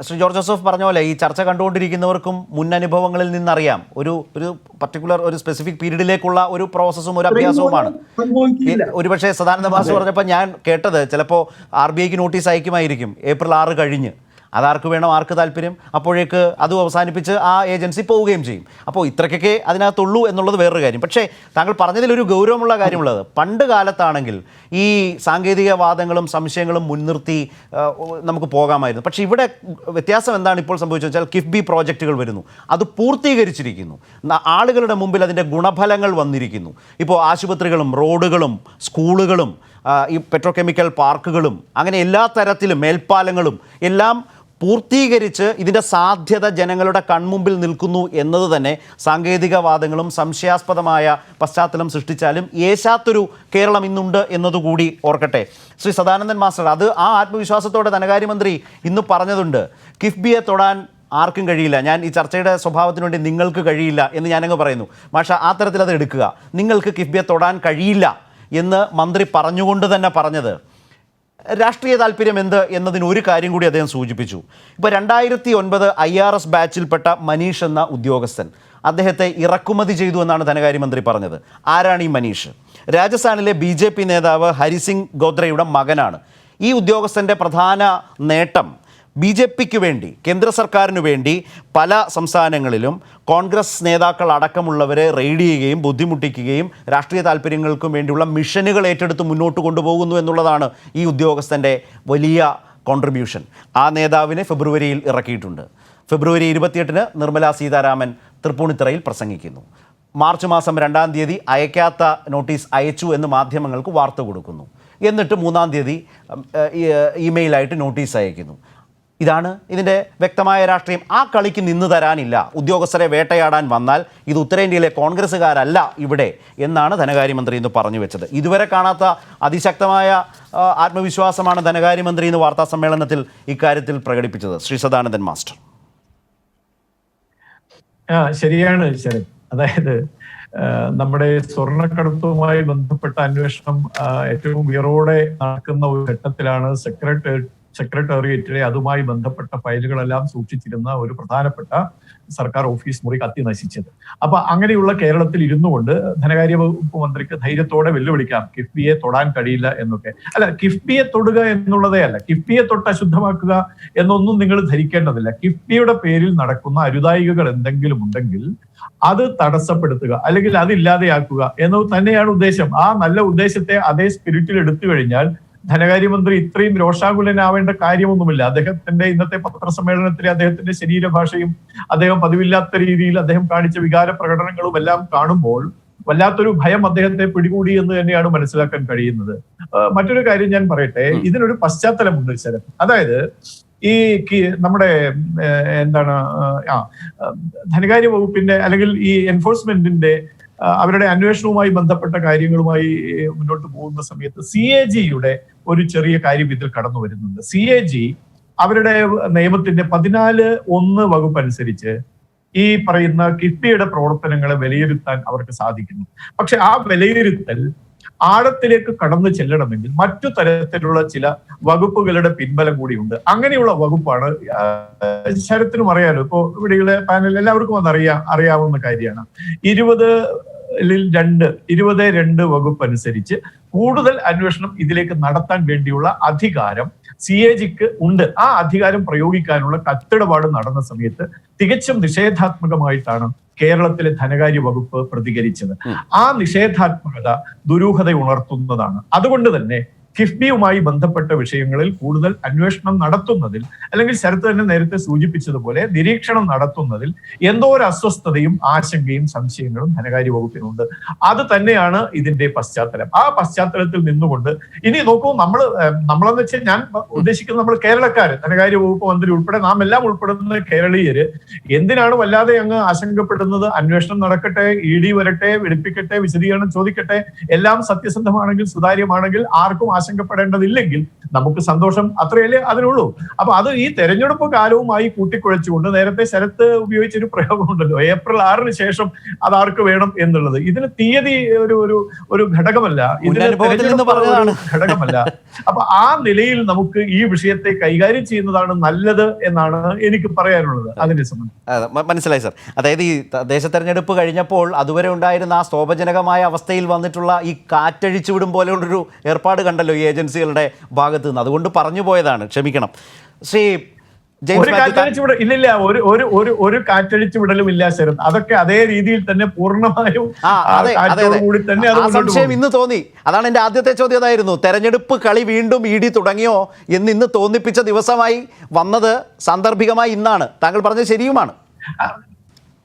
ശ്രീ ജോർജ് ജോസഫ് പറഞ്ഞ പോലെ ഈ ചർച്ച കണ്ടുകൊണ്ടിരിക്കുന്നവർക്കും മുൻ അനുഭവങ്ങളിൽ നിന്നറിയാം ഒരു പർട്ടിക്കുലർ ഒരു സ്പെസിഫിക് പീരീഡിലേക്കുള്ള ഒരു പ്രോസസ്സും ഒരു അഭ്യാസവുമാണ്. ഒരുപക്ഷെ സദാനന്ദ മാസ്റ്റർ പറഞ്ഞപ്പോൾ ഞാൻ കേട്ടത് ചിലപ്പോൾ RBIക്ക് നോട്ടീസ് അയക്കുമായിരിക്കും ഏപ്രിൽ 6 കഴിഞ്ഞ്. അതാർക്ക് വേണം, ആർക്ക് താല്പര്യം, അപ്പോഴേക്ക് അതും അവസാനിപ്പിച്ച് ആ ഏജൻസി പോവുകയും ചെയ്യും. അപ്പോൾ ഇത്രയ്ക്കൊക്കെ അതിനകത്തുള്ളൂ എന്നുള്ളത് വേറൊരു കാര്യം. പക്ഷേ താങ്കൾ പറഞ്ഞതിലൊരു ഗൗരവമുള്ള കാര്യമുള്ളത്, പണ്ട് കാലത്താണെങ്കിൽ ഈ സാങ്കേതിക വാദങ്ങളും സംശയങ്ങളും മുൻനിർത്തി നമുക്ക് പോകാമായിരുന്നു. പക്ഷേ ഇവിടെ വ്യത്യാസം എന്താണ് ഇപ്പോൾ സംഭവിച്ചത് വെച്ചാൽ കിഫ്ബി പ്രോജക്റ്റുകൾ വരുന്നു, അത് പൂർത്തീകരിച്ചിരിക്കുന്നു, ആളുകളുടെ മുമ്പിൽ അതിൻ്റെ ഗുണഫലങ്ങൾ വന്നിരിക്കുന്നു. ഇപ്പോൾ ആശുപത്രികളും റോഡുകളും സ്കൂളുകളും ഈ പെട്രോകെമിക്കൽ പാർക്കുകളും അങ്ങനെ എല്ലാ തരത്തിലും മേൽപ്പാലങ്ങളും എല്ലാം പൂർത്തീകരിച്ച് ഇതിൻ്റെ സാധ്യത ജനങ്ങളുടെ കൺമുമ്പിൽ നിൽക്കുന്നു എന്നത് തന്നെ സാങ്കേതികവാദങ്ങളും സംശയാസ്പദമായ പശ്ചാത്തലം സൃഷ്ടിച്ചാലും ഏശാത്തൊരു കേരളം ഇന്നുണ്ട് എന്നതുകൂടി ഓർക്കട്ടെ. ശ്രീ സദാനന്ദൻ മാസ്റ്റർ, അത് ആ ആത്മവിശ്വാസത്തോടെ ധനകാര്യമന്ത്രി ഇന്ന് പറഞ്ഞതുണ്ട്, കിഫ്ബിയെ തൊടാൻ ആർക്കും കഴിയില്ല. ഞാൻ ഈ ചർച്ചയുടെ സ്വഭാവത്തിന് വേണ്ടി നിങ്ങൾക്ക് കഴിയില്ല എന്ന് ഞാനങ്ങ് പറയുന്നു. മാഷ ആ തരത്തിൽ അത് എടുക്കുക, നിങ്ങൾക്ക് കിഫ്ബിയെ തൊടാൻ കഴിയില്ല എന്ന് മന്ത്രി പറഞ്ഞുകൊണ്ട് തന്നെ പറഞ്ഞത് രാഷ്ട്രീയ താല്പര്യം എന്ത് എന്നതിന് ഒരു കാര്യം കൂടി അദ്ദേഹം സൂചിപ്പിച്ചു. ഇപ്പോൾ 2009 IRS ബാച്ചിൽപ്പെട്ട മനീഷ് എന്ന ഉദ്യോഗസ്ഥൻ, അദ്ദേഹത്തെ ഇറക്കുമതി ചെയ്തു എന്നാണ് ധനകാര്യമന്ത്രി പറഞ്ഞത്. ആരാണ് ഈ മനീഷ്? രാജസ്ഥാനിലെ BJP നേതാവ് ഹരിസിംഗ് ഗോദ്രയുടെ മകനാണ്. ഈ ഉദ്യോഗസ്ഥൻ്റെ പ്രധാന നേട്ടം BJPക്ക് വേണ്ടി, കേന്ദ്ര സർക്കാരിന് വേണ്ടി പല സംസ്ഥാനങ്ങളിലും കോൺഗ്രസ് നേതാക്കൾ അടക്കമുള്ളവരെ റെയ്ഡ് ചെയ്യുകയും ബുദ്ധിമുട്ടിക്കുകയും രാഷ്ട്രീയ താല്പര്യങ്ങൾക്കും വേണ്ടിയുള്ള മിഷനുകൾ ഏറ്റെടുത്ത് മുന്നോട്ട് കൊണ്ടുപോകുന്നു എന്നുള്ളതാണ് ഈ ഉദ്യോഗസ്ഥൻ്റെ വലിയ കോൺട്രിബ്യൂഷൻ. ആ നേതാവിനെ ഫെബ്രുവരിയിൽ ഇറക്കിയിട്ടുണ്ട്. ഫെബ്രുവരി 28-ന് നിർമ്മലാ സീതാരാമൻ തൃപ്പൂണിത്തറയിൽ പ്രസംഗിക്കുന്നു. മാർച്ച് മാസം 2-ാം തീയതി അയക്കാത്ത നോട്ടീസ് അയച്ചു എന്ന് മാധ്യമങ്ങൾക്ക് വാർത്ത കൊടുക്കുന്നു. എന്നിട്ട് 3-ാം തീയതി ഇമെയിലായിട്ട് നോട്ടീസ് അയക്കുന്നു. ഇതാണ് ഇതിൻ്റെ വ്യക്തമായ രാഷ്ട്രീയം. ആ കളിക്ക് നിന്ന് തരാനില്ല. ഉദ്യോഗസ്ഥരെ വേട്ടയാടാൻ വന്നാൽ ഇത് ഉത്തരേന്ത്യയിലെ കോൺഗ്രസ്സുകാരല്ല ഇവിടെ എന്നാണ് ധനകാര്യമന്ത്രി ഇന്ന് പറഞ്ഞു വെച്ചത്. ഇതുവരെ കാണാത്ത അതിശക്തമായ ആത്മവിശ്വാസമാണ് ധനകാര്യമന്ത്രി ഇന്ന് വാർത്താ സമ്മേളനത്തിൽ ഇക്കാര്യത്തിൽ പ്രകടിപ്പിച്ചത്. ശ്രീ സദാനന്ദൻ മാസ്റ്റർ. ശരിയാണ് ശരത്. അതായത് നമ്മുടെ സ്വർണ്ണക്കടത്തുമായി ബന്ധപ്പെട്ട അന്വേഷണം ഏറ്റവും ഉയരോടെ നടക്കുന്ന ഒരു ഘട്ടത്തിലാണ് സെക്രട്ടേറിയറ്റിലെ അതുമായി ബന്ധപ്പെട്ട ഫയലുകളെല്ലാം സൂക്ഷിച്ചിരുന്ന ഒരു പ്രധാനപ്പെട്ട സർക്കാർ ഓഫീസ് മുറി കത്തി നശിച്ചത്. അപ്പൊ അങ്ങനെയുള്ള കേരളത്തിൽ ഇരുന്നു കൊണ്ട് ധനകാര്യ വകുപ്പ് മന്ത്രിക്ക് ധൈര്യത്തോടെ വെല്ലുവിളിക്കാം കിഫ്ബിയെ തൊടാൻ കഴിയില്ല എന്നൊക്കെ. അല്ല, കിഫ്ബിയെ തൊടുക എന്നുള്ളതേ അല്ല, കിഫ്ബിയെ തൊട്ട് അശുദ്ധമാക്കുക എന്നൊന്നും നിങ്ങൾ ധരിക്കേണ്ടതില്ല. കിഫ്ബിയുടെ പേരിൽ നടക്കുന്ന അരുതായികകൾ എന്തെങ്കിലും ഉണ്ടെങ്കിൽ അത് തടസ്സപ്പെടുത്തുക, അല്ലെങ്കിൽ അതില്ലാതെയാക്കുക എന്നത് തന്നെയാണ് ഉദ്ദേശം. ആ നല്ല ഉദ്ദേശത്തെ അതേ സ്പിരിറ്റിൽ എടുത്തു കഴിഞ്ഞാൽ ധനകാര്യമന്ത്രി ഇത്രയും രോഷാകുലനാവേണ്ട കാര്യമൊന്നുമില്ല. അദ്ദേഹത്തിന്റെ ഇന്നത്തെ പത്രസമ്മേളനത്തിലെ അദ്ദേഹത്തിന്റെ ശരീരഭാഷയും അദ്ദേഹം പതിവില്ലാത്ത രീതിയിൽ അദ്ദേഹം കാണിച്ച വികാര പ്രകടനങ്ങളും എല്ലാം കാണുമ്പോൾ വല്ലാത്തൊരു ഭയം അദ്ദേഹത്തെ പിടികൂടി എന്ന് തന്നെയാണ് മനസ്സിലാക്കാൻ കഴിയുന്നത്. മറ്റൊരു കാര്യം ഞാൻ പറയട്ടെ, ഇതിനൊരു പശ്ചാത്തലമുണ്ട് ശരത്. അതായത് ഈ നമ്മുടെ ധനകാര്യ വകുപ്പിന്റെ അല്ലെങ്കിൽ ഈ എൻഫോഴ്സ്മെന്റിന്റെ അവരുടെ അന്വേഷണവുമായി ബന്ധപ്പെട്ട കാര്യങ്ങളുമായി മുന്നോട്ട് പോകുന്ന സമയത്ത് CAGയുടെ ഒരു ചെറിയ കാര്യം ഇതിൽ കടന്നു വരുന്നുണ്ട്. CAG അവരുടെ നിയമത്തിന്റെ 14(1) വകുപ്പ് അനുസരിച്ച് ഈ പറയുന്ന കിഫ്ബിയുടെ പ്രവർത്തനങ്ങളെ വിലയിരുത്താൻ അവർക്ക് സാധിക്കുന്നു. പക്ഷെ ആ വിലയിരുത്തൽ ആഴത്തിലേക്ക് കടന്നു ചെല്ലണമെങ്കിൽ മറ്റു തരത്തിലുള്ള ചില വകുപ്പുകളുടെ പിൻബലം കൂടിയുണ്ട്. അങ്ങനെയുള്ള വകുപ്പാണ് ശരത്തിനും അറിയാലോ, ഇപ്പോ ഇവിടെയുള്ള പാനൽ എല്ലാവർക്കും അത് അറിയാവുന്ന കാര്യമാണ്. 20(2) വകുപ്പ് അനുസരിച്ച് കൂടുതൽ അന്വേഷണം ഇതിലേക്ക് നടത്താൻ വേണ്ടിയുള്ള അധികാരം CAGക്ക് ഉണ്ട്. ആ അധികാരം പ്രയോഗിക്കാനുള്ള കത്തിടപാട് നടന്ന സമയത്ത് തികച്ചും നിഷേധാത്മകമായിട്ടാണ് കേരളത്തിലെ ധനകാര്യ വകുപ്പ് പ്രതികരിച്ചത്. ആ നിഷേധാത്മകത ദുരൂഹത ഉണർത്തുന്നതാണ്. അതുകൊണ്ട് തന്നെ കിഫ്ബിയുമായി ബന്ധപ്പെട്ട വിഷയങ്ങളിൽ കൂടുതൽ അന്വേഷണം നടത്തുന്നതിൽ, അല്ലെങ്കിൽ ശരത്ത് തന്നെ നേരത്തെ സൂചിപ്പിച്ചതുപോലെ നിരീക്ഷണം നടത്തുന്നതിൽ എന്തോ ഒരു അസ്വസ്ഥതയും ആശങ്കയും സംശയങ്ങളും ധനകാര്യ വകുപ്പിനുണ്ട്. അത് തന്നെയാണ് ഇതിന്റെ പശ്ചാത്തലം. ആ പശ്ചാത്തലത്തിൽ നിന്നുകൊണ്ട് ഇനി നോക്കൂ, നമ്മളെന്ന് വെച്ചാൽ ഞാൻ ഉദ്ദേശിക്കുന്നത് നമ്മൾ കേരളക്കാര്, ധനകാര്യ വകുപ്പ് മന്ത്രി ഉൾപ്പെടെ നാം എല്ലാം ഉൾപ്പെടുന്ന കേരളീയര് എന്തിനാണ് വല്ലാതെ അങ്ങ് ആശങ്കപ്പെടുന്നത്? അന്വേഷണം നടക്കട്ടെ, ED വരട്ടെ, വെളുപ്പിക്കട്ടെ, വിശദീകരണം ചോദിക്കട്ടെ, എല്ലാം സത്യസന്ധമാണെങ്കിൽ സുതാര്യമാണെങ്കിൽ ആർക്കും ആശങ്കപ്പെടേണ്ടതില്ലെങ്കിൽ നമുക്ക് സന്തോഷം, അത്രയല്ലേ അതിനുള്ളൂ. അപ്പൊ അത് ഈ തെരഞ്ഞെടുപ്പ് കാലവുമായി കൂട്ടിക്കുഴച്ചുകൊണ്ട് നേരത്തെ ശരത്ത് ഉപയോഗിച്ചൊരു പ്രയോഗമുണ്ടല്ലോ, April 6-ന് ശേഷം അത് ആർക്ക് വേണം എന്നുള്ളത്. ഇതിന് തീയതി ഒരു ഘടകമല്ല, ഇതിന് ഘടകമല്ല. അപ്പൊ ആ നിലയിൽ നമുക്ക് ഈ വിഷയത്തെ കൈകാര്യം ചെയ്യുന്നതാണ് നല്ലത് എന്നാണ് എനിക്ക് പറയാനുള്ളത്. അതിനെ സംബന്ധിച്ച് മനസ്സിലായി സർ. അതായത് ഈ തദ്ദേശ തെരഞ്ഞെടുപ്പ് കഴിഞ്ഞപ്പോൾ അതുവരെ ഉണ്ടായിരുന്ന ആ സ്തോഭജനകമായ അവസ്ഥയിൽ വന്നിട്ടുള്ള ഈ കാറ്റഴിച്ചു വിടും പോലെയുള്ളൊരു ഏർപ്പാട് കണ്ടല്ലോ ഈ ഏജൻസികളുടെ ഭാഗത്ത് നിന്ന്. അതുകൊണ്ട് പറഞ്ഞു പോയതാണ്, ക്ഷമിക്കണം. ശ്രീ ഇല്ലില്ല, ഒരു കാറ്റഴിച്ചു വിടലും ഇല്ല ശരത്. അതൊക്കെ അതേ രീതിയിൽ തന്നെ പൂർണ്ണമായും കൂടി തന്നെ സംശയം ഇന്ന് തോന്നി. അതാണ് എൻ്റെ ആദ്യത്തെ ചോദ്യം. അതായിരുന്നു, തെരഞ്ഞെടുപ്പ് കളി വീണ്ടും ED തുടങ്ങിയോ എന്ന് ഇന്ന് തോന്നിപ്പിച്ച ദിവസമായി വന്നത് സാന്ദർഭികമായി ഇന്നാണ്. താങ്കൾ പറഞ്ഞത് ശരിയുമാണ്.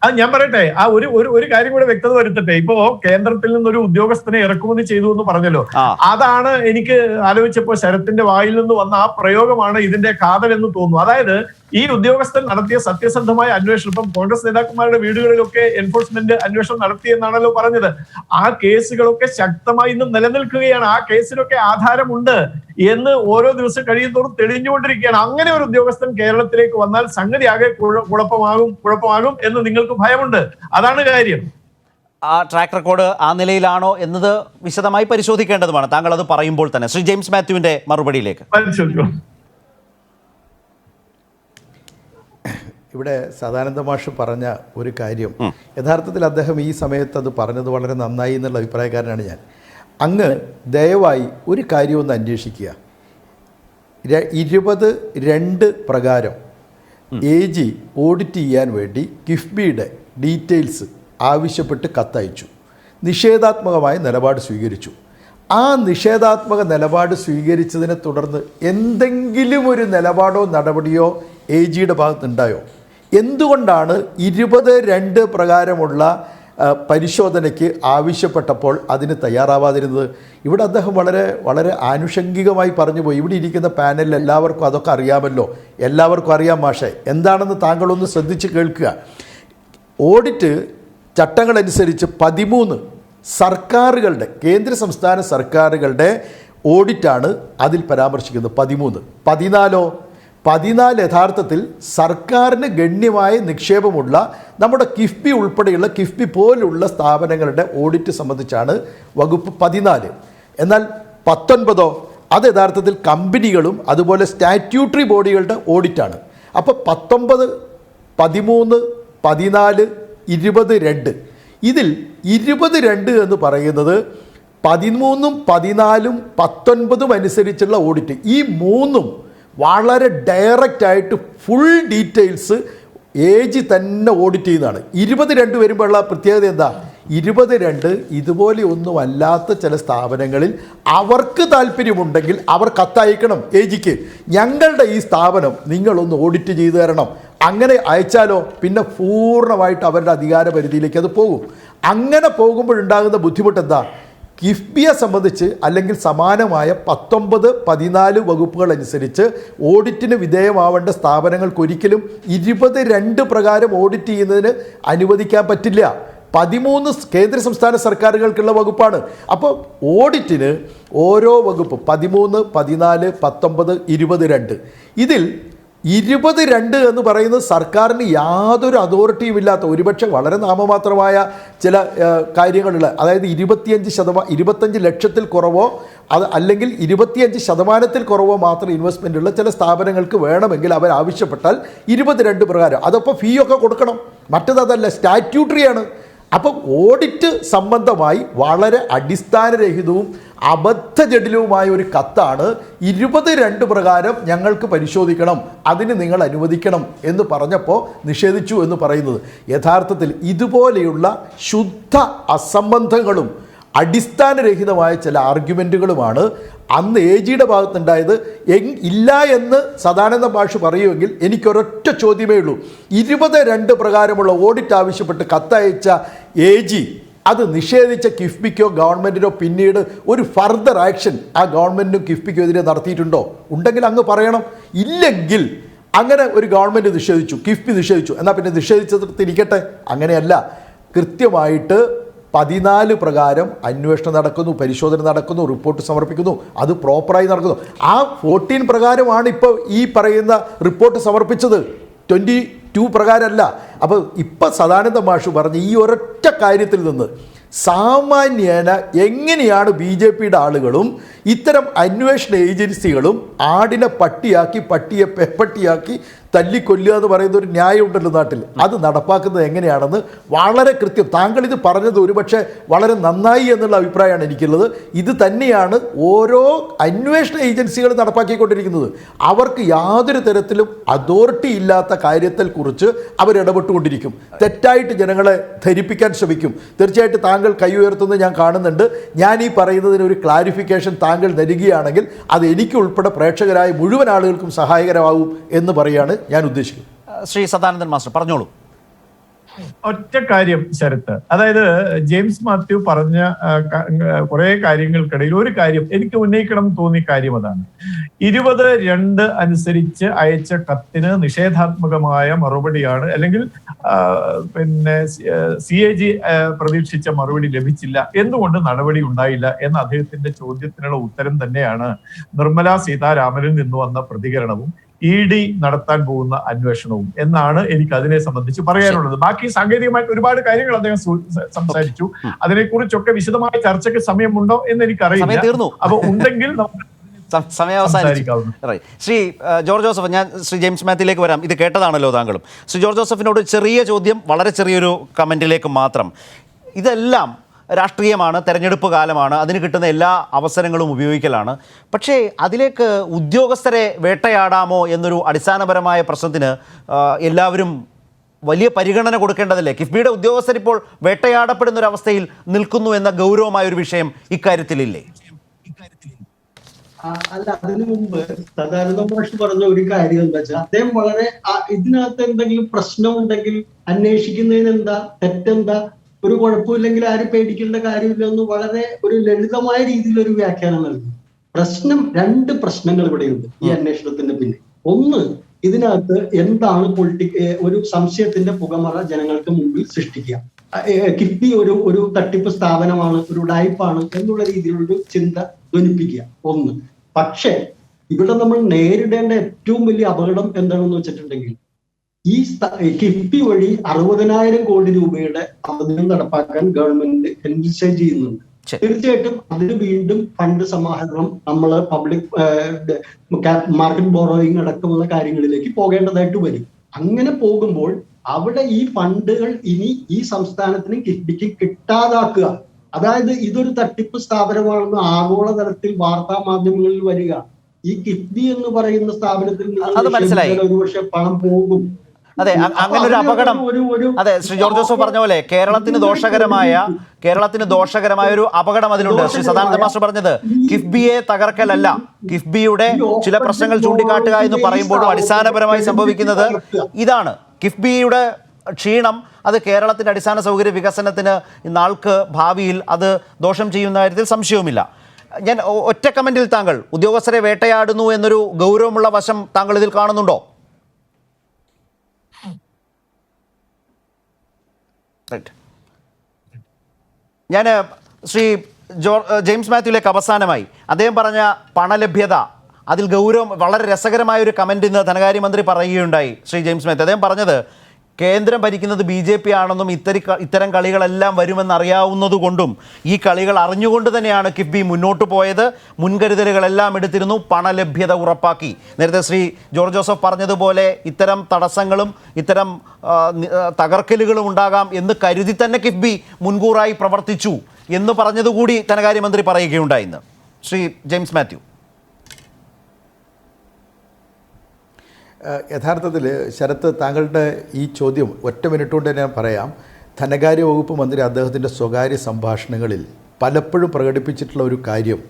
അത് ഞാൻ പറയട്ടെ, ആ ഒരു കാര്യം കൂടെ വ്യക്തത വരുത്തട്ടെ. ഇപ്പോ കേന്ദ്രത്തിൽ നിന്നൊരു ഉദ്യോഗസ്ഥനെ ഇറക്കുമതി ചെയ്തു എന്ന് പറഞ്ഞല്ലോ, അതാണ് എനിക്ക് ആലോചിച്ചപ്പോ ശരത്തിന്റെ വായിൽ നിന്ന് വന്ന ആ പ്രയോഗമാണ് ഇതിന്റെ കാതൽ എന്ന് തോന്നുന്നു. അതായത് ഈ ഉദ്യോഗസ്ഥൻ നടത്തിയ സത്യസന്ധമായ അന്വേഷണം, ഇപ്പം കോൺഗ്രസ് നേതാക്കന്മാരുടെ വീടുകളിലൊക്കെ എൻഫോഴ്സ്മെന്റ് അന്വേഷണം നടത്തിയെന്നാണല്ലോ പറഞ്ഞത്. ആ കേസുകളൊക്കെ ശക്തമായി ഇന്ന് നിലനിൽക്കുകയാണ്. ആ കേസിലൊക്കെ ആധാരമുണ്ട് എന്ന് ഓരോ ദിവസം കഴിയുന്നതോറും തെളിഞ്ഞുകൊണ്ടിരിക്കുകയാണ്. അങ്ങനെ ഒരു ഉദ്യോഗസ്ഥൻ കേരളത്തിലേക്ക് വന്നാൽ സംഗതി ആകെ കുഴപ്പമാകും എന്ന് നിങ്ങൾക്ക് ഭയമുണ്ട്. അതാണ് കാര്യം. ആ ട്രാക്ക് റെക്കോർഡ് ആ നിലയിലാണോ എന്നത് വിശദമായി പരിശോധിക്കേണ്ടതുമാണ്. താങ്കൾ അത് പറയുമ്പോൾ തന്നെ ശ്രീ ജെയിംസ് മാത്യുവിന്റെ മറുപടിയിലേക്ക്. ഇവിടെ സദാനന്ദ മാഷ് പറഞ്ഞ ഒരു കാര്യം, യഥാർത്ഥത്തിൽ അദ്ദേഹം ഈ സമയത്ത് അത് പറഞ്ഞത് വളരെ നന്നായി എന്നുള്ള അഭിപ്രായക്കാരനാണ് ഞാൻ. അങ്ങ് ദയവായി ഒരു കാര്യം ഒന്ന് അന്വേഷിക്കുക. 20(2) പ്രകാരം AG ഓഡിറ്റ് ചെയ്യാൻ വേണ്ടി കിഫ്ബിയുടെ ഡീറ്റെയിൽസ് ആവശ്യപ്പെട്ട് കത്തയച്ചു, നിഷേധാത്മകമായ നിലപാട് സ്വീകരിച്ചു. ആ നിഷേധാത്മക നിലപാട് സ്വീകരിച്ചതിനെ തുടർന്ന് എന്തെങ്കിലും ഒരു നിലപാടോ നടപടിയോ AGയുടെ ഭാഗത്തുണ്ടായോ? എന്തുകൊണ്ടാണ് 20(2) പ്രകാരമുള്ള പരിശോധനയ്ക്ക് ആവശ്യപ്പെട്ടപ്പോൾ അതിന് തയ്യാറാവാതിരുന്നത്? ഇവിടെ അദ്ദേഹം വളരെ വളരെ ആനുഷംഗികമായി പറഞ്ഞു പോയി. ഇവിടെ ഇരിക്കുന്ന പാനലിൽ എല്ലാവർക്കും അതൊക്കെ അറിയാമല്ലോ, എല്ലാവർക്കും അറിയാം മാഷേ. എന്താണെന്ന് താങ്കളൊന്ന് ശ്രദ്ധിച്ച് കേൾക്കുക. ഓഡിറ്റ് ചട്ടങ്ങളനുസരിച്ച് 13 സർക്കാരുകളുടെ, കേന്ദ്ര സംസ്ഥാന സർക്കാരുകളുടെ ഓഡിറ്റാണ് അതിൽ പരാമർശിക്കുന്നത്. 13. 14 യഥാർത്ഥത്തിൽ സർക്കാരിന് ഗണ്യമായ നിക്ഷേപമുള്ള നമ്മുടെ കിഫ്ബി ഉൾപ്പെടെയുള്ള കിഫ്ബി പോലുള്ള സ്ഥാപനങ്ങളുടെ ഓഡിറ്റ് സംബന്ധിച്ചാണ് വകുപ്പ് 14. എന്നാൽ 19 അത് യഥാർത്ഥത്തിൽ കമ്പനികളും അതുപോലെ സ്റ്റാറ്റ്യൂട്ടറി ബോഡികളുടെ ഓഡിറ്റാണ്. അപ്പോൾ 19, 13, 14, 22 ഇതിൽ 22 എന്ന് പറയുന്നത് 13, 14, 19 അനുസരിച്ചുള്ള ഓഡിറ്റ്. ഈ മൂന്നും വളരെ ഡയറക്റ്റായിട്ട് ഫുൾ ഡീറ്റെയിൽസ് AG തന്നെ ഓഡിറ്റ് ചെയ്യുന്നതാണ്. 22 വരുമ്പോഴുള്ള പ്രത്യേകത എന്താ? 22 ഇതുപോലെ ഒന്നും അല്ലാത്ത ചില സ്ഥാപനങ്ങളിൽ അവർക്ക് താല്പര്യമുണ്ടെങ്കിൽ അവർ കത്തയക്കണം AGക്ക്, ഞങ്ങളുടെ ഈ സ്ഥാപനം നിങ്ങളൊന്ന് ഓഡിറ്റ് ചെയ്തു തരണം. അങ്ങനെ അയച്ചാലോ പിന്നെ പൂർണ്ണമായിട്ട് അവരുടെ അധികാര പരിധിയിലേക്ക് അത് പോകും. അങ്ങനെ പോകുമ്പോഴുണ്ടാകുന്ന ബുദ്ധിമുട്ട് എന്താ? കിഫ്ബിയെ സംബന്ധിച്ച് അല്ലെങ്കിൽ സമാനമായ 19, 14 വകുപ്പുകൾ അനുസരിച്ച് ഓഡിറ്റിന് വിധേയമാവേണ്ട സ്ഥാപനങ്ങൾക്ക് ഒരിക്കലും 22 പ്രകാരം ഓഡിറ്റ് ചെയ്യുന്നതിന് അനുവദിക്കാൻ പറ്റില്ല. 13 കേന്ദ്ര സംസ്ഥാന സർക്കാരുകൾക്കുള്ള വകുപ്പാണ്. അപ്പോൾ ഓഡിറ്റിന് ഓരോ വകുപ്പ് 13, 14, 19, 22 ഇതിൽ 22 എന്ന് പറയുന്നത് സർക്കാരിന് യാതൊരു അതോറിറ്റിയും ഇല്ലാത്ത, ഒരുപക്ഷെ വളരെ നാമമാത്രമായ ചില കാര്യങ്ങളുള്ള, അതായത് 25 ലക്ഷത്തിൽ കുറവോ അത് അല്ലെങ്കിൽ 25% കുറവോ മാത്രം ഇൻവെസ്റ്റ്മെൻ്റ് ഉള്ള ചില സ്ഥാപനങ്ങൾക്ക് വേണമെങ്കിൽ അവർ ആവശ്യപ്പെട്ടാൽ 22 പ്രകാരം അതപ്പോൾ ഫീ ഒക്കെ കൊടുക്കണം. മറ്റേതല്ല, സ്റ്റാറ്റ്യൂട്ടറിയാണ്. അപ്പോൾ ഓഡിറ്റ് സംബന്ധമായി വളരെ അടിസ്ഥാനരഹിതവും അബദ്ധജടിലവുമായ ഒരു കത്താണ് 22 പ്രകാരം ഞങ്ങൾക്ക് പരിശോധിക്കണം, അതിന് നിങ്ങൾ അനുവദിക്കണം എന്ന് പറഞ്ഞപ്പോൾ നിഷേധിച്ചു എന്ന് പറയുന്നത്. യഥാർത്ഥത്തിൽ ഇതുപോലെയുള്ള ശുദ്ധ അസംബന്ധങ്ങളും അടിസ്ഥാനരഹിതമായ ചില ആർഗ്യുമെൻറ്റുകളുമാണ് അന്ന് AGയുടെ ഭാഗത്തുണ്ടായത്. ഇല്ല എന്ന് സദാനന്ദ മാഷ് പറയുമെങ്കിൽ എനിക്കൊരൊറ്റ ചോദ്യമേ ഉള്ളൂ. 22 പ്രകാരമുള്ള ഓഡിറ്റ് ആവശ്യപ്പെട്ട് കത്തയച്ച AG അത് നിഷേധിച്ച കിഫ്ബിക്കോ ഗവൺമെൻറ്റിനോ പിന്നീട് ഒരു ഫർദർ ആക്ഷൻ ആ ഗവൺമെൻറ്റിനും കിഫ്ബിക്കോ എതിരെ നടത്തിയിട്ടുണ്ടോ? ഉണ്ടെങ്കിൽ അങ്ങ് പറയണം. ഇല്ലെങ്കിൽ അങ്ങനെ ഒരു ഗവൺമെൻറ് നിഷേധിച്ചു, കിഫ്ബി നിഷേധിച്ചു, എന്നാൽ പിന്നെ നിഷേധിച്ചിരിക്കട്ടെ. അങ്ങനെയല്ല, കൃത്യമായിട്ട് 14 പ്രകാരം അന്വേഷണം നടക്കുന്നു, പരിശോധന നടക്കുന്നു, റിപ്പോർട്ട് സമർപ്പിക്കുന്നു, അത് പ്രോപ്പറായി നടക്കുന്നു. ആ 14 പ്രകാരമാണ് ഇപ്പോൾ ഈ പറയുന്ന റിപ്പോർട്ട് സമർപ്പിച്ചത്, 22 പ്രകാരമല്ല. അപ്പോൾ ഇപ്പം സദാനന്ദ മാഷ് പറഞ്ഞ ഈ ഒരൊറ്റ കാര്യത്തിൽ നിന്ന് സാമാന്യേന എങ്ങനെയാണ് BJPയുടെ ആളുകളും ഇത്തരം അന്വേഷണ ഏജൻസികളും ആടിനെ പട്ടിയാക്കി പട്ടിയെ പെപ്പട്ടിയാക്കി തല്ലിക്കൊല്ലുക എന്ന് പറയുന്ന ഒരു ന്യായമുണ്ടല്ലോ നാട്ടിൽ, അത് നടപ്പാക്കുന്നത് എങ്ങനെയാണെന്ന് വളരെ കൃത്യം. താങ്കൾ ഇത് പറഞ്ഞത് ഒരുപക്ഷെ വളരെ നന്നായി എന്നുള്ള അഭിപ്രായമാണ് എനിക്കുള്ളത്. ഇത് തന്നെയാണ് ഓരോ അന്വേഷണ ഏജൻസികൾ നടപ്പാക്കിക്കൊണ്ടിരിക്കുന്നത്. അവർക്ക് യാതൊരു തരത്തിലും അതോറിറ്റി ഇല്ലാത്ത കാര്യത്തെ കുറിച്ച് അവരിടപെട്ടുകൊണ്ടിരിക്കും, തെറ്റായിട്ട് ജനങ്ങളെ ധരിപ്പിക്കാൻ ശ്രമിക്കും. തീർച്ചയായിട്ടും താങ്കൾ കൈ ഉയർത്തുന്നത് ഞാൻ കാണുന്നുണ്ട്. ഞാൻ ഈ പറയുന്നതിന് ഒരു ക്ലാരിഫിക്കേഷൻ താങ്കൾ നൽകുകയാണെങ്കിൽ അത് എനിക്ക് ഉൾപ്പെടെ പ്രേക്ഷകരായ മുഴുവൻ ആളുകൾക്കും സഹായകരമാകും എന്ന് പറയാണ് ഞാൻ ഉദ്ദേശിക്കുന്നത്. ശ്രീ സദാനന്ദൻ മാസ്റ്റർ പറഞ്ഞോളൂ. ഒറ്റ കാര്യം ശരത്ത്, അതായത് ജെയിംസ് മാത്യു പറഞ്ഞ കുറെ കാര്യങ്ങൾക്കിടയിൽ ഒരു കാര്യം എനിക്ക് ഉന്നയിക്കണം തോന്നിയ കാര്യം അതാണ്. 22 അനുസരിച്ച് അയച്ച കത്തിന് നിഷേധാത്മകമായ മറുപടിയാണ്, അല്ലെങ്കിൽ പിന്നെ CAG പ്രതീക്ഷിച്ച മറുപടി ലഭിച്ചില്ല, എന്തുകൊണ്ട് നടപടി ഉണ്ടായില്ല എന്ന അദ്ദേഹത്തിന്റെ ചോദ്യത്തിനുള്ള ഉത്തരം തന്നെയാണ് നിർമ്മലാ സീതാരാമനിൽ നിന്ന് വന്ന പ്രതികരണവും ED നടത്താൻ പോകുന്ന അന്വേഷണവും എന്നാണ് എനിക്ക് അതിനെ സംബന്ധിച്ച് പറയാനുള്ളത്. ബാക്കി സാങ്കേതികമായിട്ട് ഒരുപാട് കാര്യങ്ങൾ അദ്ദേഹം സംസാരിച്ചു. അതിനെക്കുറിച്ചൊക്കെ വിശദമായ ചർച്ചയ്ക്ക് സമയമുണ്ടോ എന്ന് എനിക്കറിയില്ല. അപ്പൊ ഉണ്ടെങ്കിൽ സമയം അവസാനിക്കും. ശ്രീ ജോർജ് ജോസഫ്, ഞാൻ ശ്രീ ജെയിംസ് മാത്യുവിലേക്ക് വരാം. ഇത് കേട്ടതാണല്ലോ താങ്കളും. ശ്രീ ജോർജ് ജോസഫിനോട് ചെറിയ ചോദ്യം, വളരെ ചെറിയൊരു കമൻറ്റിലേക്ക് മാത്രം. ഇതെല്ലാം രാഷ്ട്രീയമാണ്, തെരഞ്ഞെടുപ്പ് കാലമാണ്, അതിന് കിട്ടുന്ന എല്ലാ അവസരങ്ങളും ഉപയോഗിക്കലാണ്. പക്ഷേ അതിലേക്ക് ഉദ്യോഗസ്ഥരെ വേട്ടയാടാമോ എന്നൊരു അടിസ്ഥാനപരമായ പ്രശ്നത്തിന് എല്ലാവരും വലിയ പരിഗണന കൊടുക്കേണ്ടതല്ലേ? കിഫ്ബിയുടെ ഉദ്യോഗസ്ഥർ ഇപ്പോൾ വേട്ടയാടപ്പെടുന്ന ഒരു അവസ്ഥയിൽ നിൽക്കുന്നു എന്ന ഗൗരവമായ ഒരു വിഷയം ഇക്കാര്യത്തിലില്ലേ? അല്ല, അതിനു മുമ്പ് സദാനന്ദ മാഷ് പറഞ്ഞ ഒരു കാര്യം എന്താ വെച്ചാൽ, അദ്ദേഹം വളരെ ഇതിനകത്ത് എന്തെങ്കിലും പ്രശ്നമുണ്ടെങ്കിൽ അന്വേഷിക്കുന്നതിന് എന്താ തെറ്റെന്താ, ഒരു കുഴപ്പമില്ലെങ്കിൽ ആരും പേടിക്കേണ്ട കാര്യമില്ല എന്ന് വളരെ ഒരു ലളിതമായ രീതിയിൽ ഒരു വ്യാഖ്യാനം നൽകി. രണ്ട് പ്രശ്നങ്ങൾ ഇവിടെയുണ്ട് ഈ അന്വേഷണത്തിന്റെ പിന്നിൽ. ഒന്ന്, ഇതിനകത്ത് എന്താണ് ഒരു സംശയത്തിന്റെ പുകമറ ജനങ്ങൾക്ക് മുമ്പിൽ സൃഷ്ടിക്കുക. കിഫ്ബി ഒരു തട്ടിപ്പ് സ്ഥാപനമാണ്, ഒരു ഉഡായിപ്പാണ് എന്നുള്ള രീതിയിലൊരു ചിന്ത ധ്വനിപ്പിക്കുക ഒന്ന്. പക്ഷേ ഇവിടെ നമ്മൾ നേരിടേണ്ട ഏറ്റവും വലിയ അപകടം എന്താണെന്ന് വെച്ചിട്ടുണ്ടെങ്കിൽ, ഈ കിഫ്ബി വഴി 60,000 കോടി രൂപയുടെ പദ്ധതി നടപ്പാക്കാൻ ഗവൺമെന്റ് എൻവിസേജ് ചെയ്യുന്നുണ്ട്. തീർച്ചയായിട്ടും അതിന് വീണ്ടും ഫണ്ട് സമാഹരണം, നമ്മൾ പബ്ലിക് മാർക്കറ്റ് ബോറോയിങ് അടക്കമുള്ള കാര്യങ്ങളിലേക്ക് പോകേണ്ടതായിട്ട് വരും. അങ്ങനെ പോകുമ്പോൾ അവിടെ ഈ ഫണ്ടുകൾ ഇനി ഈ സംസ്ഥാനത്തിന് കിഫ്ബിക്ക് കിട്ടാതാക്കുക, അതായത് ഇതൊരു തട്ടിപ്പ് സ്ഥാപനമാണെന്ന് ആഗോളതലത്തിൽ വാർത്താ മാധ്യമങ്ങളിൽ വരിക, ഈ കിഫ്ബി എന്ന് പറയുന്ന സ്ഥാപനത്തിൽ നിന്ന് ഒരുപക്ഷെ പണം പോകും. അതെ, അങ്ങനെ ഒരു അപകടം. അതെ, ശ്രീ ജോർജ് ജോസഫ് പറഞ്ഞ പോലെ കേരളത്തിന് ദോഷകരമായ ഒരു അപകടം അതിലുണ്ട്. ശ്രീ സദാനന്ദ മാസ്റ്റർ പറഞ്ഞത് കിഫ്ബിയെ തകർക്കലല്ല, കിഫ്ബിയുടെ ചില പ്രശ്നങ്ങൾ ചൂണ്ടിക്കാട്ടുക എന്ന് പറയുമ്പോഴും അടിസ്ഥാനപരമായി സംഭവിക്കുന്നത് ഇതാണ്. കിഫ്ബിയുടെ ക്ഷീണം അത് കേരളത്തിൻ്റെ അടിസ്ഥാന സൗകര്യ വികസനത്തിന് നാൾക്ക് ഭാവിയിൽ അത് ദോഷം ചെയ്യുന്ന കാര്യത്തിൽ സംശയവുമില്ല. ഞാൻ ഒറ്റ കമന്റിൽ, താങ്കൾ ഉദ്യോഗസ്ഥരെ വേട്ടയാടുന്നു എന്നൊരു ഗൗരവമുള്ള വശം താങ്കൾ ഇതിൽ കാണുന്നുണ്ടോ? ഞാൻ ശ്രീ ജെയിംസ് മാത്യുവിലേക്ക് അവസാനമായി അദ്ദേഹം പറഞ്ഞ പണലഭ്യത, അതിൽ ഗൗരവം, വളരെ രസകരമായ ഒരു കമൻറ്റ് ഇന്ന് ധനകാര്യമന്ത്രി പറയുകയുണ്ടായി. ശ്രീ ജെയിംസ് മാത്യു അദ്ദേഹം പറഞ്ഞത് കേന്ദ്രം ഭരിക്കുന്നത് BJP ആണെന്നും ഇത്തരം കളികളെല്ലാം വരുമെന്നറിയാവുന്നതുകൊണ്ടും ഈ കളികൾ അറിഞ്ഞുകൊണ്ട് തന്നെയാണ് കിഫ്ബി മുന്നോട്ട് പോയത്, മുൻകരുതലുകളെല്ലാം എടുത്തിരുന്നു, പണലഭ്യത ഉറപ്പാക്കി. നേരത്തെ ശ്രീ ജോർജ് ജോസഫ് പറഞ്ഞതുപോലെ ഇത്തരം തടസ്സങ്ങളും ഇത്തരം തകർക്കലുകളും ഉണ്ടാകാം എന്ന് കരുതി തന്നെ കിഫ്ബി മുൻകൂറായി പ്രവർത്തിച്ചു എന്ന് പറഞ്ഞതുകൂടി ധനകാര്യമന്ത്രി പറയുകയുണ്ടായി ഇന്ന്. ശ്രീ ജെയിംസ് മാത്യു. യഥാർത്ഥത്തിൽ ശരത്ത്, താങ്കളുടെ ഈ ചോദ്യം ഒറ്റ മിനിറ്റ് കൊണ്ട് ഞാൻ പറയാം. ധനകാര്യ വകുപ്പ് മന്ത്രി അദ്ദേഹത്തിൻ്റെ സ്വകാര്യ സംഭാഷണങ്ങളിൽ പലപ്പോഴും പ്രകടിപ്പിച്ചിട്ടുള്ള ഒരു കാര്യം,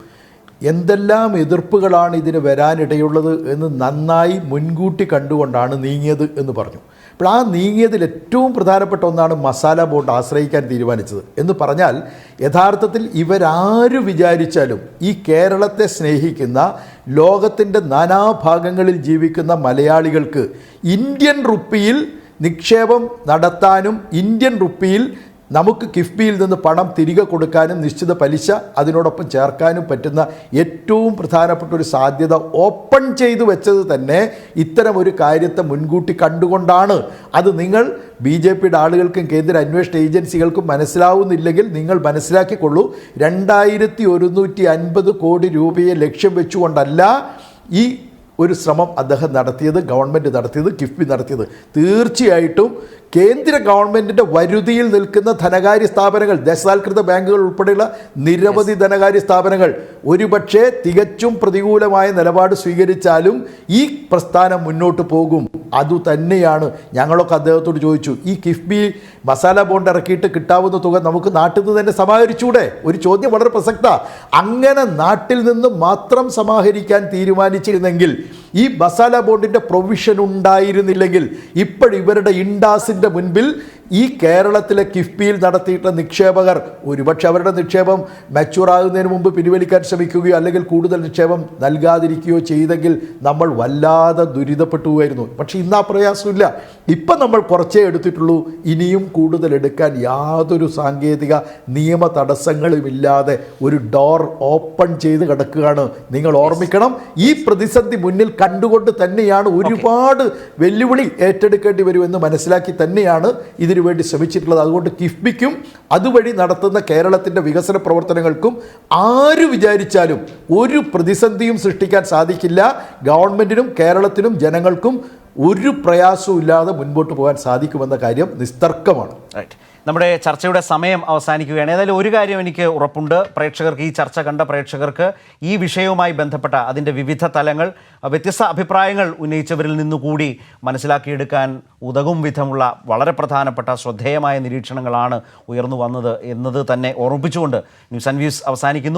എന്തെല്ലാം എതിർപ്പുകളാണ് ഇതിന് വരാനിടയുള്ളത് എന്ന് നന്നായി മുൻകൂട്ടി കണ്ടുകൊണ്ടാണ് നീങ്ങിയത് എന്ന് പറഞ്ഞു. അപ്പോൾ ആ നീങ്ങിയതിൽ ഏറ്റവും പ്രധാനപ്പെട്ട ഒന്നാണ് മസാല ബോണ്ട് ആശ്രയിക്കാൻ തീരുമാനിച്ചത് എന്ന് പറഞ്ഞാൽ, യഥാർത്ഥത്തിൽ ഇവരാര് വിചാരിച്ചാലും ഈ കേരളത്തെ സ്നേഹിക്കുന്ന, ലോകത്തിൻ്റെ നാനാഭാഗങ്ങളിൽ ജീവിക്കുന്ന മലയാളികൾക്ക് ഇന്ത്യൻ റുപ്പിയിൽ നിക്ഷേപം നടത്താനും ഇന്ത്യൻ റുപ്പിയിൽ നമുക്ക് കിഫ്ബിയിൽ നിന്ന് പണം തിരികെ കൊടുക്കാനും നിശ്ചിത പലിശ അതിനോടൊപ്പം ചേർക്കാനും പറ്റുന്ന ഏറ്റവും പ്രധാനപ്പെട്ട ഒരു സാധ്യത ഓപ്പൺ ചെയ്തു വെച്ചത് തന്നെ ഇത്തരം ഒരു കാര്യത്തെ മുൻകൂട്ടി കണ്ടുകൊണ്ടാണ്. അത് നിങ്ങൾ BJPയുടെ ആളുകൾക്കും കേന്ദ്ര അന്വേഷണ ഏജൻസികൾക്കും മനസ്സിലാവുന്നില്ലെങ്കിൽ നിങ്ങൾ മനസ്സിലാക്കിക്കൊള്ളൂ. 2150 കോടി രൂപയെ ലക്ഷ്യം വെച്ചുകൊണ്ടല്ല ഈ ഒരു ശ്രമം അദ്ദേഹം നടത്തിയത്, ഗവൺമെൻറ് നടത്തിയത്, കിഫ്ബി നടത്തിയത്. തീർച്ചയായിട്ടും കേന്ദ്ര ഗവൺമെൻറ്റിൻ്റെ വരുതിയിൽ നിൽക്കുന്ന ധനകാര്യ സ്ഥാപനങ്ങൾ, ദേശസാൽകൃത ബാങ്കുകൾ ഉൾപ്പെടെയുള്ള നിരവധി ധനകാര്യ സ്ഥാപനങ്ങൾ ഒരുപക്ഷെ തികച്ചും പ്രതികൂലമായ നിലപാട് സ്വീകരിച്ചാലും ഈ പ്രസ്ഥാനം മുന്നോട്ട് പോകും. അതുതന്നെയാണ് ഞങ്ങളൊക്കെ അദ്ദേഹത്തോട് ചോദിച്ചു, ഈ കിഫ്ബി മസാല ബോണ്ട് ഇറക്കിയിട്ട് കിട്ടാവുന്ന തുക നമുക്ക് നാട്ടിൽ നിന്ന് തന്നെ സമാഹരിച്ചൂടെ? ഒരു ചോദ്യം വളരെ പ്രസക്ത. അങ്ങനെ നാട്ടിൽ നിന്ന് മാത്രം സമാഹരിക്കാൻ തീരുമാനിച്ചിരുന്നെങ്കിൽ, ഈ മസാല ബോണ്ടിൻ്റെ പ്രൊവിഷൻ ഉണ്ടായിരുന്നില്ലെങ്കിൽ, ഇവരുടെ ഇൻഡാസിൻ്റെ മുൻപിൽ ഈ കേരളത്തിലെ കിഫ്ബിയിൽ നടത്തിയിട്ടുള്ള നിക്ഷേപകർ ഒരുപക്ഷെ അവരുടെ നിക്ഷേപം മെച്യൂർ ആകുന്നതിന് മുമ്പ് പിൻവലിക്കാൻ ശ്രമിക്കുകയോ അല്ലെങ്കിൽ കൂടുതൽ നിക്ഷേപം നൽകാതിരിക്കുകയോ ചെയ്തെങ്കിൽ നമ്മൾ വല്ലാതെ ദുരിതപ്പെട്ടു പോയിരുന്നു. പക്ഷേ ഇന്ന് ആ പ്രയാസമില്ല. ഇപ്പം നമ്മൾ കുറച്ചേ എടുത്തിട്ടുള്ളൂ, ഇനിയും കൂടുതൽ എടുക്കാൻ യാതൊരു സാങ്കേതിക നിയമ തടസ്സങ്ങളുമില്ലാതെ ഒരു ഡോർ ഓപ്പൺ ചെയ്ത് കിടക്കുകയാണ്. നിങ്ങൾ ഓർമ്മിക്കണം, ഈ പ്രതിസന്ധി മുന്നിൽ കണ്ടുകൊണ്ട് തന്നെയാണ് ഒരുപാട് വെല്ലുവിളി ഏറ്റെടുക്കേണ്ടി വരുമെന്ന് മനസ്സിലാക്കി തന്നെയാണ് ഇതിനു വേണ്ടി ശ്രമിച്ചിട്ടുള്ളത്. അതുകൊണ്ട് കിഫ്ബിക്കും അതുവഴി നടത്തുന്ന കേരളത്തിൻ്റെ വികസന പ്രവർത്തനങ്ങൾക്കും ആര് വിചാരിച്ചാലും ഒരു പ്രതിസന്ധിയും സൃഷ്ടിക്കാൻ സാധിക്കില്ല. ഗവൺമെൻറ്റിനും കേരളത്തിനും ജനങ്ങൾക്കും ഒരു പ്രയാസവും ഇല്ലാതെ മുൻപോട്ട് പോകാൻ സാധിക്കുമെന്ന കാര്യം നിസ്തർക്കമാണ്. റൈറ്റ്, നമ്മുടെ ചർച്ചയുടെ സമയം അവസാനിക്കുകയാണ്. ഏതായാലും ഒരു കാര്യം എനിക്ക് ഉറപ്പുണ്ട്, പ്രേക്ഷകർക്ക്, ഈ ചർച്ച കണ്ട പ്രേക്ഷകർക്ക് ഈ വിഷയവുമായി ബന്ധപ്പെട്ട അതിൻ്റെ വിവിധ തലങ്ങൾ, വ്യത്യസ്ത അഭിപ്രായങ്ങൾ ഉന്നയിച്ചവരിൽ നിന്നുകൂടി മനസ്സിലാക്കിയെടുക്കാൻ ഉതകും വിധമുള്ള വളരെ പ്രധാനപ്പെട്ട ശ്രദ്ധേയമായ നിരീക്ഷണങ്ങളാണ് ഉയർന്നു വന്നത് എന്നത് തന്നെ ഓർമ്മിപ്പിച്ചുകൊണ്ട് ന്യൂസ് ആൻഡ് വ്യൂസ് അവസാനിക്കുന്നു.